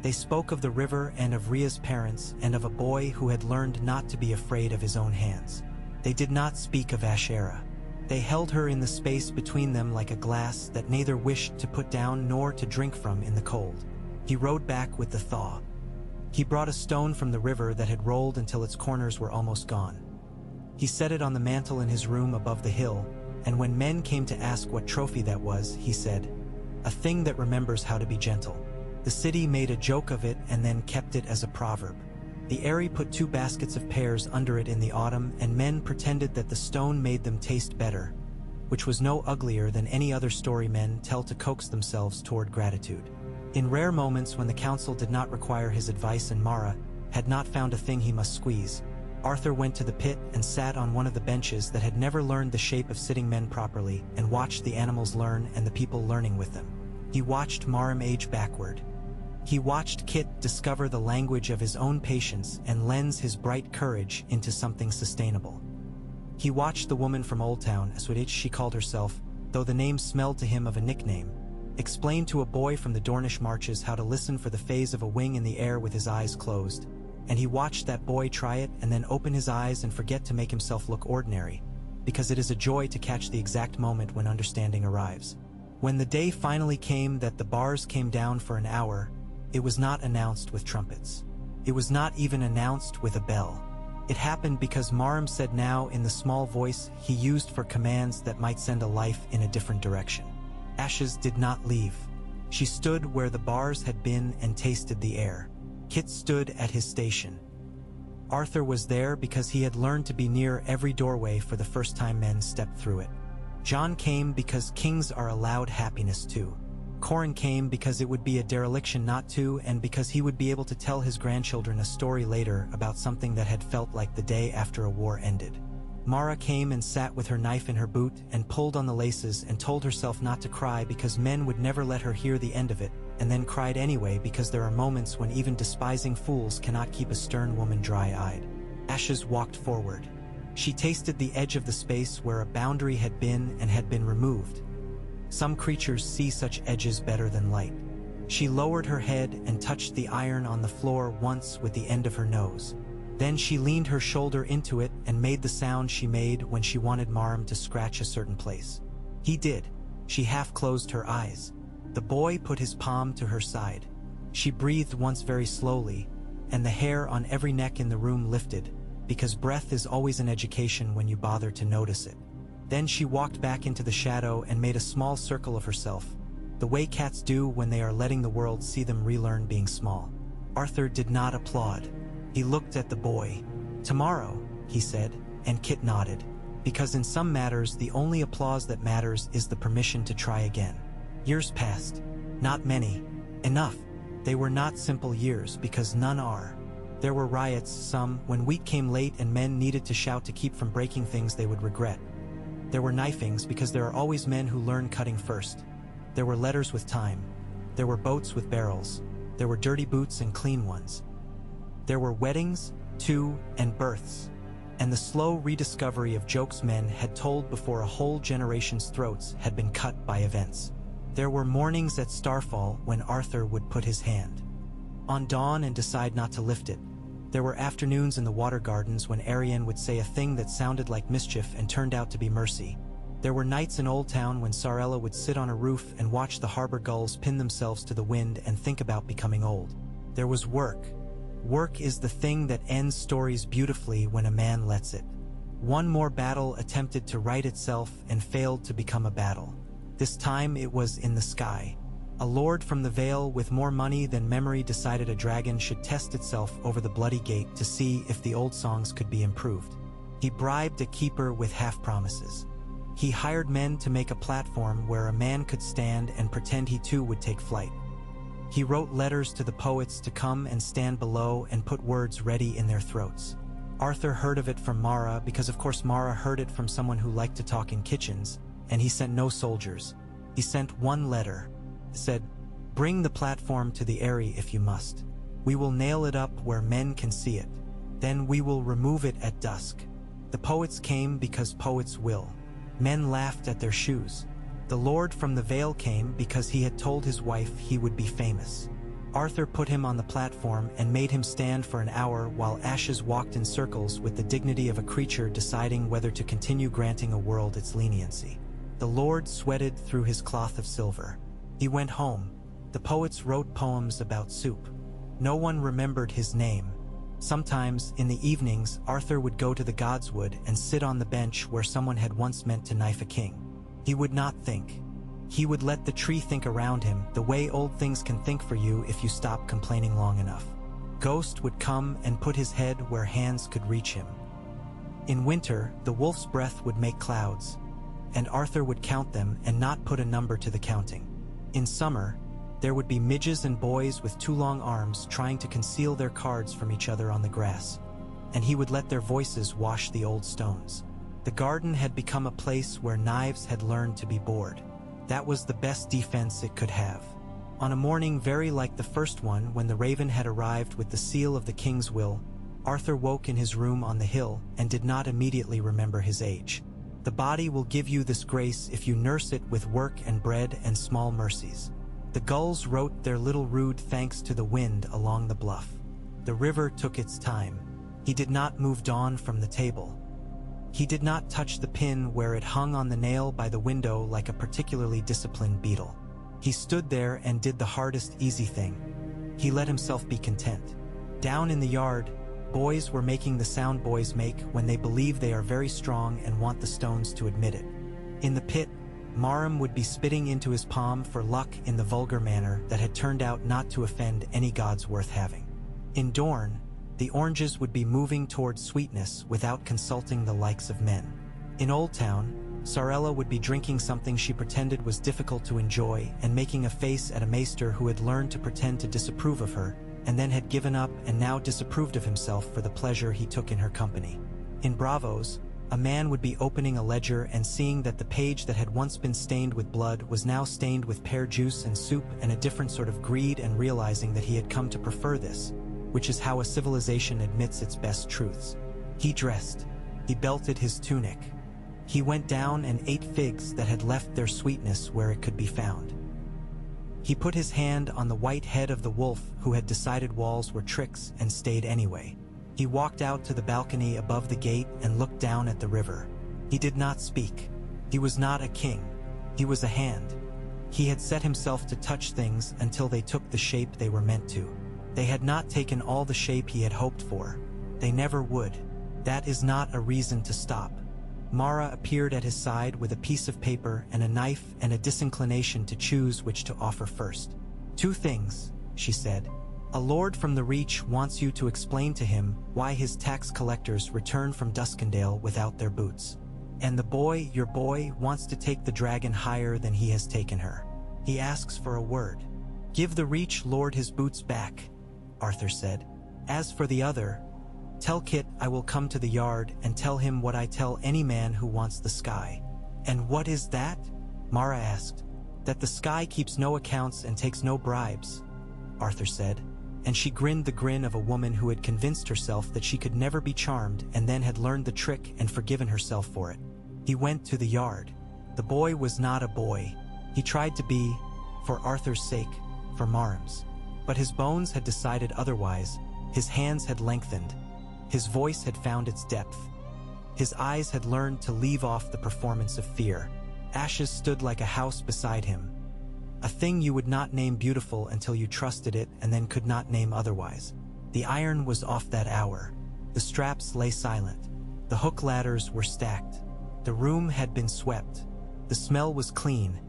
They spoke of the river and of Rhea's parents and of a boy who had learned not to be afraid of his own hands. They did not speak of Ashera. They held her in the space between them like a glass that neither wished to put down nor to drink from in the cold. He rode back with the thaw. He brought a stone from the river that had rolled until its corners were almost gone. He set it on the mantel in his room above the hill, and when men came to ask what trophy that was, he said, a thing that remembers how to be gentle. The city made a joke of it and then kept it as a proverb. The Aerie put 2 baskets of pears under it in the autumn, and men pretended that the stone made them taste better, which was no uglier than any other story men tell to coax themselves toward gratitude. In rare moments when the council did not require his advice and Mara had not found a thing he must squeeze, Arthur went to the pit and sat on one of the benches that had never learned the shape of sitting men properly and watched the animals learn and the people learning with them. He watched Maram age backward. He watched Kit discover the language of his own patience and lens his bright courage into something sustainable. He watched the woman from Old Town, as what she called herself, though the name smelled to him of a nickname, explain to a boy from the Dornish marches how to listen for the phase of a wing in the air with his eyes closed, and he watched that boy try it and then open his eyes and forget to make himself look ordinary, because it is a joy to catch the exact moment when understanding arrives. When the day finally came that the bars came down for an hour, it was not announced with trumpets. It was not even announced with a bell. It happened because Maram said now in the small voice he used for commands that might send a life in a different direction. Ashes did not leave. She stood where the bars had been and tasted the air. Kit stood at his station. Arthur was there because he had learned to be near every doorway for the first time men stepped through it. John came because kings are allowed happiness too. Corin came because it would be a dereliction not to, and because he would be able to tell his grandchildren a story later about something that had felt like the day after a war ended. Mara came and sat with her knife in her boot and pulled on the laces and told herself not to cry because men would never let her hear the end of it, and then cried anyway because there are moments when even despising fools cannot keep a stern woman dry-eyed. Ashes walked forward. She tasted the edge of the space where a boundary had been and had been removed. Some creatures see such edges better than light. She lowered her head and touched the iron on the floor once with the end of her nose. Then she leaned her shoulder into it and made the sound she made when she wanted Maram to scratch a certain place. He did. She half closed her eyes. The boy put his palm to her side. She breathed once very slowly, and the hair on every neck in the room lifted, because breath is always an education when you bother to notice it. Then she walked back into the shadow and made a small circle of herself, the way cats do when they are letting the world see them relearn being small. Arthur did not applaud. He looked at the boy. "Tomorrow," he said, and Kit nodded, because in some matters the only applause that matters is the permission to try again. Years passed. Not many. Enough. They were not simple years, because none are. There were riots, some, when wheat came late and men needed to shout to keep from breaking things they would regret. There were knifings, because there are always men who learn cutting first. There were letters with time. There were boats with barrels. There were dirty boots and clean ones. There were weddings, too, and births, and the slow rediscovery of jokes men had told before a whole generation's throats had been cut by events. There were mornings at starfall when Arthur would put his hand on dawn and decide not to lift it. There were afternoons in the water gardens when Arian would say a thing that sounded like mischief and turned out to be mercy. There were nights in Old Town when Sarella would sit on a roof and watch the harbor gulls pin themselves to the wind and think about becoming old. There was work. Work is the thing that ends stories beautifully when a man lets it. One more battle attempted to right itself and failed to become a battle. This time it was in the sky. A lord from the Vale with more money than memory decided a dragon should test itself over the bloody gate to see if the old songs could be improved. He bribed a keeper with half-promises. He hired men to make a platform where a man could stand and pretend he too would take flight. He wrote letters to the poets to come and stand below and put words ready in their throats. Arthur heard of it from Mara because of course Mara heard it from someone who liked to talk in kitchens, and he sent no soldiers. He sent one letter. It said, "Bring the platform to the Eyrie if you must. We will nail it up where men can see it. Then we will remove it at dusk." The poets came because poets will. Men laughed at their shoes. The lord from the Vale came because he had told his wife he would be famous. Arthur put him on the platform and made him stand for an hour while Ashes walked in circles with the dignity of a creature deciding whether to continue granting a world its leniency. The lord sweated through his cloth of silver. He went home. The poets wrote poems about soup. No one remembered his name. Sometimes, in the evenings, Arthur would go to the Godswood and sit on the bench where someone had once meant to knife a king. He would not think. He would let the tree think around him, the way old things can think for you if you stop complaining long enough. Ghost would come and put his head where hands could reach him. In winter, the wolf's breath would make clouds, and Arthur would count them and not put a number to the counting. In summer, there would be midges and boys with too long arms trying to conceal their cards from each other on the grass, and he would let their voices wash the old stones. The garden had become a place where knives had learned to be bored. That was the best defense it could have. On a morning very like the first one, when the raven had arrived with the seal of the king's will, Arthur woke in his room on the hill and did not immediately remember his age. The body will give you this grace if you nurse it with work and bread and small mercies. The gulls wrote their little rude thanks to the wind along the bluff. The river took its time. He did not move Dawn from the table. He did not touch the pin where it hung on the nail by the window like a particularly disciplined beetle. He stood there and did the hardest easy thing. He let himself be content. Down in the yard, boys were making the sound boys make when they believe they are very strong and want the stones to admit it. In the pit, Marum would be spitting into his palm for luck in the vulgar manner that had turned out not to offend any gods worth having. In Dorne, the oranges would be moving toward sweetness without consulting the likes of men. In Old Town, Sarella would be drinking something she pretended was difficult to enjoy and making a face at a maester who had learned to pretend to disapprove of her, and then had given up and now disapproved of himself for the pleasure he took in her company. In Bravos, a man would be opening a ledger and seeing that the page that had once been stained with blood was now stained with pear juice and soup and a different sort of greed, and realizing that he had come to prefer this, which is how a civilization admits its best truths. He dressed. He belted his tunic. He went down and ate figs that had left their sweetness where it could be found. He put his hand on the white head of the wolf who had decided walls were tricks and stayed anyway. He walked out to the balcony above the gate and looked down at the river. He did not speak. He was not a king. He was a hand. He had set himself to touch things until they took the shape they were meant to. They had not taken all the shape he had hoped for. They never would. That is not a reason to stop. Mara appeared at his side with a piece of paper and a knife and a disinclination to choose which to offer first. "Two things," she said. "A lord from the Reach wants you to explain to him why his tax collectors return from Duskendale without their boots. And the boy, your boy, wants to take the dragon higher than he has taken her. He asks for a word. Give the Reach lord his boots back," Arthur said. "As for the other, tell Kit I will come to the yard and tell him what I tell any man who wants the sky." "And what is that?" Mara asked. "That the sky keeps no accounts and takes no bribes," Arthur said, and she grinned the grin of a woman who had convinced herself that she could never be charmed and then had learned the trick and forgiven herself for it. He went to the yard. The boy was not a boy. He tried to be, for Arthur's sake, for Marum's. But his bones had decided otherwise. His hands had lengthened. His voice had found its depth. His eyes had learned to leave off the performance of fear. Ashes stood like a house beside him. A thing you would not name beautiful until you trusted it and then could not name otherwise. The iron was off that hour. The straps lay silent. The hook ladders were stacked. The room had been swept. The smell was clean,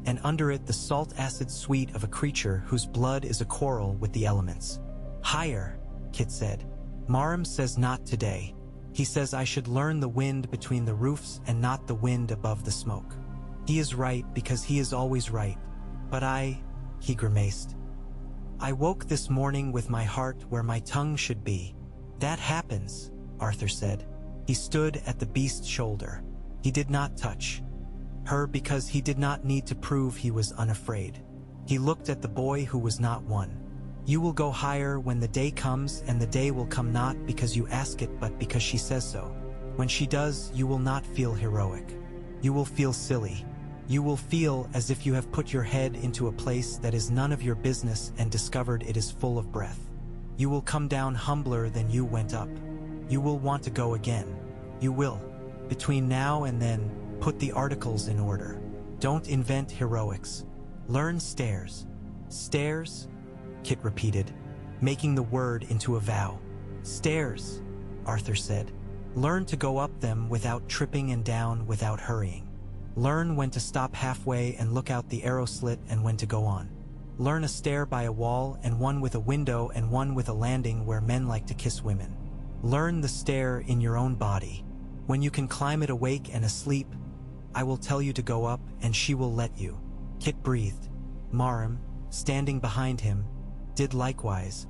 and under it the salt acid sweet of a creature whose blood is a quarrel with the elements. "Higher," Kit said. "Marum says not today. He says I should learn the wind between the roofs and not the wind above the smoke. He is right because he is always right. But he grimaced. "I woke this morning with my heart where my tongue should be." "That happens," Arthur said. He stood at the beast's shoulder. He did not touch her because he did not need to prove he was unafraid. He looked at the boy who was not one. "You will go higher when the day comes, and the day will come not because you ask it but because she says so. When she does, you will not feel heroic. You will feel silly. You will feel as if you have put your head into a place that is none of your business and discovered it is full of breath. You will come down humbler than you went up. You will want to go again. You will. Between now and then, put the articles in order. Don't invent heroics. Learn stairs." "Stairs?" Kit repeated, making the word into a vow. "Stairs," Arthur said. "Learn to go up them without tripping and down without hurrying. Learn when to stop halfway and look out the arrow slit and when to go on. Learn a stair by a wall and one with a window and one with a landing where men like to kiss women. Learn the stair in your own body. When you can climb it awake and asleep, I will tell you to go up and she will let you." Kit breathed. Marum, standing behind him, did likewise,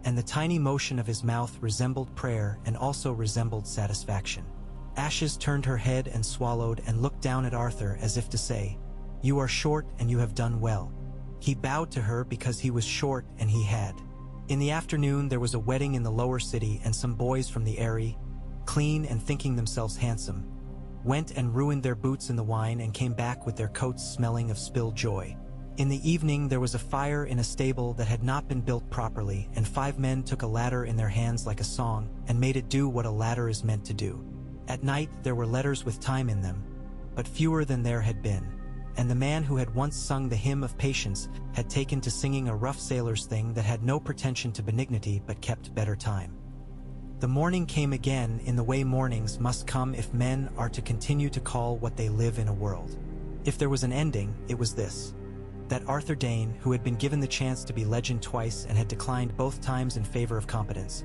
and the tiny motion of his mouth resembled prayer and also resembled satisfaction. Ashes turned her head and swallowed and looked down at Arthur as if to say, "You are short and you have done well." He bowed to her because he was short and he had. In the afternoon there was a wedding in the lower city, and some boys from the Eyrie, clean and thinking themselves handsome, went and ruined their boots in the wine and came back with their coats smelling of spilled joy. In the evening there was a fire in a stable that had not been built properly, and 5 men took a ladder in their hands like a song, and made it do what a ladder is meant to do. At night there were letters with time in them, but fewer than there had been, and the man who had once sung the hymn of patience had taken to singing a rough sailor's thing that had no pretension to benignity but kept better time. The morning came again in the way mornings must come if men are to continue to call what they live in a world. If there was an ending, it was this: that Arthur Dayne, who had been given the chance to be legend twice and had declined both times in favor of competence,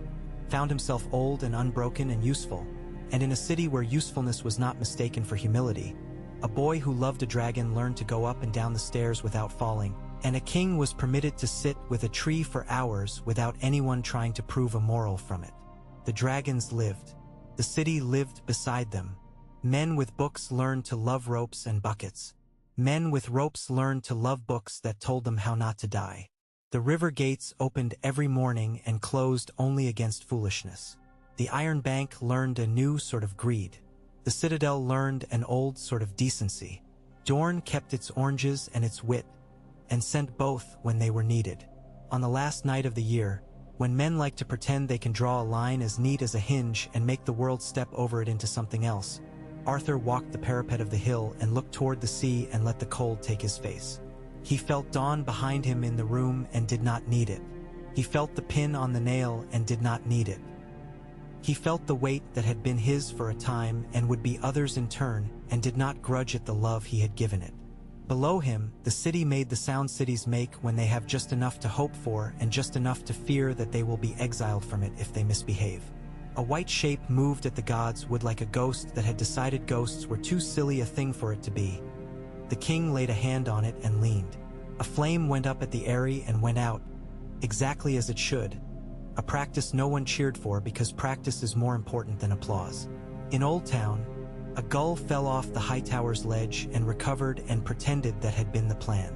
found himself old and unbroken and useful, and in a city where usefulness was not mistaken for humility. A boy who loved a dragon learned to go up and down the stairs without falling, and a king was permitted to sit with a tree for hours without anyone trying to prove a moral from it. The dragons lived. The city lived beside them. Men with books learned to love ropes and buckets. Men with ropes learned to love books that told them how not to die. The river gates opened every morning and closed only against foolishness. The Iron Bank learned a new sort of greed. The Citadel learned an old sort of decency. Dorne kept its oranges and its wit, and sent both when they were needed. On the last night of the year, when men like to pretend they can draw a line as neat as a hinge and make the world step over it into something else, Arthur walked the parapet of the hill and looked toward the sea and let the cold take his face. He felt dawn behind him in the room and did not need it. He felt the pin on the nail and did not need it. He felt the weight that had been his for a time and would be others in turn, and did not grudge it the love he had given it. Below him, the city made the sound cities make when they have just enough to hope for and just enough to fear that they will be exiled from it if they misbehave. A white shape moved at the gods' wood like a ghost that had decided ghosts were too silly a thing for it to be. The king laid a hand on it and leaned. A flame went up at the eyrie and went out, exactly as it should. A practice no one cheered for because practice is more important than applause. In Old Town, a gull fell off the high tower's ledge and recovered and pretended that had been the plan.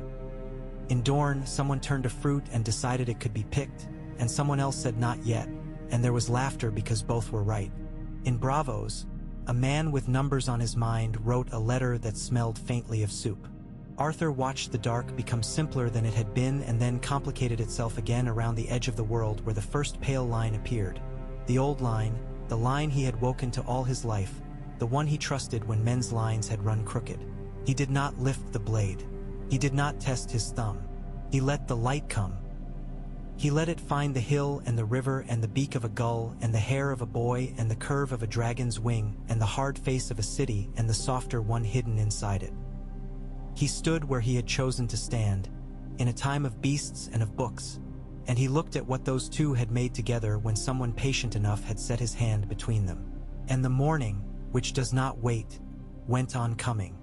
In Dorne, someone turned a fruit and decided it could be picked, and someone else said not yet, and there was laughter because both were right. In Bravos, a man with numbers on his mind wrote a letter that smelled faintly of soup. Arthur watched the dark become simpler than it had been and then complicated itself again around the edge of the world where the first pale line appeared. The old line, the line he had woken to all his life, the one he trusted when men's lines had run crooked. He did not lift the blade. He did not test his thumb. He let the light come. He let it find the hill and the river and the beak of a gull and the hair of a boy and the curve of a dragon's wing and the hard face of a city and the softer one hidden inside it. He stood where he had chosen to stand, in a time of beasts and of books, and he looked at what those two had made together when someone patient enough had set his hand between them. And the morning, which does not wait, went on coming.